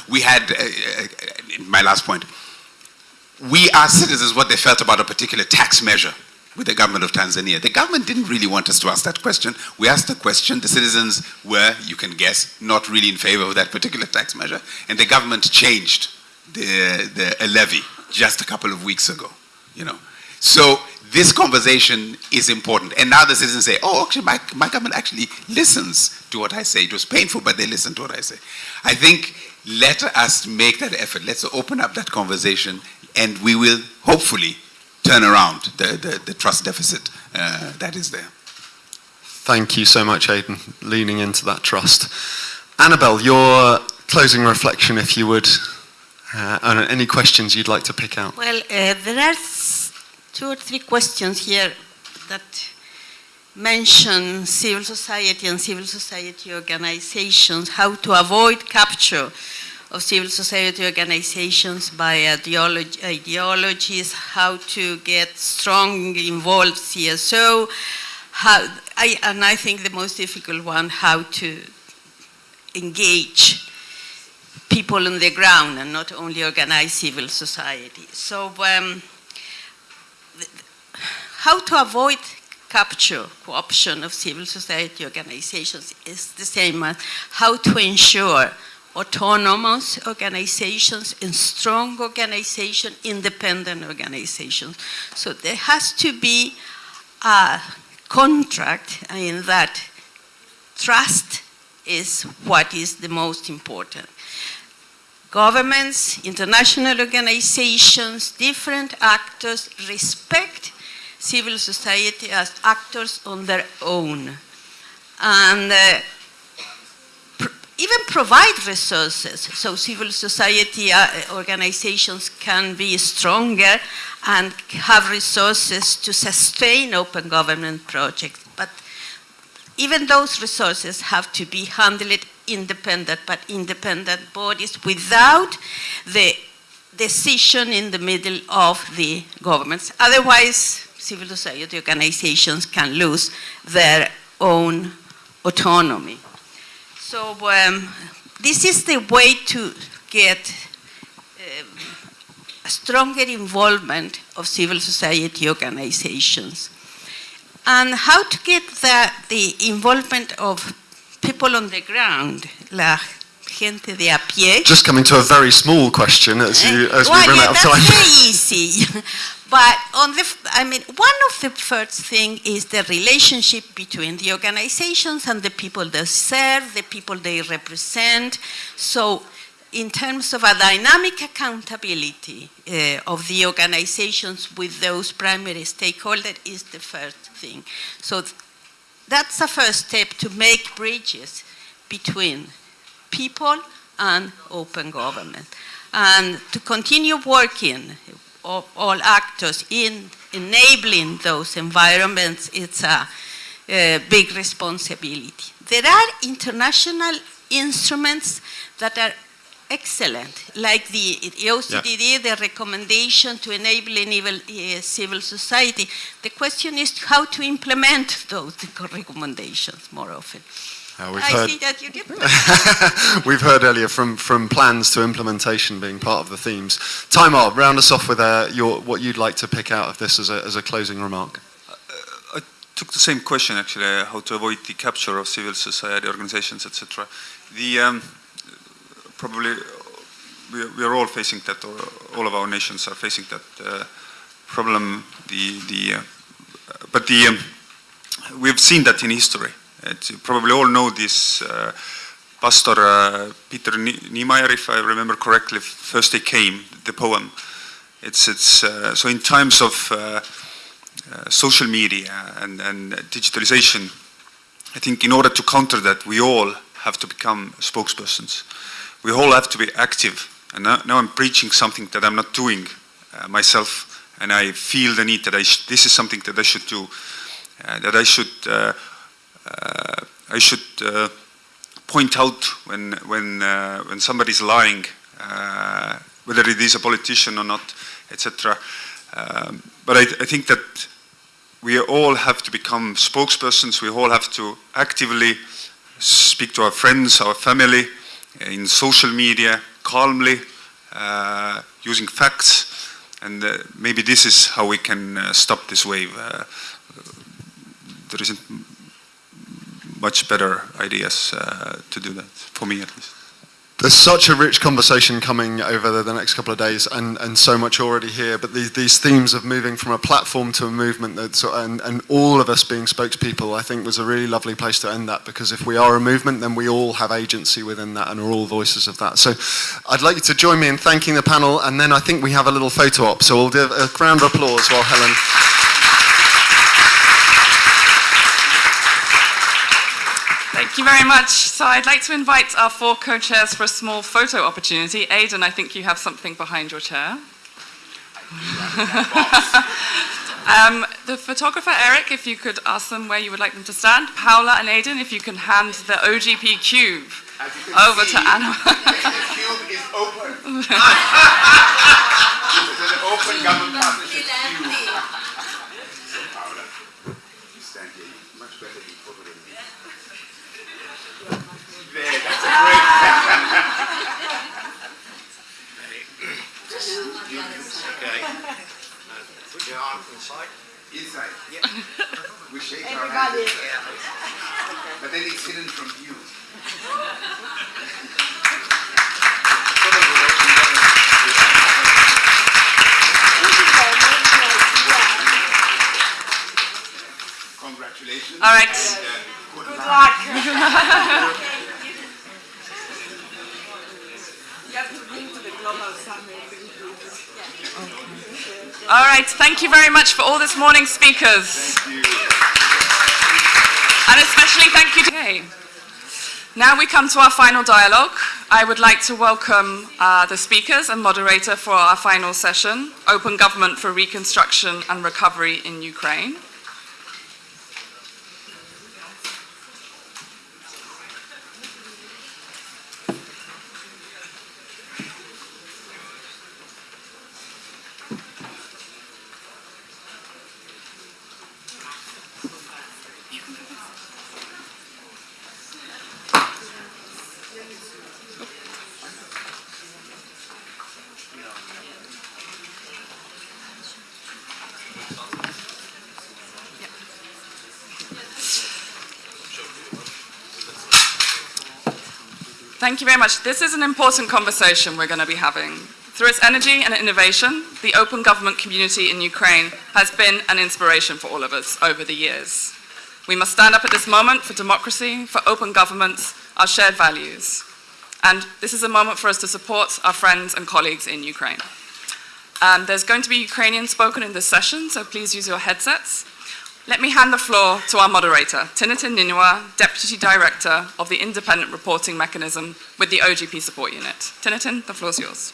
We had, my last point, we asked citizens what they felt about a particular tax measure with the government of Tanzania. The government didn't really want us to ask that question. We asked the question, the citizens were, you can guess, not really in favor of that particular tax measure, and the government changed the levy just a couple of weeks ago, you know. So this conversation is important. And now the citizens say, oh, actually, my government actually listens to what I say. It was painful, but they listen to what I say. I think let us make that effort. Let's open up that conversation, and we will hopefully turn around the trust deficit that is there. Thank you so much, Aidan, leaning into that trust. Annabelle, your closing reflection, if you would, on any questions you'd like to pick out. Well, there are 2 or 3 questions here that mention civil society and civil society organizations, how to avoid capture of civil society organizations by ideologies, how to get strongly involved CSO, and I think the most difficult one, how to engage people on the ground and not only organize civil society. So how to avoid capture, co-option of civil society organizations is the same as how to ensure autonomous organizations and strong organization, independent organizations. So there has to be a contract in that trust is what is the most important. Governments, international organizations, different actors respect civil society as actors on their own, and even provide resources so civil society organizations can be stronger and have resources to sustain open government projects. But even those resources have to be handled independent bodies without the decision in the middle of the governments. Otherwise, civil society organizations can lose their own autonomy. So this is the way to get a stronger involvement of civil society organizations. And how to get the involvement of people on the ground, la gente de a pie. Just coming to a very small question as we run out of time. That's very easy. But one of the first things is the relationship between the organizations and the people they serve, the people they represent. So in terms of a dynamic accountability of the organizations with those primary stakeholders is the first thing. So that's the first step to make bridges between people and open government. And to continue working, all actors in enabling those environments, it's a big responsibility. There are international instruments that are excellent, like the OCDE, the recommendation to enable civil society. The question is how to implement those recommendations more often. See that you did. We've heard earlier from plans to implementation being part of the themes. Taimar, round us off with what you'd like to pick out of this as a closing remark. I took the same question actually, how to avoid the capture of civil society organizations, etc. Probably we are all facing that, or all of our nations are facing that problem. But we've seen that in history. You probably all know this Pastor Peter Niemeyer, if I remember correctly, First They Came, the poem. So in times of social media and digitalization, I think in order to counter that, we all have to become spokespersons. We all have to be active. And now I'm preaching something that I'm not doing myself, and I feel the need that this is something that I should do, that I should point out when somebody's lying whether it is a politician or not, etc. But I think that we all have to become spokespersons. We all have to actively speak to our friends, our family, in social media, calmly, using facts. And maybe this is how we can stop this wave. There isn't much better ideas to do that, for me at least. There's such a rich conversation coming over the next couple of days, and so much already here. But these themes of moving from a platform to a movement, and all of us being spokespeople, I think was a really lovely place to end that. Because if we are a movement, then we all have agency within that, and are all voices of that. So, I'd like you to join me in thanking the panel, and then I think we have a little photo op. So we'll do a round of applause while Helen. Thank you very much. So I'd like to invite our 4 co-chairs for a small photo opportunity. Aidan, I think you have something behind your chair. The photographer, Eric, if you could ask them where you would like them to stand. Paula and Aidan, if you can hand the OGP cube over to Anna. The cube is open. This is an open government partnership cube. Paula, you stand here. You're much better than photo than me. There, that's a great. Okay. Put your arm inside. Inside. Yeah. We shake our hands. But then it's hidden from view. Congratulations. All right. And, good luck. You have to bring to the global summit. All right, thank you very much for all this morning's speakers. Thank you. And especially thank you to... Okay. Now we come to our final dialogue. I would like to welcome the speakers and moderator for our final session, Open Government for Reconstruction and Recovery in Ukraine. Thank you very much. This is an important conversation we're going to be having. Through its energy and innovation, the open government community in Ukraine has been an inspiration for all of us over the years. We must stand up at this moment for democracy, for open governments, our shared values. And this is a moment for us to support our friends and colleagues in Ukraine. There's going to be Ukrainian spoken in this session, so please use your headsets. Let me hand the floor to our moderator, Tinatin Ninua, Deputy Director of the Independent Reporting Mechanism with the OGP Support Unit. Tinatin, the floor is yours.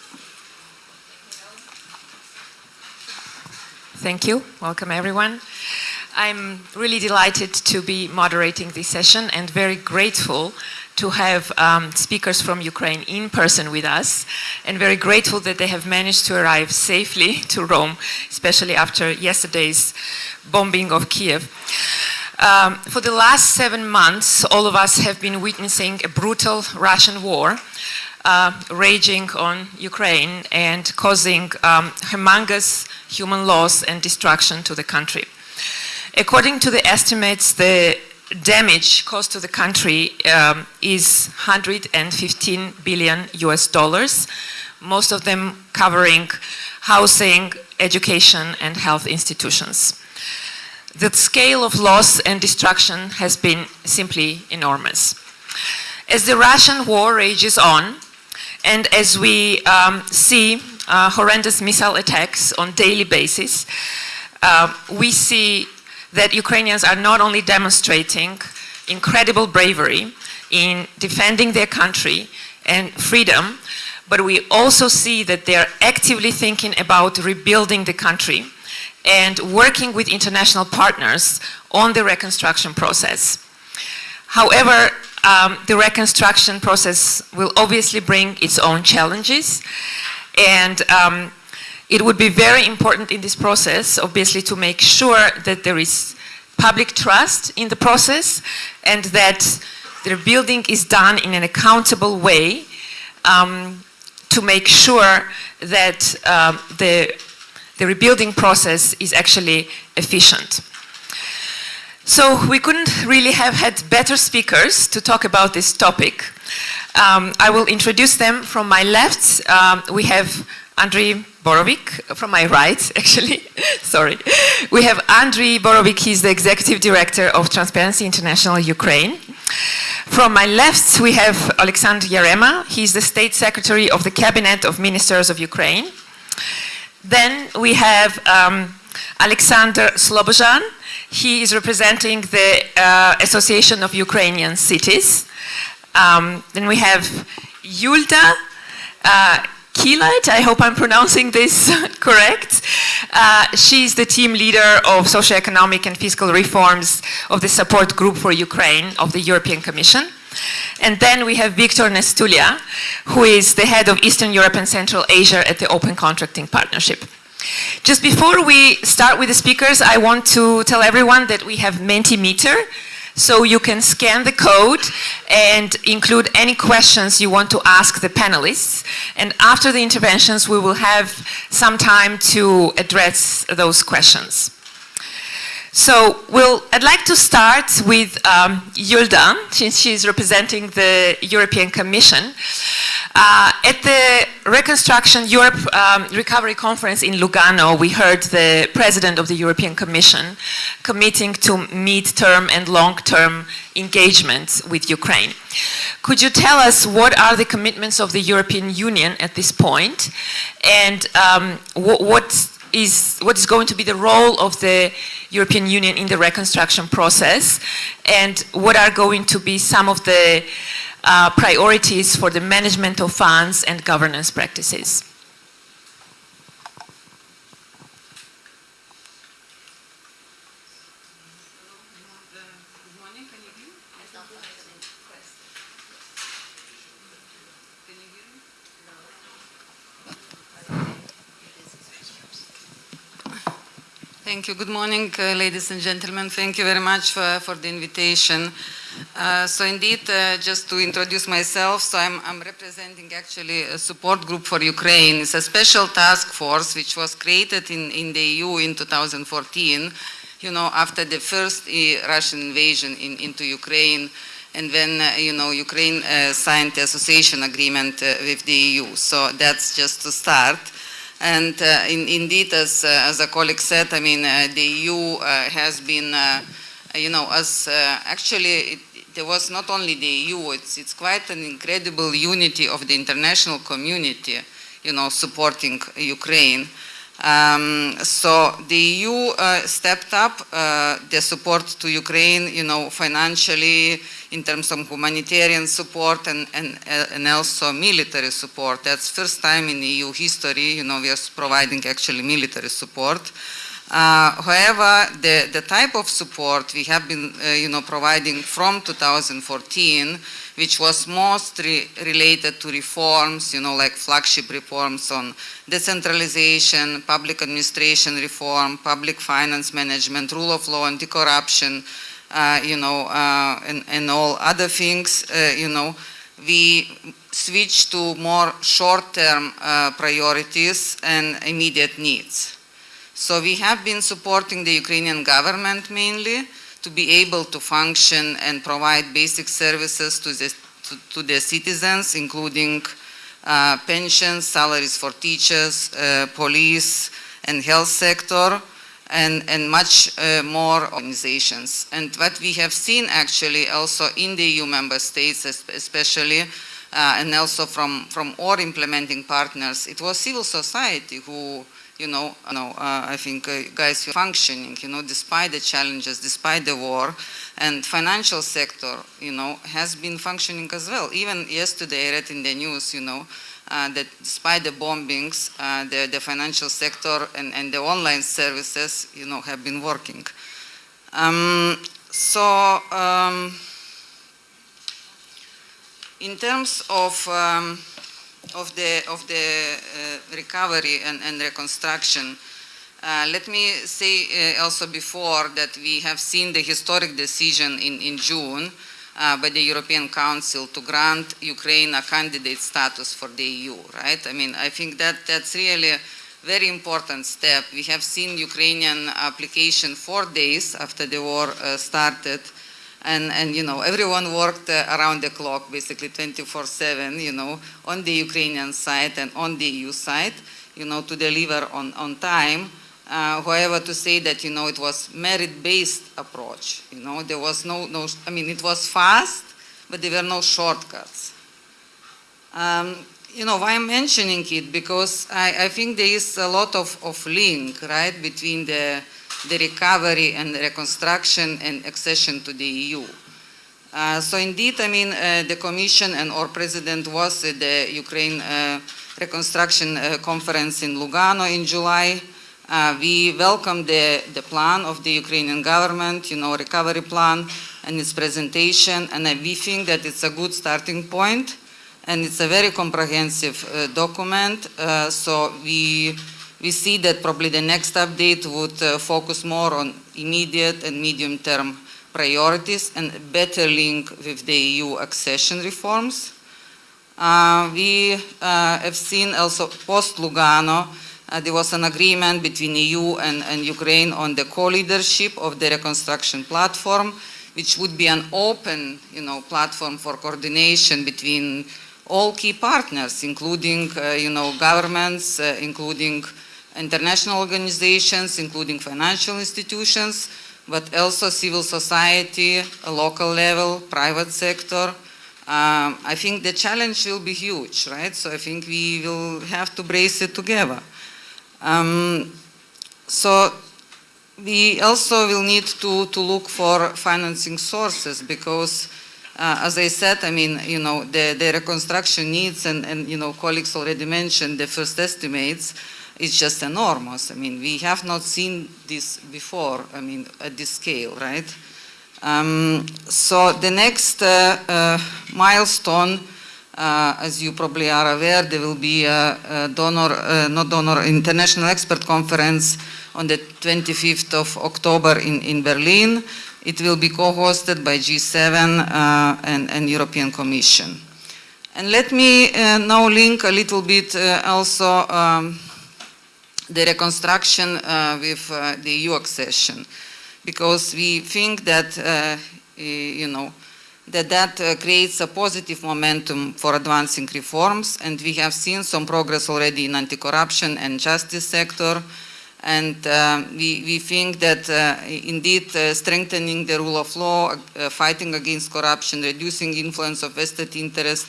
Thank you. Welcome, everyone. I'm really delighted to be moderating this session and very grateful to have speakers from Ukraine in person with us, and very grateful that they have managed to arrive safely to Rome, especially after yesterday's bombing of Kiev. For the last 7 months, all of us have been witnessing a brutal Russian war raging on Ukraine and causing humongous human loss and destruction to the country. According to the estimates, the damage caused to the country is $115 billion US, most of them covering housing, education, and health institutions. The scale of loss and destruction has been simply enormous. As the Russian war rages on, and as we see horrendous missile attacks on a daily basis, we see that Ukrainians are not only demonstrating incredible bravery in defending their country and freedom, but we also see that they are actively thinking about rebuilding the country and working with international partners on the reconstruction process. However, the reconstruction process will obviously bring its own challenges, and it would be very important in this process, obviously, to make sure that there is public trust in the process and that the rebuilding is done in an accountable way, to make sure that the rebuilding process is actually efficient. So we couldn't really have had better speakers to talk about this topic. I will introduce them. From my left. We have Andriy Borovic, from my right, actually, sorry. We have Andriy Borovic, he's the Executive Director of Transparency International Ukraine. From my left, we have Alexander Yarema, he's the State Secretary of the Cabinet of Ministers of Ukraine. Then we have Alexander Slobozhan, he is representing the Association of Ukrainian Cities. Then we have Yulda Keynote, I hope I'm pronouncing this correct. She's the team leader of socioeconomic and fiscal reforms of the support group for Ukraine of the European Commission. And then we have Victor Nestulia, who is the head of Eastern Europe and Central Asia at the Open Contracting Partnership. Just before we start with the speakers, I want to tell everyone that we have Mentimeter, so you can scan the code and include any questions you want to ask the panelists. And after the interventions, we will have some time to address those questions. So I'd like to start with Yulda, since she's representing the European Commission. At the Reconstruction Europe Recovery Conference in Lugano, we heard the President of the European Commission committing to mid-term and long-term engagement with Ukraine. Could you tell us what are the commitments of the European Union at this point, and what is going to be the role of the European Union in the reconstruction process, and what are going to be some of the priorities for the management of funds and governance practices? Thank you. Good morning, ladies and gentlemen. Thank you very much for the invitation. So indeed, just to introduce myself, so I'm representing actually a support group for Ukraine. It's a special task force which was created in the EU in 2014, you know, after the first Russian invasion into Ukraine, and when, you know, Ukraine signed the association agreement with the EU. So that's just to start. And indeed, as a colleague said, I mean, the EU has been, you know, actually, there was not only the EU, it's quite an incredible unity of the international community, you know, supporting Ukraine. So the EU stepped up the support to Ukraine, you know, financially, in terms of humanitarian support and also military support. That's first time in EU history, you know, we are providing actually military support. However, the type of support we have been, you know, providing from 2014, which was mostly related to reforms, you know, like flagship reforms on decentralization, public administration reform, public finance management, rule of law, anti-corruption, you know, and all other things, you know, we switched to more short-term priorities and immediate needs. So we have been supporting the Ukrainian government mainly to be able to function and provide basic services to the citizens, including pensions, salaries for teachers, police and health sector, and much more organizations. And what we have seen actually also in the EU member states especially, and also from our implementing partners, it was civil society who, you know, I think guys were functioning, you know, despite the challenges, despite the war, and financial sector, you know, has been functioning as well. Even yesterday I read in the news, you know, that despite the bombings, the financial sector and the online services, you know, have been working. In terms of the recovery and reconstruction, let me say also before that we have seen the historic decision in June by the European Council to grant Ukraine a candidate status for the EU, right? I mean, I think that's really a very important step. We have seen Ukrainian application 4 days after the war started, and you know, everyone worked around the clock, basically 24/7, you know, on the Ukrainian side and on the EU side, you know, to deliver on time. However, to say that, you know, it was merit-based approach, you know, there was no, I mean, it was fast, but there were no shortcuts. You know, why I'm mentioning it? Because I think there is a lot of link, right, between the recovery and the reconstruction and accession to the EU. So indeed, I mean, the Commission and our President was at the Ukraine Reconstruction Conference in Lugano in July. We welcome the plan of the Ukrainian government, you know, recovery plan and its presentation, and we think that it's a good starting point, and it's a very comprehensive document. So we see that probably the next update would focus more on immediate and medium-term priorities and better link with the EU accession reforms. We have seen also post-Lugano, there was an agreement between EU and Ukraine on the co-leadership of the reconstruction platform, which would be an open, you know, platform for coordination between all key partners, including, you know, governments, including international organizations, including financial institutions, but also civil society, a local level, private sector. I think the challenge will be huge, right? So I think we will have to brace it together. So we also will need to look for financing sources because, as I said, I mean, you know, the reconstruction needs, and you know, colleagues already mentioned the first estimates, is just enormous. I mean, we have not seen this before, I mean, at this scale, right? So the next milestone, as you probably are aware, there will be a international expert conference on the 25th of October in Berlin. It will be co-hosted by G7 and European Commission. And let me now link a little bit also the reconstruction with the EU accession, because we think that, you know, that creates a positive momentum for advancing reforms, and we have seen some progress already in anti-corruption and justice sector, and we think that indeed strengthening the rule of law, fighting against corruption, reducing influence of vested interest,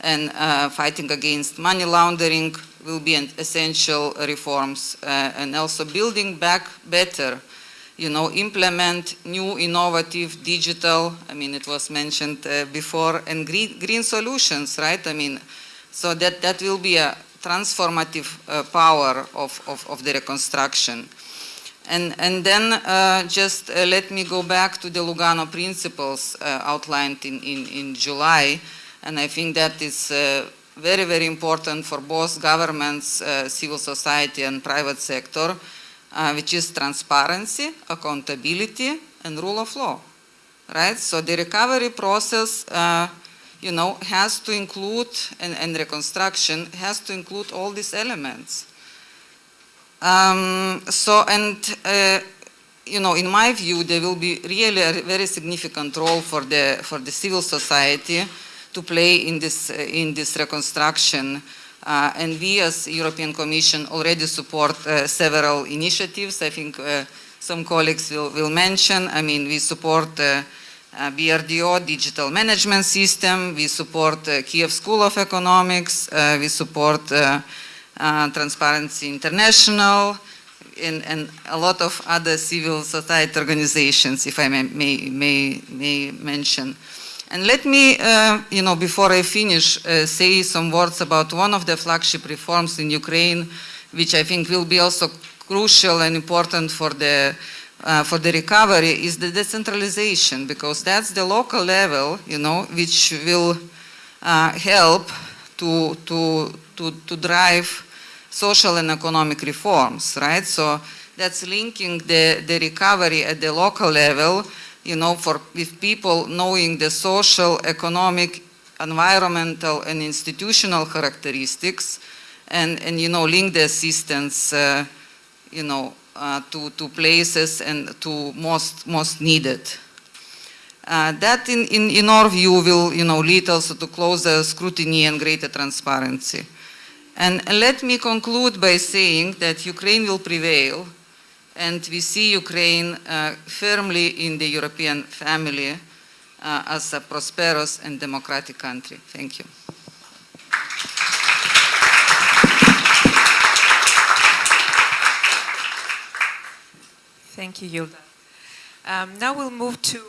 and fighting against money laundering will be an essential reforms, and also building back better, you know, implement new innovative digital, I mean, it was mentioned before, and green solutions, right? I mean, so that will be a transformative power of the reconstruction. And then just let me go back to the Lugano principles outlined in July, and I think that is very, very important for both governments, civil society and private sector, which is transparency, accountability, and rule of law, right? So the recovery process, you know, has to include, and reconstruction has to include all these elements. You know, in my view, there will be really a very significant role for the civil society to play in this reconstruction. And we as European Commission already support several initiatives. I think some colleagues will mention. I mean, we support BRDO, Digital Management System. We support Kiev School of Economics. We support Transparency International, and a lot of other civil society organizations, if I may mention. And let me, you know, before I finish, say some words about one of the flagship reforms in Ukraine, which I think will be also crucial and important for the recovery, is the decentralization, because that's the local level, you know, which will help to drive social and economic reforms, right? So that's linking the recovery at the local level, you know, with people knowing the social, economic, environmental, and institutional characteristics, and you know, link the assistance, you know, to places and to most needed. That, in our view, will, you know, lead also to closer scrutiny and greater transparency. And let me conclude by saying that Ukraine will prevail, and we see Ukraine firmly in the European family as a prosperous and democratic country. Thank you. Thank you, Yilda. Now we'll move to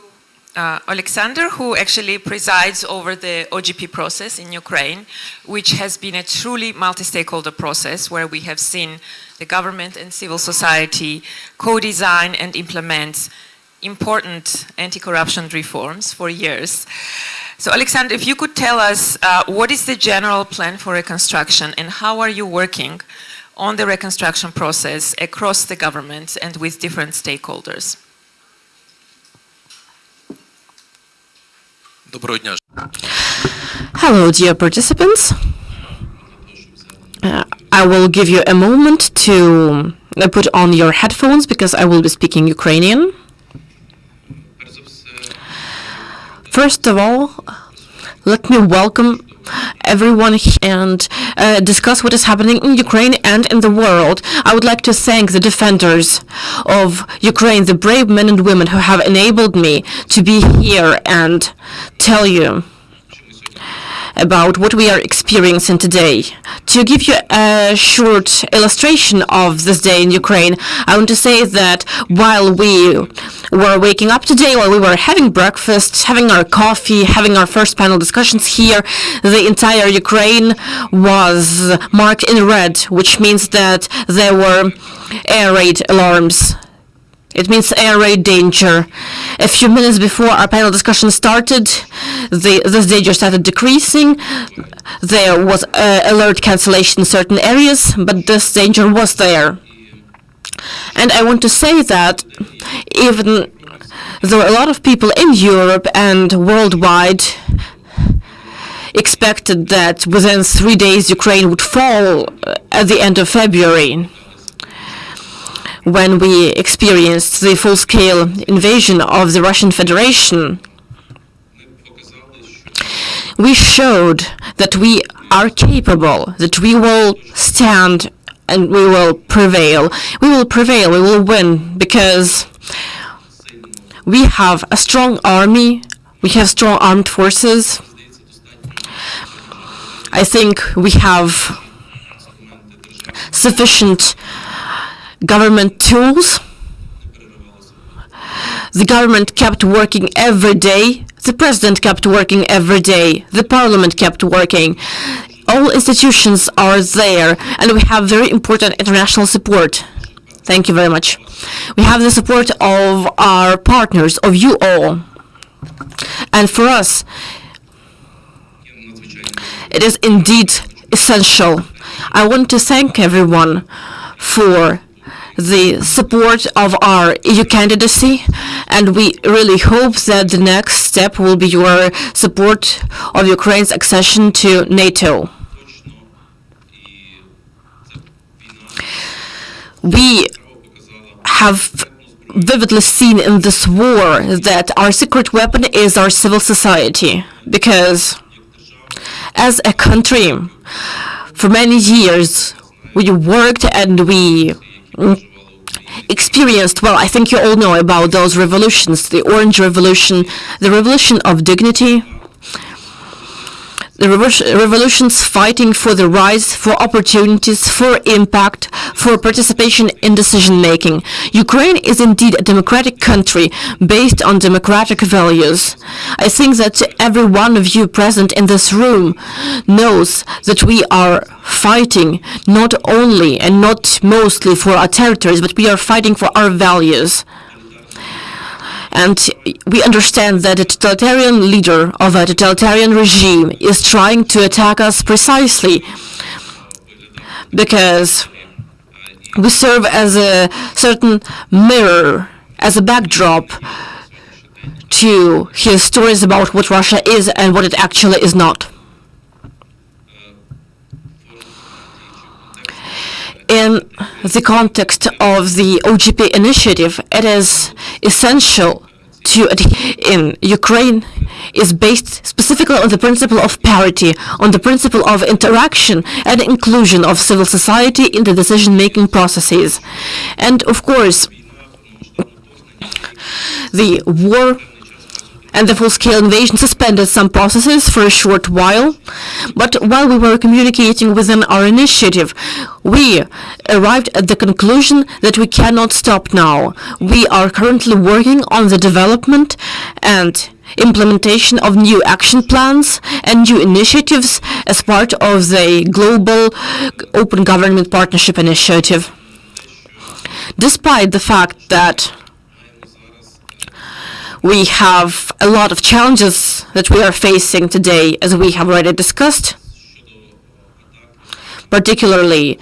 Alexander, who actually presides over the OGP process in Ukraine, which has been a truly multi-stakeholder process where we have seen the government and civil society co-design and implement important anti-corruption reforms for years. So Alexander, if you could tell us what is the general plan for reconstruction and how are you working on the reconstruction process across the government and with different stakeholders? Hello, dear participants. I will give you a moment to put on your headphones because I will be speaking Ukrainian. First of all, let me welcome everyone and discuss what is happening in Ukraine and in the world. I would like to thank the defenders of Ukraine, the brave men and women who have enabled me to be here and tell you about what we are experiencing today. To give you a short illustration of this day in Ukraine, I want to say that while we were waking up today, while we were having breakfast, having our coffee, having our first panel discussions here, the entire Ukraine was marked in red, which means that there were air raid alarms. It means air raid danger. A few minutes before our panel discussion started, this danger started decreasing. There was alert cancellation in certain areas, but this danger was there. And I want to say that even though a lot of people in Europe and worldwide expected that within 3 days Ukraine would fall at the end of February, when we experienced the full-scale invasion of the Russian Federation, we showed that we are capable, that we will stand and we will prevail. We will prevail, we will win, because we have a strong army, we have strong armed forces. I think we have sufficient government tools. The government kept working every day. The president kept working every day. The parliament kept working. All institutions are there, and we have very important international support. Thank you very much. We have the support of our partners, of you all. And for us, it is indeed essential. I want to thank everyone for the support of our EU candidacy, and we really hope that the next step will be your support of Ukraine's accession to NATO. We have vividly seen in this war that our secret weapon is our civil society, because as a country, for many years, we worked and we experienced, well, I think you all know about those revolutions, the Orange Revolution, the Revolution of Dignity, the revolutions fighting for the rights, for opportunities, for impact, for participation in decision-making. Ukraine is indeed a democratic country based on democratic values. I think that every one of you present in this room knows that we are fighting not only and not mostly for our territories, but we are fighting for our values. And we understand that a totalitarian leader of a totalitarian regime is trying to attack us precisely because we serve as a certain mirror, as a backdrop to his stories about what Russia is and what it actually is not. In the context of the OGP initiative, it is essential in Ukraine is based specifically on the principle of parity, on the principle of interaction and inclusion of civil society in the decision-making processes. And of course, the war and the full-scale invasion suspended some processes for a short while, but while we were communicating within our initiative, we arrived at the conclusion that we cannot stop now. We are currently working on the development and implementation of new action plans and new initiatives as part of the Global Open Government Partnership Initiative. Despite the fact that we have a lot of challenges that we are facing today, as we have already discussed, particularly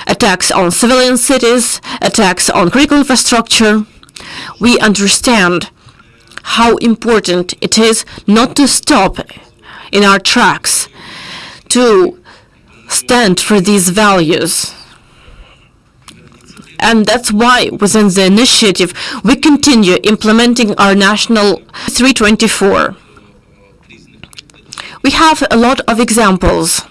attacks on civilian cities, attacks on critical infrastructure. We understand how important it is not to stop in our tracks, to stand for these values. And that's why within the initiative we continue implementing our national 324. We have a lot of examples,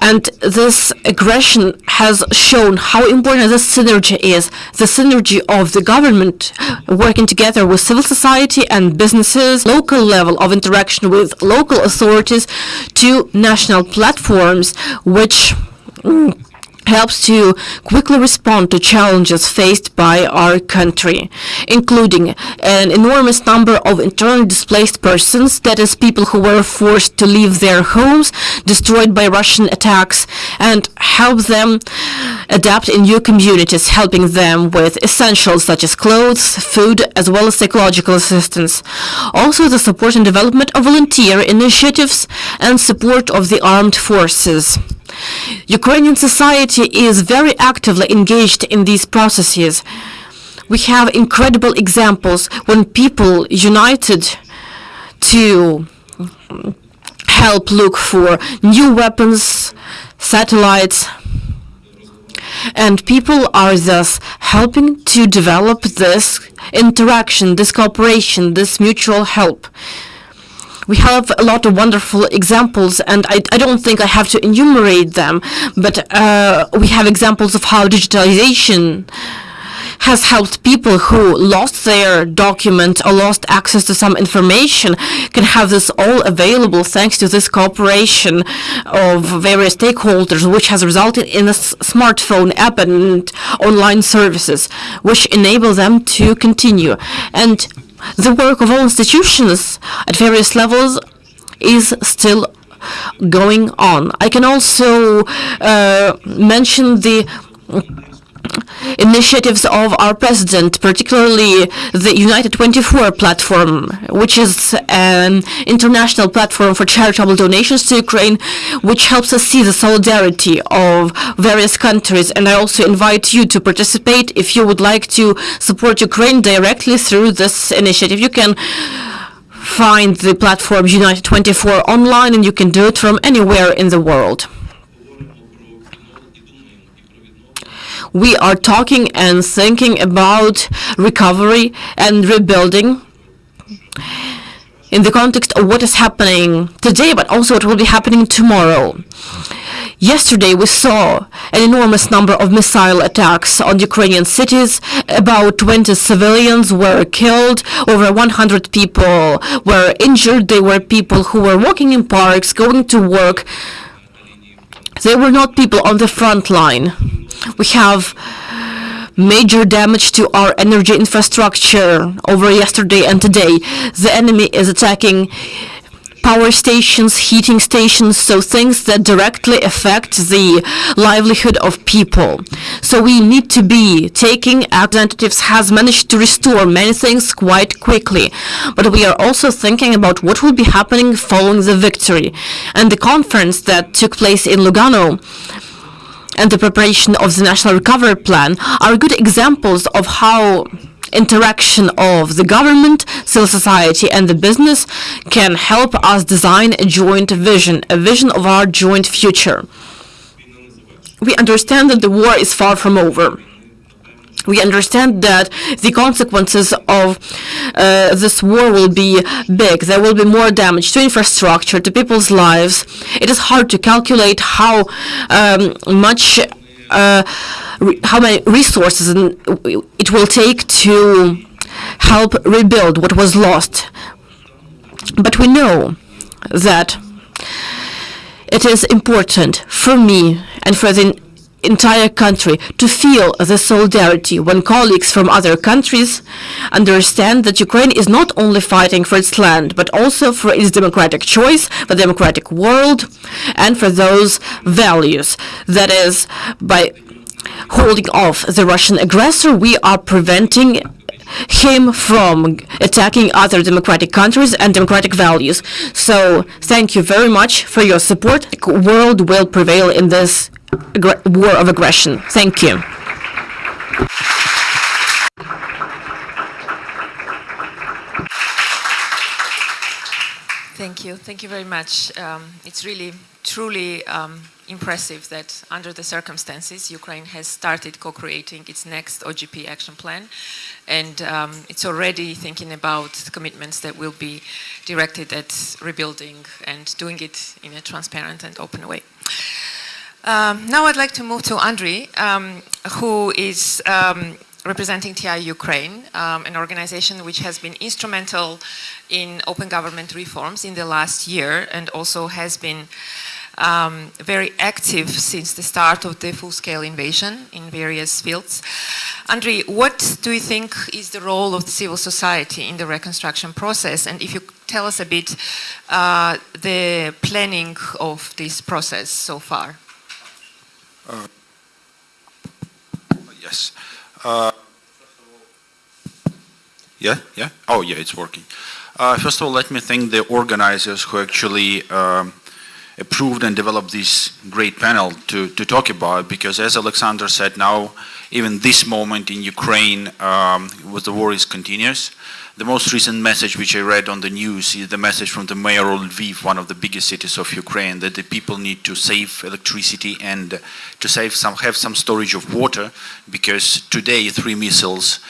and this aggression has shown how important this synergy is, the synergy of the government working together with civil society and businesses, local level of interaction with local authorities to national platforms, which helps to quickly respond to challenges faced by our country, including an enormous number of internally displaced persons, that is, people who were forced to leave their homes, destroyed by Russian attacks, and help them adapt in new communities, helping them with essentials such as clothes, food, as well as psychological assistance. Also, the support and development of volunteer initiatives and support of the armed forces. Ukrainian society is very actively engaged in these processes. We have incredible examples when people united to help look for new weapons, satellites, and people are thus helping to develop this interaction, this cooperation, this mutual help. We have a lot of wonderful examples, and I don't think I have to enumerate them, but we have examples of how digitalization has helped people who lost their document or lost access to some information can have this all available thanks to this cooperation of various stakeholders, which has resulted in a smartphone app and online services, which enable them to continue. And the work of all institutions at various levels is still going on. I can also mention the initiatives of our president, particularly the United 24 platform, which is an international platform for charitable donations to Ukraine, which helps us see the solidarity of various countries. And I also invite you to participate if you would like to support Ukraine directly through this initiative. You can find the platform United 24 online, and you can do it from anywhere in the world. We are talking and thinking about recovery and rebuilding in the context of what is happening today, but also what will be happening tomorrow. Yesterday we saw an enormous number of missile attacks on Ukrainian cities. About 20 civilians were killed, over 100 people were injured. They were people who were walking in parks, going to work. They were not people on the front line. We have major damage to our energy infrastructure over yesterday and today. The enemy is attacking power stations, heating stations, so things that directly affect the livelihood of people. So we need to be taking, representatives has managed to restore many things quite quickly, but we are also thinking about what will be happening following the victory. And the conference that took place in Lugano and the preparation of the National Recovery Plan are good examples of how interaction of the government, civil society, and the business can help us design a joint vision, a vision of our joint future. We understand that the war is far from over. We understand that the consequences of this war will be big. There will be more damage to infrastructure, to people's lives. It is hard to calculate how many resources it will take to help rebuild what was lost. But we know that it is important for me and for the entire country to feel the solidarity when colleagues from other countries understand that Ukraine is not only fighting for its land, but also for its democratic choice, for the democratic world, and for those values. That is, by holding off the Russian aggressor, we are preventing him from attacking other democratic countries and democratic values. So thank you very much for your support. The world will prevail in this war of aggression. Thank you. Thank you. Thank you very much. It's really, truly impressive that under the circumstances, Ukraine has started co-creating its next OGP action plan. And it's already thinking about commitments that will be directed at rebuilding and doing it in a transparent and open way. Now I'd like to move to Andriy, who is representing TI Ukraine, an organization which has been instrumental in open government reforms in the last year and also has been very active since the start of the full-scale invasion in various fields. Andriy, what do you think is the role of the civil society in the reconstruction process? And if you tell us a bit the planning of this process so far. Yes. Yeah. Oh, yeah, it's working. First of all, let me thank the organizers who actually approved and developed this great panel to talk about, because as Alexander said, now even this moment in Ukraine, with the war is continuous. The most recent message which I read on the news is the message from the mayor of Lviv, one of the biggest cities of Ukraine, that the people need to save electricity and to have some storage of water, because today 3 missiles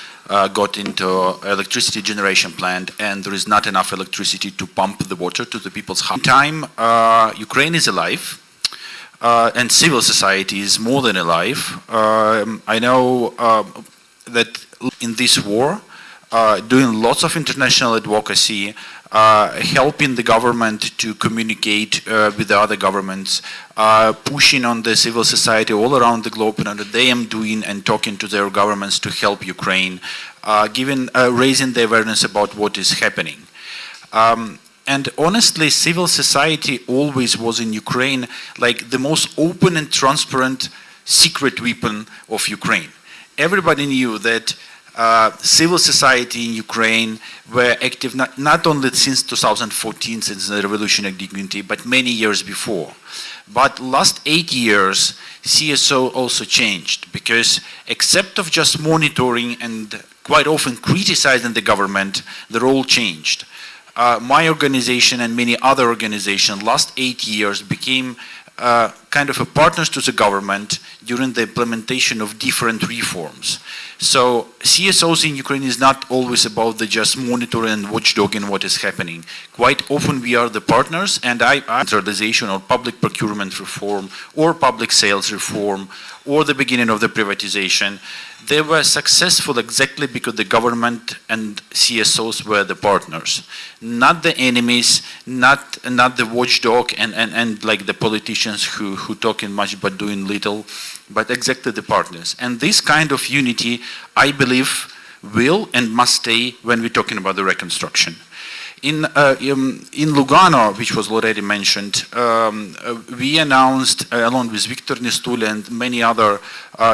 got into electricity generation plant and there is not enough electricity to pump the water to the people's house. In time, Ukraine is alive and civil society is more than alive. I know that in this war, doing lots of international advocacy, helping the government to communicate with the other governments, pushing on the civil society all around the globe, and they am doing and talking to their governments to help Ukraine, raising the awareness about what is happening. And honestly, civil society always was in Ukraine like the most open and transparent secret weapon of Ukraine. Everybody knew that civil society in Ukraine were active not only since 2014, since the revolutionary dignity, but many years before. But last 8 years, CSO also changed, because except of just monitoring and quite often criticizing the government, the role changed. My organization and many other organizations last 8 years became kind of a partners to the government during the implementation of different reforms. So CSOs in Ukraine is not always about the just monitoring and watchdogging what is happening. Quite often we are the partners, and centralization or public procurement reform or public sales reform or the beginning of the privatization, they were successful exactly because the government and CSOs were the partners, not the enemies, not the watchdog and like the politicians who talking much but doing little, but exactly the partners. And this kind of unity, I believe, will and must stay when we're talking about the reconstruction. In Lugano, which was already mentioned, we announced, along with Viktor Nistul and many other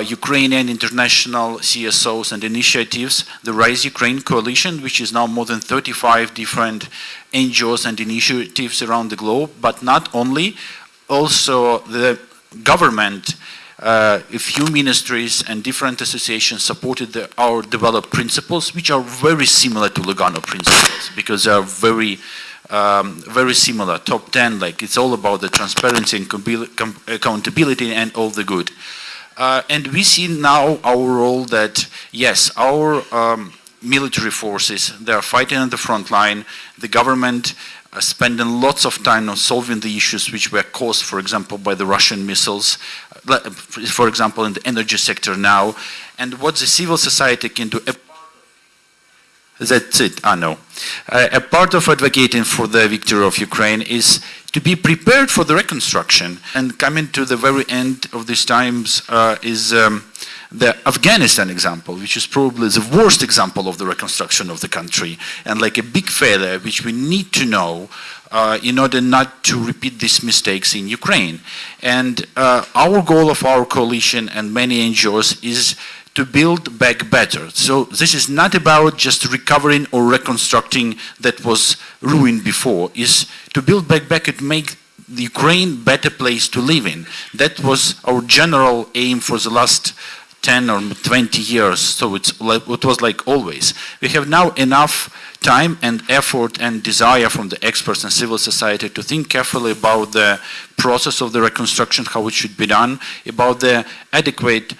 Ukrainian international CSOs and initiatives, the Rise Ukraine Coalition, which is now more than 35 different NGOs and initiatives around the globe, but not only, also the government, a few ministries and different associations supported our developed principles, which are very similar to Lugano principles, because they are very similar. Top 10, like it's all about the transparency and accountability and all the good. And we see now our role that, yes, our military forces, they are fighting on the front line. The government spending lots of time on solving the issues which were caused, for example, by the Russian missiles, for example, in the energy sector now. And what the civil society can do, that's it, no. A part of advocating for the victory of Ukraine is to be prepared for the reconstruction. And coming to the very end of these times is the Afghanistan example, which is probably the worst example of the reconstruction of the country, and like a big failure, which we need to know in order not to repeat these mistakes in Ukraine. And our goal of our coalition and many NGOs is to build back better. So this is not about just recovering or reconstructing that was ruined before, is to build back better, to make the Ukraine better place to live in. That was our general aim for the last 10 or 20 years, so it was like always. We have now enough time and effort and desire from the experts and civil society to think carefully about the process of the reconstruction, how it should be done, about the adequate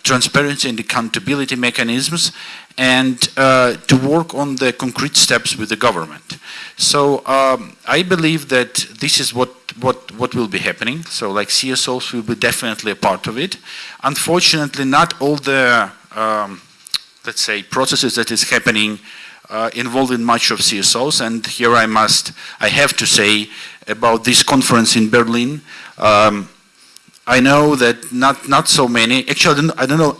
transparency and accountability mechanisms, and to work on the concrete steps with the government. So I believe that this is what will be happening. So like CSOs will be definitely a part of it. Unfortunately, not all the, let's say, processes that is happening involving much of CSOs. And here I have to say about this conference in Berlin. I know that not so many, actually I don't know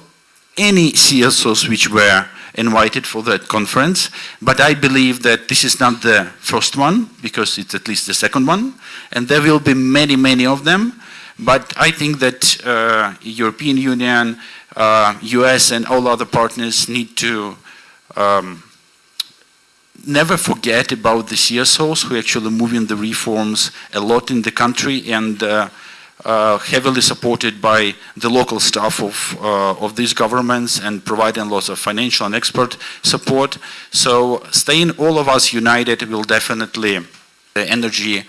any CSOs which were invited for that conference, but I believe that this is not the first one, because it's at least the second one, and there will be many, many of them. But I think that European Union, US and all other partners need to never forget about the CSOs who are actually moving the reforms a lot in the country, and heavily supported by the local staff of these governments and providing lots of financial and expert support. So staying all of us united will definitely, the energy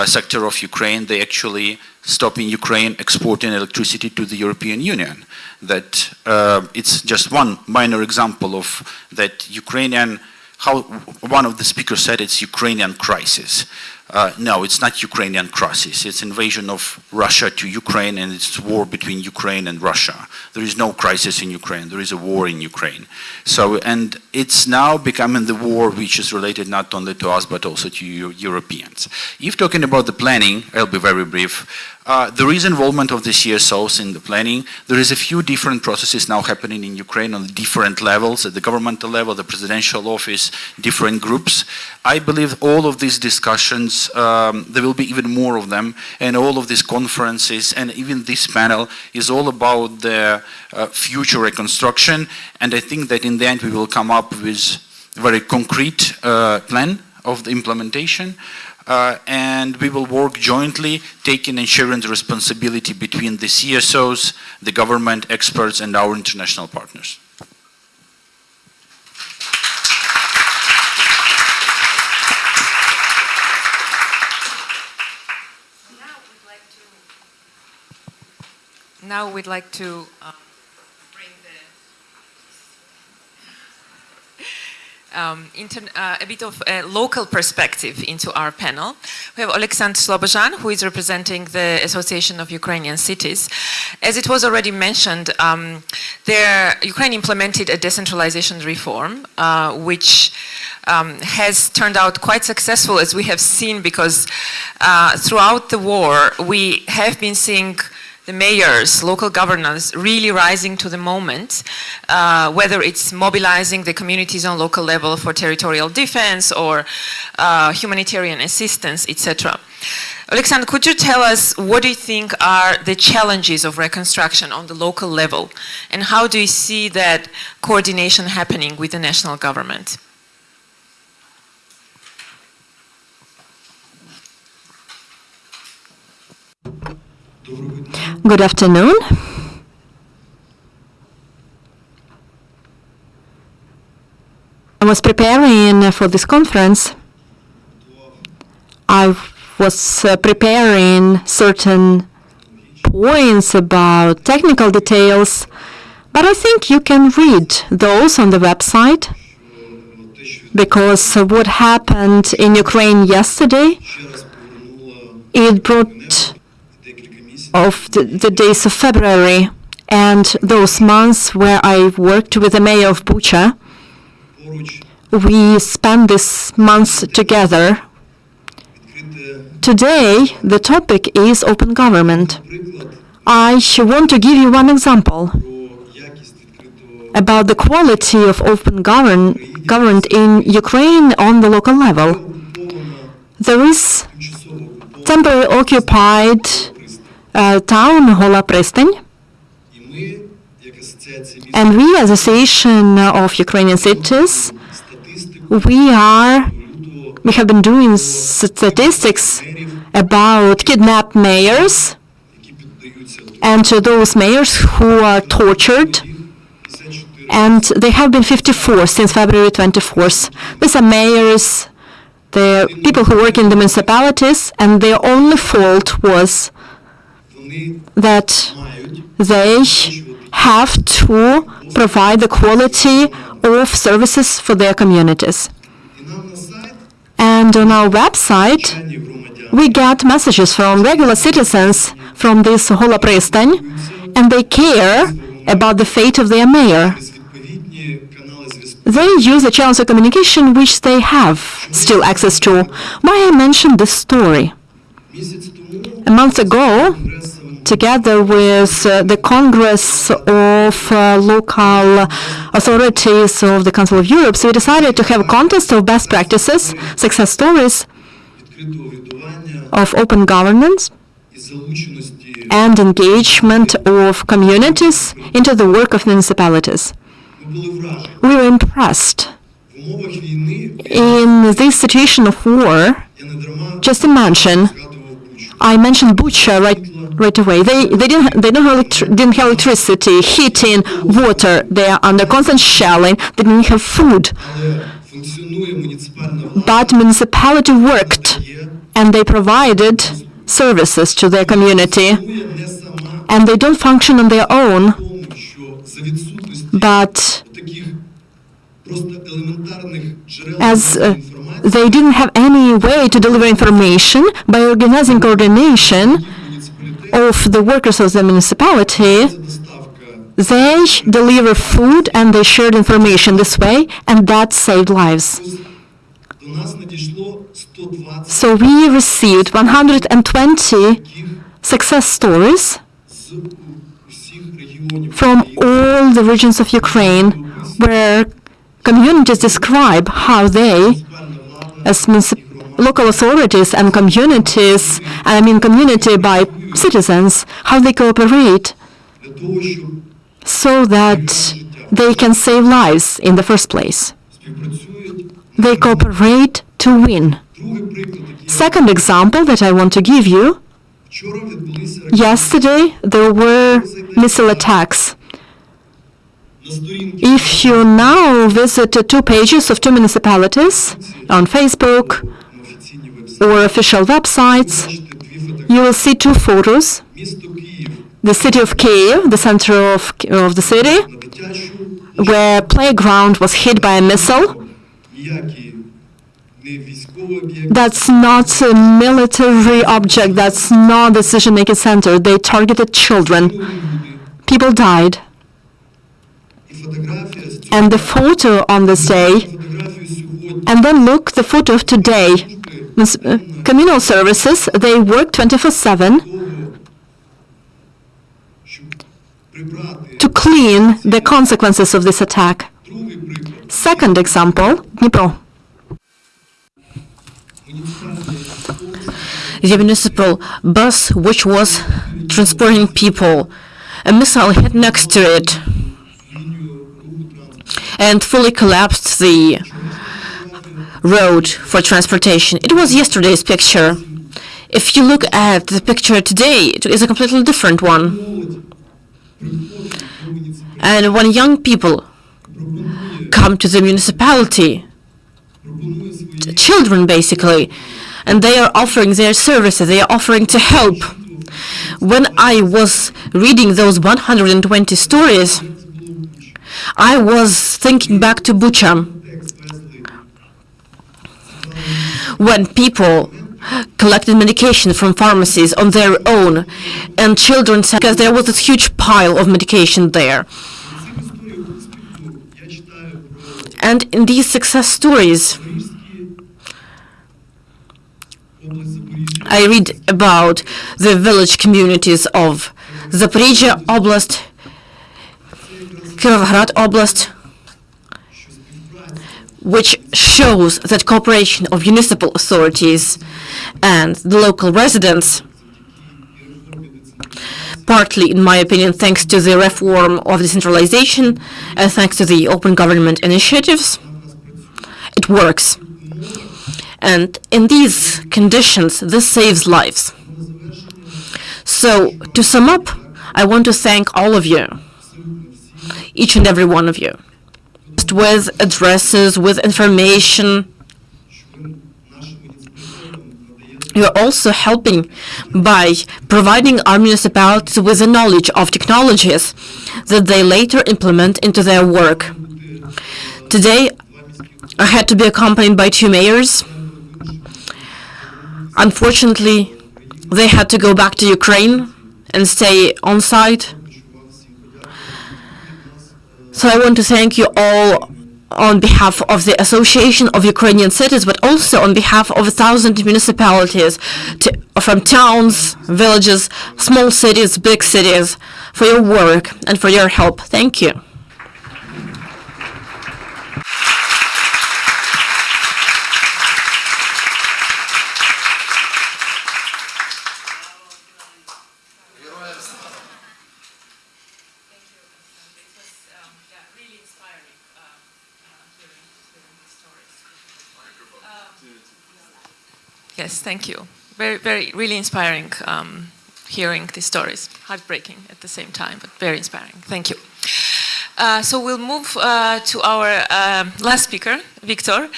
sector of Ukraine, they actually stopping Ukraine exporting electricity to the European Union. That it's just one minor example of that Ukrainian, how one of the speakers said it's Ukrainian crisis. No, it's not Ukrainian crisis. It's invasion of Russia to Ukraine, and it's war between Ukraine and Russia. There is no crisis in Ukraine. There is a war in Ukraine. So, and it's now becoming the war which is related not only to us, but also to Europeans. If talking about the planning, I'll be very brief. There is involvement of the CSOs in the planning. There is a few different processes now happening in Ukraine on different levels, at the governmental level, the presidential office, different groups. I believe all of these discussions, there will be even more of them, and all of these conferences and even this panel is all about the future reconstruction. And I think that in the end we will come up with a very concrete plan of the implementation. And we will work jointly, taking and sharing the responsibility between the CSOs, the government experts, and our international partners. Now we'd like to bring a bit of a local perspective into our panel. We have Oleksandr Slobozhan, who is representing the Association of Ukrainian Cities. As it was already mentioned, Ukraine implemented a decentralization reform, which has turned out quite successful, as we have seen, because throughout the war we have been seeing the mayors, local governors really rising to the moment, whether it's mobilizing the communities on local level for territorial defense or humanitarian assistance, etc. Alexander, could you tell us what do you think are the challenges of reconstruction on the local level, and how do you see that coordination happening with the national government? Good afternoon. I was preparing for this conference. I was preparing certain points about technical details, but I think you can read those on the website, because what happened in Ukraine yesterday, it brought of the days of February and those months where I worked with the mayor of Bucha. We spent these months together. Today, the topic is open government. I want to give you one example about the quality of open government in Ukraine on the local level. There is temporarily occupied town Hola Prestany, and we, as Association of Ukrainian Cities, we have been doing statistics about kidnapped mayors and those mayors who are tortured, and they have been 54 since February 24th. These are mayors, the people who work in the municipalities, and their only fault was that they have to provide the quality of services for their communities. And on our website, we get messages from regular citizens from this Hola Prestany, and they care about the fate of their mayor. They use the channels of communication which they have still access to. Why I mentioned this story? A month ago, together with the Congress of Local Authorities of the Council of Europe, so we decided to have a contest of best practices, success stories of open governance and engagement of communities into the work of municipalities. We were impressed. In this situation of war, just imagine, I mentioned Bucha right away. They didn't have electricity, heating, water. They are under constant shelling. They didn't have food. But municipality worked, and they provided services to their community. And they don't function on their own, but as they didn't have any way to deliver information, by organizing coordination of the workers of the municipality, they deliver food and they shared information this way, and that saved lives. So we received 120 success stories from all the regions of Ukraine, where communities describe how they, as local authorities and communities, I mean community by citizens, how they cooperate so that they can save lives in the first place. They cooperate to win. Second example that I want to give you, yesterday there were missile attacks. If you now visit the two pages of two municipalities on Facebook or official websites, you will see two photos. The city of Kyiv, the center of the city, where playground was hit by a missile. That's not a military object, that's not a decision-making center. They targeted children. People died. And the photo on this day, and then look the photo of today. Communal services, they work 24/7. to clean the consequences of this attack. Second example, Dnipro. The municipal bus which was transporting people, a missile hit next to it and fully collapsed the road for transportation. It was yesterday's picture. If you look at the picture today, it is a completely different one. And when young people come to the municipality, children basically, and they are offering their services, they are offering to help. When I was reading those 120 stories, I was thinking back to Bucha, when people collected medication from pharmacies on their own, and children said, because there was this huge pile of medication there. And in these success stories, I read about the village communities of Zaporizhia Oblast, Kirovohrad Oblast, which shows that cooperation of municipal authorities and the local residents, partly, in my opinion, thanks to the reform of decentralization and thanks to the open government initiatives, it works. And in these conditions, this saves lives. So, to sum up, I want to thank all of you, each and every one of you, with addresses, with information. You are also helping by providing our municipalities with the knowledge of technologies that they later implement into their work. Today, I had to be accompanied by 2 mayors. Unfortunately, they had to go back to Ukraine and stay on site. So I want to thank you all on behalf of the Association of Ukrainian Cities, but also on behalf of 1,000 municipalities from towns, villages, small cities, big cities, for your work and for your help. Thank you. Yes, thank you. Very, really inspiring hearing these stories. Heartbreaking at the same time, but very inspiring. Thank you. So we'll move to our last speaker, Victor.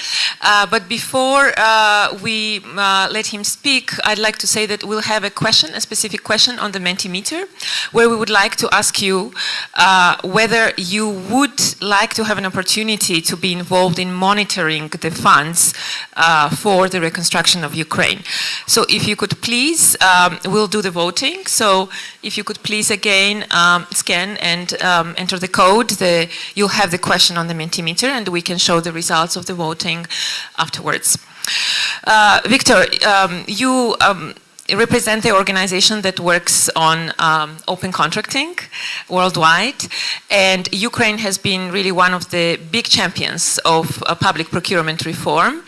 But before we let him speak, I'd like to say that we'll have a specific question on the Mentimeter, where we would like to ask you whether you would like to have an opportunity to be involved in monitoring the funds for the reconstruction of Ukraine. So if you could please, we'll do the voting. So if you could please again scan and enter the code, you'll have the question on the Mentimeter, and we can show the results of the voting afterwards. Victor, you represent the organization that works on open contracting worldwide, and Ukraine has been really one of the big champions of public procurement reform,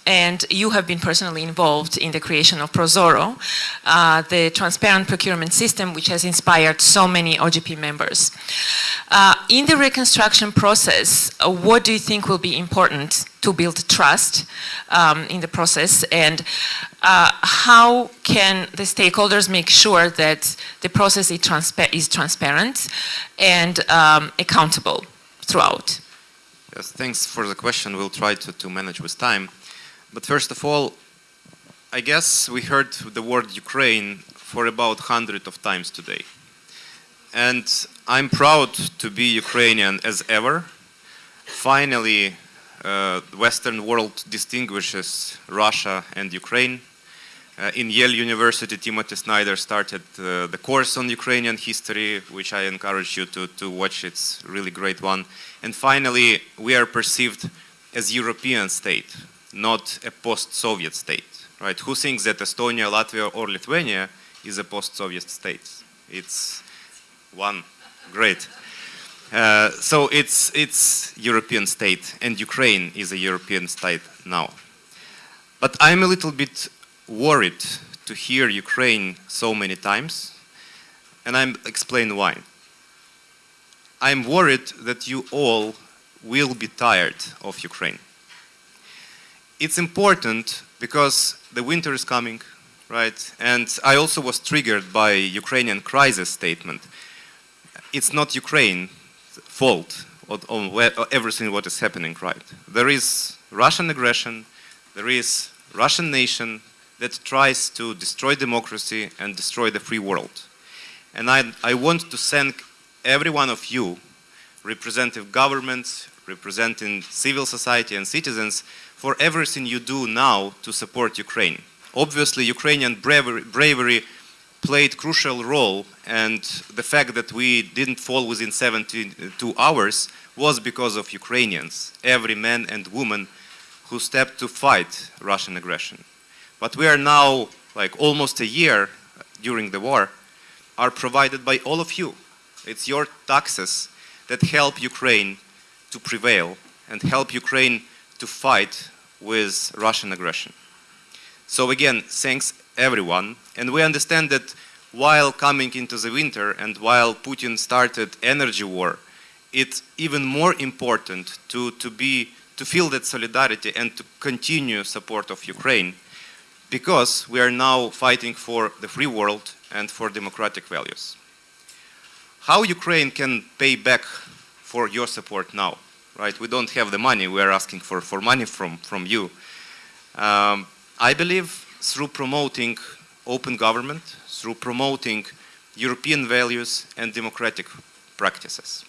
and you have been personally involved in the creation of ProZorro, the transparent procurement system which has inspired so many OGP members. In the reconstruction process, what do you think will be important to build trust in the process, and how can the stakeholders make sure that the process is transparent and accountable throughout? Yes, thanks for the question. We'll try to manage with time. But first of all, I guess we heard the word Ukraine for about 100 of times today. And I'm proud to be Ukrainian as ever. Finally, the Western world distinguishes Russia and Ukraine. In Yale University, Timothy Snyder started the course on Ukrainian history, which I encourage you to watch. It's a really great one. And finally, we are perceived as European state, not a post-Soviet state. Right? Who thinks that Estonia, Latvia, or Lithuania is a post-Soviet state? One. Great. So it's European state, and Ukraine is a European state now. But I'm a little bit worried to hear Ukraine so many times, and I'll explain why. I'm worried that you all will be tired of Ukraine. It's important because the winter is coming, right? And I also was triggered by Ukrainian crisis statement. It's not Ukraine's fault on everything what is happening, right? There is Russian aggression, there is Russian nation that tries to destroy democracy and destroy the free world. And I want to thank every one of you, representative governments, representing civil society and citizens, for everything you do now to support Ukraine. Obviously, Ukrainian bravery played crucial role, and the fact that we didn't fall within 72 hours was because of Ukrainians, every man and woman who stepped to fight Russian aggression. But we are now, like almost a year during the war, are provided by all of you. It's your taxes that help Ukraine to prevail and help Ukraine to fight with Russian aggression. So again, thanks everyone. And we understand that while coming into the winter and while Putin started energy war, it's even more important to feel that solidarity and to continue support of Ukraine, because we are now fighting for the free world and for democratic values. How Ukraine can pay back for your support now, right? We don't have the money, we are asking for money from you. I believe through promoting open government, through promoting European values and democratic practices.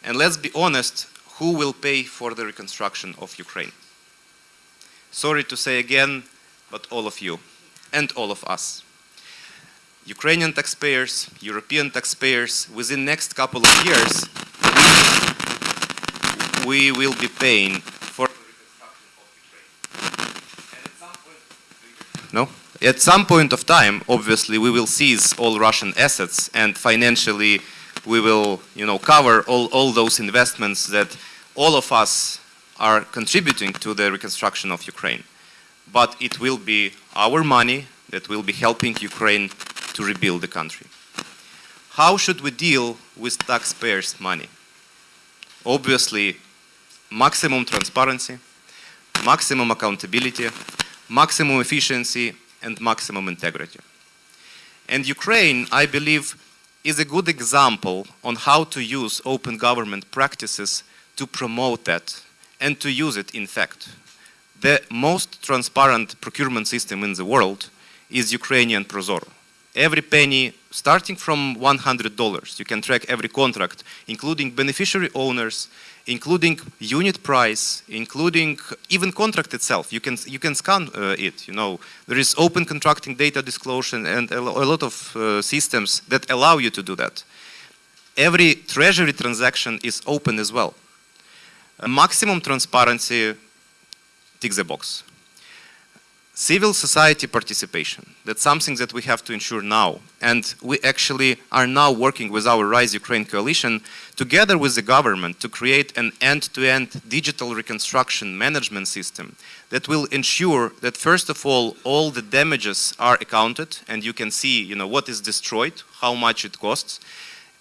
And let's be honest, who will pay for the reconstruction of Ukraine? Sorry to say again, but all of you and all of us. Ukrainian taxpayers, European taxpayers, within the next couple of years, we will be paying for the reconstruction of Ukraine. No? At some point of time, obviously, we will seize all Russian assets, and financially we will, cover all those investments that all of us are contributing to the reconstruction of Ukraine. But it will be our money that will be helping Ukraine to rebuild the country. How should we deal with taxpayers' money? Obviously, maximum transparency, maximum accountability, maximum efficiency, and maximum integrity. And Ukraine, I believe, is a good example on how to use open government practices to promote that and to use it in fact. The most transparent procurement system in the world is Ukrainian Prozoro. Every penny, starting from $100, you can track every contract, including beneficiary owners, including unit price, including even contract itself. You can scan it. There is open contracting data disclosure and a lot of systems that allow you to do that. Every treasury transaction is open as well. Maximum transparency ticks the box. Civil society participation, that's something that we have to ensure now. And we actually are now working with our Rise Ukraine coalition together with the government to create an end-to-end digital reconstruction management system that will ensure that, first of all the damages are accounted and you can see what is destroyed, how much it costs,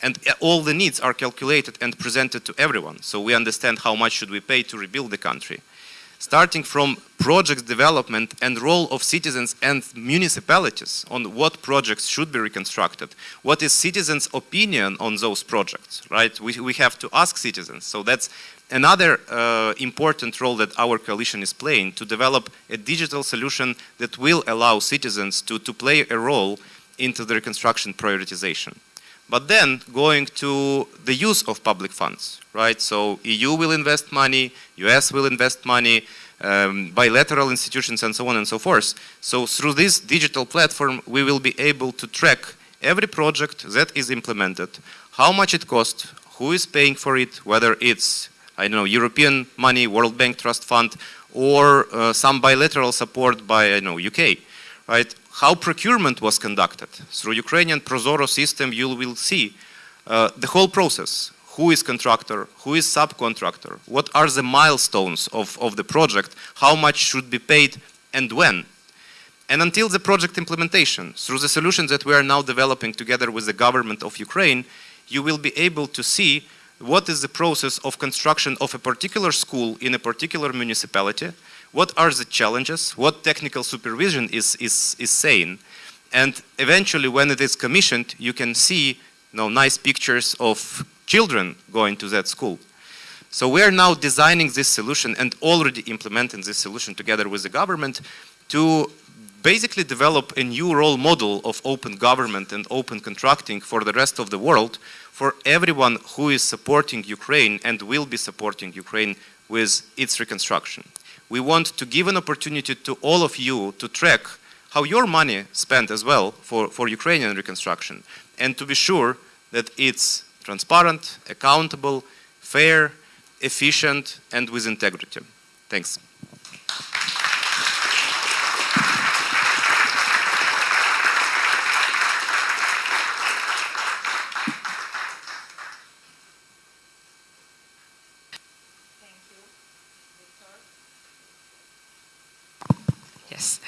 and all the needs are calculated and presented to everyone. So we understand how much should we pay to rebuild the country. Starting from project development and role of citizens and municipalities on what projects should be reconstructed, what is citizens' opinion on those projects, right? We have to ask citizens. So that's another important role that our coalition is playing, to develop a digital solution that will allow citizens to play a role into the reconstruction prioritization. But then going to the use of public funds, right? So EU will invest money, US will invest money, bilateral institutions and so on and so forth. So through this digital platform, we will be able to track every project that is implemented, how much it costs, who is paying for it, whether it's, European money, World Bank Trust Fund, or some bilateral support by, UK, right? How procurement was conducted. Through Ukrainian Prozoro system, you will see the whole process. Who is contractor? Who is subcontractor? What are the milestones of the project? How much should be paid and when? And until the project implementation, through the solutions that we are now developing together with the government of Ukraine, you will be able to see what is the process of construction of a particular school in a particular municipality, what are the challenges, what technical supervision is saying, and eventually when it is commissioned, you can see nice pictures of children going to that school. So we are now designing this solution and already implementing this solution together with the government to basically develop a new role model of open government and open contracting for the rest of the world, for everyone who is supporting Ukraine and will be supporting Ukraine with its reconstruction. We want to give an opportunity to all of you to track how your money spent as well for Ukrainian reconstruction, and to be sure that it's transparent, accountable, fair, efficient, and with integrity. Thanks. Yes.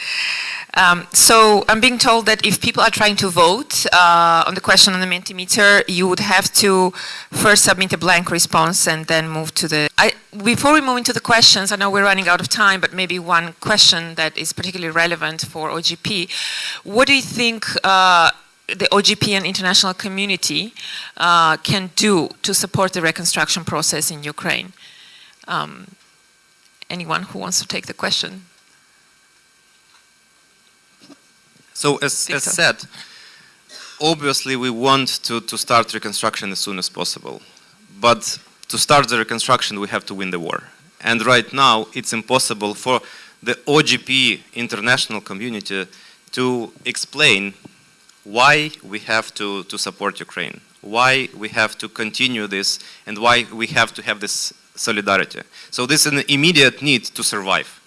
So I'm being told that if people are trying to vote on the question on the Mentimeter, you would have to first submit a blank response and then move to the... Before we move into the questions, I know we're running out of time, but maybe one question that is particularly relevant for OGP. What do you think the OGP and international community can do to support the reconstruction process in Ukraine? Anyone who wants to take the question? So as said, obviously we want to start reconstruction as soon as possible. But to start the reconstruction, we have to win the war. And right now, it's impossible for the OGP international community to explain why we have to support Ukraine, why we have to continue this, and why we have to have this solidarity. So this is an immediate need to survive,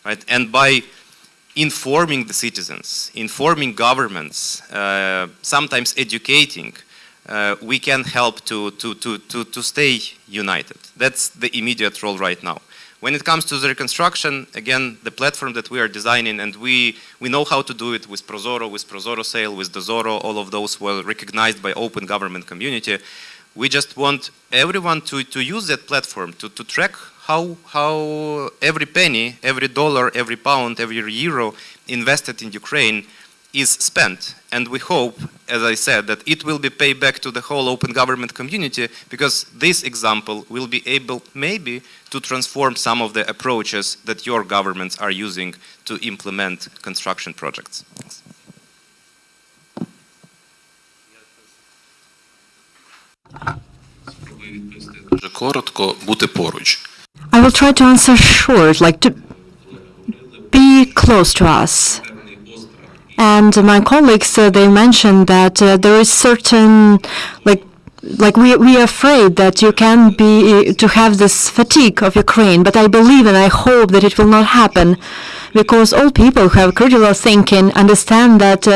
right? And by informing the citizens, informing governments, sometimes educating, we can help to stay united. That's the immediate role right now. When it comes to the reconstruction, again, the platform that we are designing, and we know how to do it with Prozoro Sale, with Dozoro, all of those were recognized by open government community. We just want everyone to use that platform to track how every penny, every dollar, every pound, every euro invested in Ukraine is spent. And we hope, as I said, that it will be paid back to the whole open government community, because this example will be able maybe to transform some of the approaches that your governments are using to implement construction projects. Thanks. I will try to answer short, like to be close to us. And my colleagues, they mentioned that there is certain, like we are afraid that you can be, to have this fatigue of Ukraine, but I believe and I hope that it will not happen, because all people who have critical thinking understand that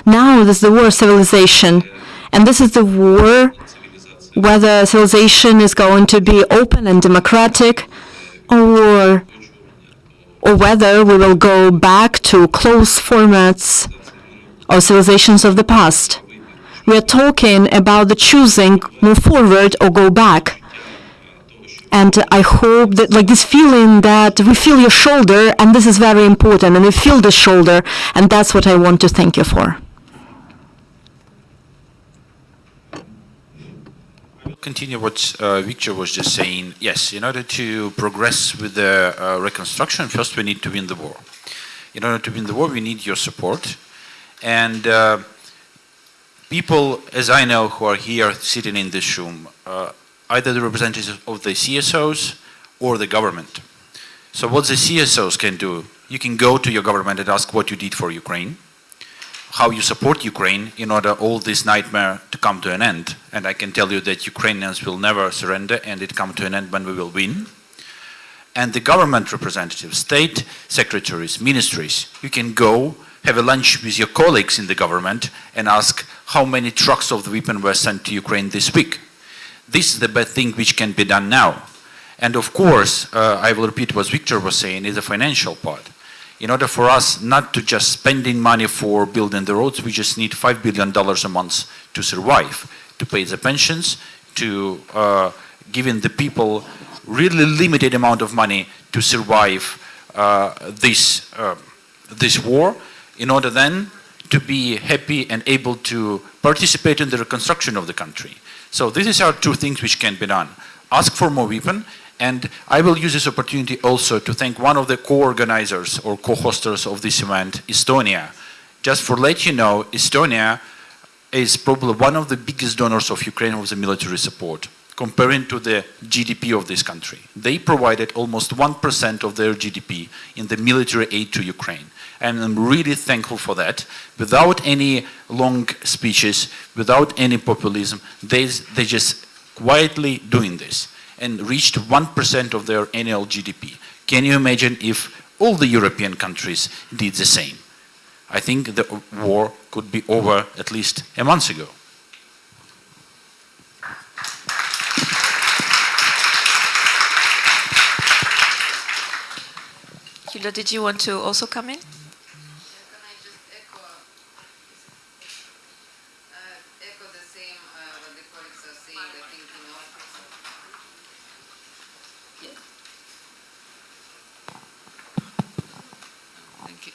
now this is the war of civilization, and this is the war whether civilization is going to be open and democratic, or whether we will go back to closed formats or civilizations of the past. We are talking about the choosing, move forward or go back. And I hope that, like, this feeling that we feel your shoulder, and this is very important, and we feel the shoulder, and that's what I want to thank you for. Continue what Victor was just saying. Yes, in order to progress with the reconstruction, first we need to win the war. In order to win the war, we need your support. And people, as I know, who are here sitting in this room, either the representatives of the CSOs or the government. So what the CSOs can do, you can go to your government and ask what you did for Ukraine, how you support Ukraine in order all this nightmare to come to an end. And I can tell you that Ukrainians will never surrender, and it come to an end when we will win. And the government representatives, state secretaries, ministries, you can go have a lunch with your colleagues in the government and ask how many trucks of the weapon were sent to Ukraine this week. This is the best thing which can be done now. And of course, I will repeat what Victor was saying, is the financial part. In order for us not to just spending money for building the roads, we just need $5 billion a month to survive, to pay the pensions, to giving the people really limited amount of money to survive this war, in order then to be happy and able to participate in the reconstruction of the country. So this are two things which can be done. Ask for more weapons. And I will use this opportunity also to thank one of the co-organizers or co-hosters of this event, Estonia. Just for let you know, Estonia is probably one of the biggest donors of Ukraine of the military support, comparing to the GDP of this country. They provided almost 1% of their GDP in the military aid to Ukraine. And I'm really thankful for that. Without any long speeches, without any populism, they just quietly doing this and reached 1% of their annual GDP. Can you imagine if all the European countries did the same? I think the war could be over at least a month ago. Hilda, did you want to also come in?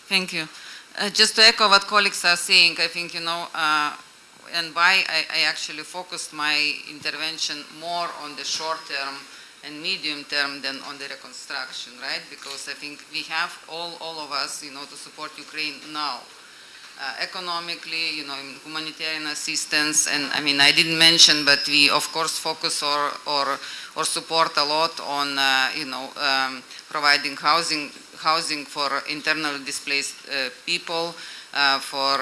Thank you. Just to echo what colleagues are saying, I think, and why I actually focused my intervention more on the short term and medium term than on the reconstruction, right? Because I think we have all of us, to support Ukraine now. Economically, in humanitarian assistance, and I didn't mention, but we of course focus or support a lot on, providing housing for internally displaced people, for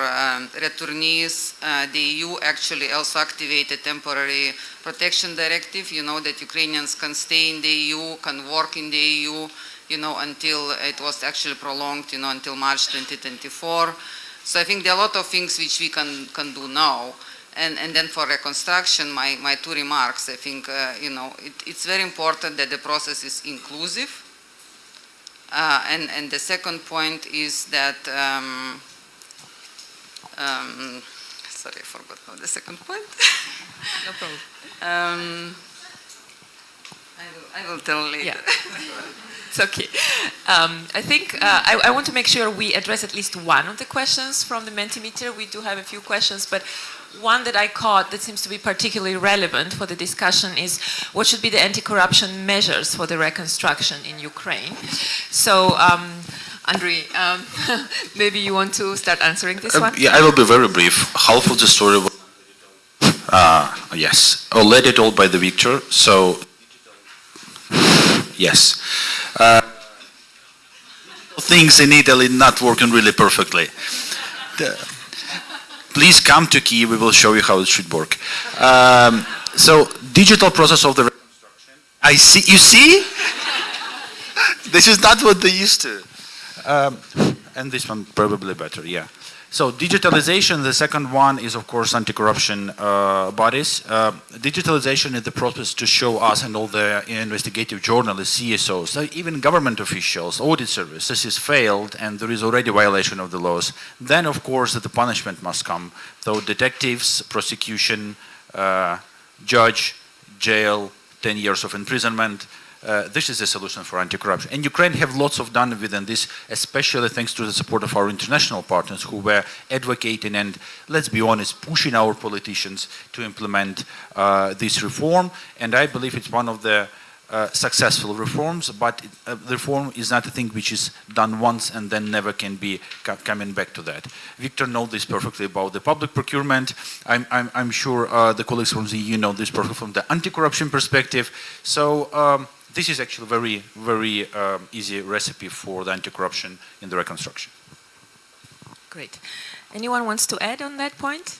returnees. The EU actually also activated temporary protection directive, that Ukrainians can stay in the EU, can work in the EU, until it was actually prolonged, until March 2024. So I think there are a lot of things which we can do now. And then for reconstruction, my two remarks, I think, it's very important that the process is inclusive. And the second point is that, sorry, I forgot now the second point. No problem. I will tell later. Yeah. It's okay. I think I want to make sure we address at least one of the questions from the Mentimeter. We do have a few questions, but one that I caught that seems to be particularly relevant for the discussion is what should be the anti-corruption measures for the reconstruction in Ukraine. So, Andrei, maybe you want to start answering this one? Yeah, I will be very brief. Half of the story was, yes, led it all by the Victor. So, yes. Things in Italy not working really perfectly. Please come to Kyiv, we will show you how it should work. So, digital process of the reconstruction. I see, you see? This is not what they used to. And this one probably better, yeah. So digitalization, the second one is of course anti-corruption bodies. Digitalization is the process to show us and all the investigative journalists, CSOs, even government officials, audit service, this is failed and there is already violation of the laws. Then of course the punishment must come. So detectives, prosecution, judge, jail, 10 years of imprisonment. This is the solution for anti-corruption. And Ukraine have lots of done within this, especially thanks to the support of our international partners who were advocating and, let's be honest, pushing our politicians to implement this reform. And I believe it's one of the successful reforms, but the reform is not a thing which is done once and then never can be coming back to that. Victor knows this perfectly about the public procurement. I'm sure the colleagues from the EU know this perfectly from the anti-corruption perspective. So this is actually a very, very easy recipe for the anti-corruption in the reconstruction. Great. Anyone wants to add on that point?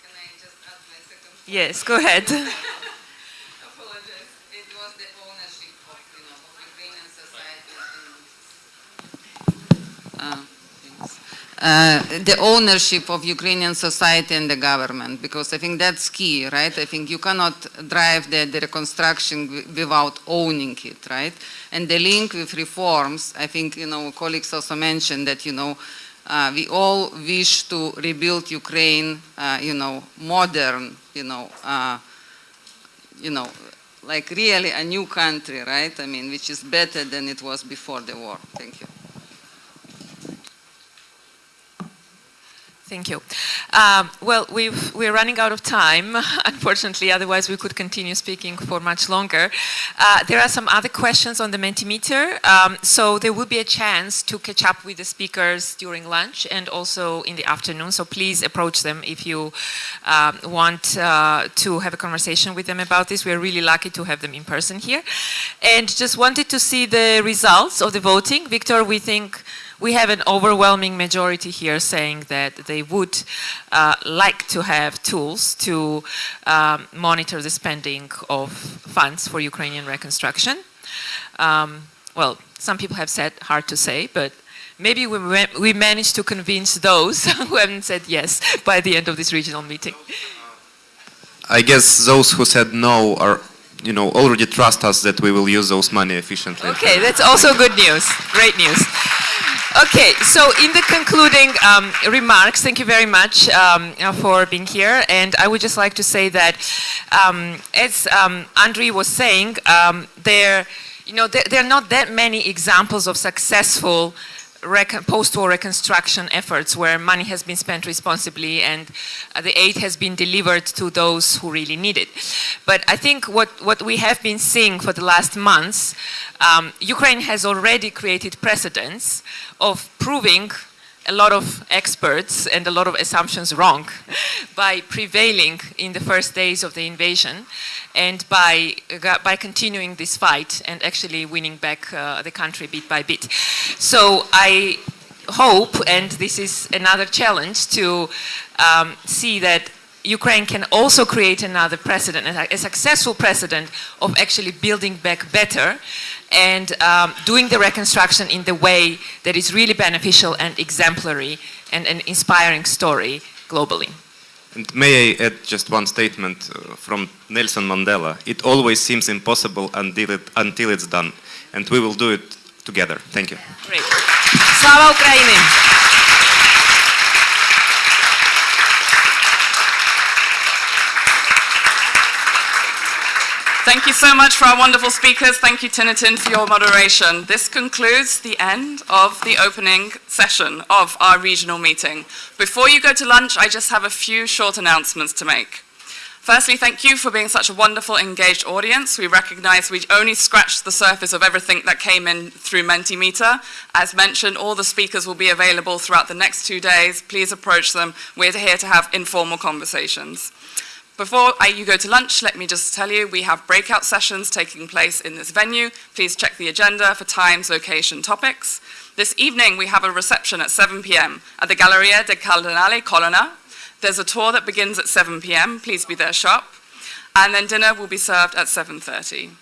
Can I just add my second point? Yes, go ahead. Apologize. It was the ownership of, Ukrainian society. the ownership of Ukrainian society and the government, because I think that's key, right? I think you cannot drive the reconstruction without owning it, right? And the link with reforms, I think, colleagues also mentioned that, we all wish to rebuild Ukraine, modern, like really a new country, right? I mean, which is better than it was before the war. Thank you. Thank you. Well, we're running out of time, unfortunately, otherwise we could continue speaking for much longer. There are some other questions on the Mentimeter, so there will be a chance to catch up with the speakers during lunch and also in the afternoon, so please approach them if you want to have a conversation with them about this. We're really lucky to have them in person here. And just wanted to see the results of the voting. Victor, we think we have an overwhelming majority here saying that they would like to have tools to monitor the spending of funds for Ukrainian reconstruction. Well, some people have said hard to say, but maybe we managed to convince those who haven't said yes by the end of this regional meeting. I guess those who said no are, already trust us that we will use those money efficiently. Okay, that's also good news. Great news. Okay, so in the concluding remarks, thank you very much for being here. And I would just like to say that, as Andriy was saying, there are not that many examples of successful post-war reconstruction efforts where money has been spent responsibly and the aid has been delivered to those who really need it. But I think what we have been seeing for the last months, Ukraine has already created precedents of proving a lot of experts and a lot of assumptions wrong by prevailing in the first days of the invasion and by continuing this fight and actually winning back the country bit by bit. So I hope, and this is another challenge, to see that Ukraine can also create another precedent, a successful precedent of actually building back better and doing the reconstruction in the way that is really beneficial and exemplary and an inspiring story globally. And may I add just one statement from Nelson Mandela? It always seems impossible until it's done. And we will do it together. Thank you. Great. Slava Ukraini! Thank you so much for our wonderful speakers. Thank you, Tinatin, for your moderation. This concludes the end of the opening session of our regional meeting. Before you go to lunch, I just have a few short announcements to make. Firstly, thank you for being such a wonderful, engaged audience. We recognize we only scratched the surface of everything that came in through Mentimeter. As mentioned, all the speakers will be available throughout the next 2 days. Please approach them. We're here to have informal conversations. Before you go to lunch, let me just tell you, we have breakout sessions taking place in this venue. Please check the agenda for times, location, topics. This evening, we have a reception at 7 p.m. at the Galleria del Cardinale Colonna. There's a tour that begins at 7 p.m. Please be there sharp. And then dinner will be served at 7:30.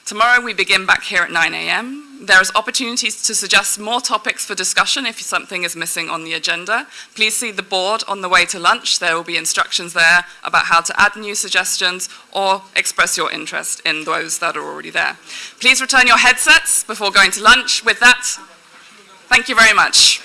Tomorrow, we begin back here at 9 a.m. There is opportunities to suggest more topics for discussion if something is missing on the agenda. Please see the board on the way to lunch. There will be instructions there about how to add new suggestions or express your interest in those that are already there. Please return your headsets before going to lunch. With that, thank you very much.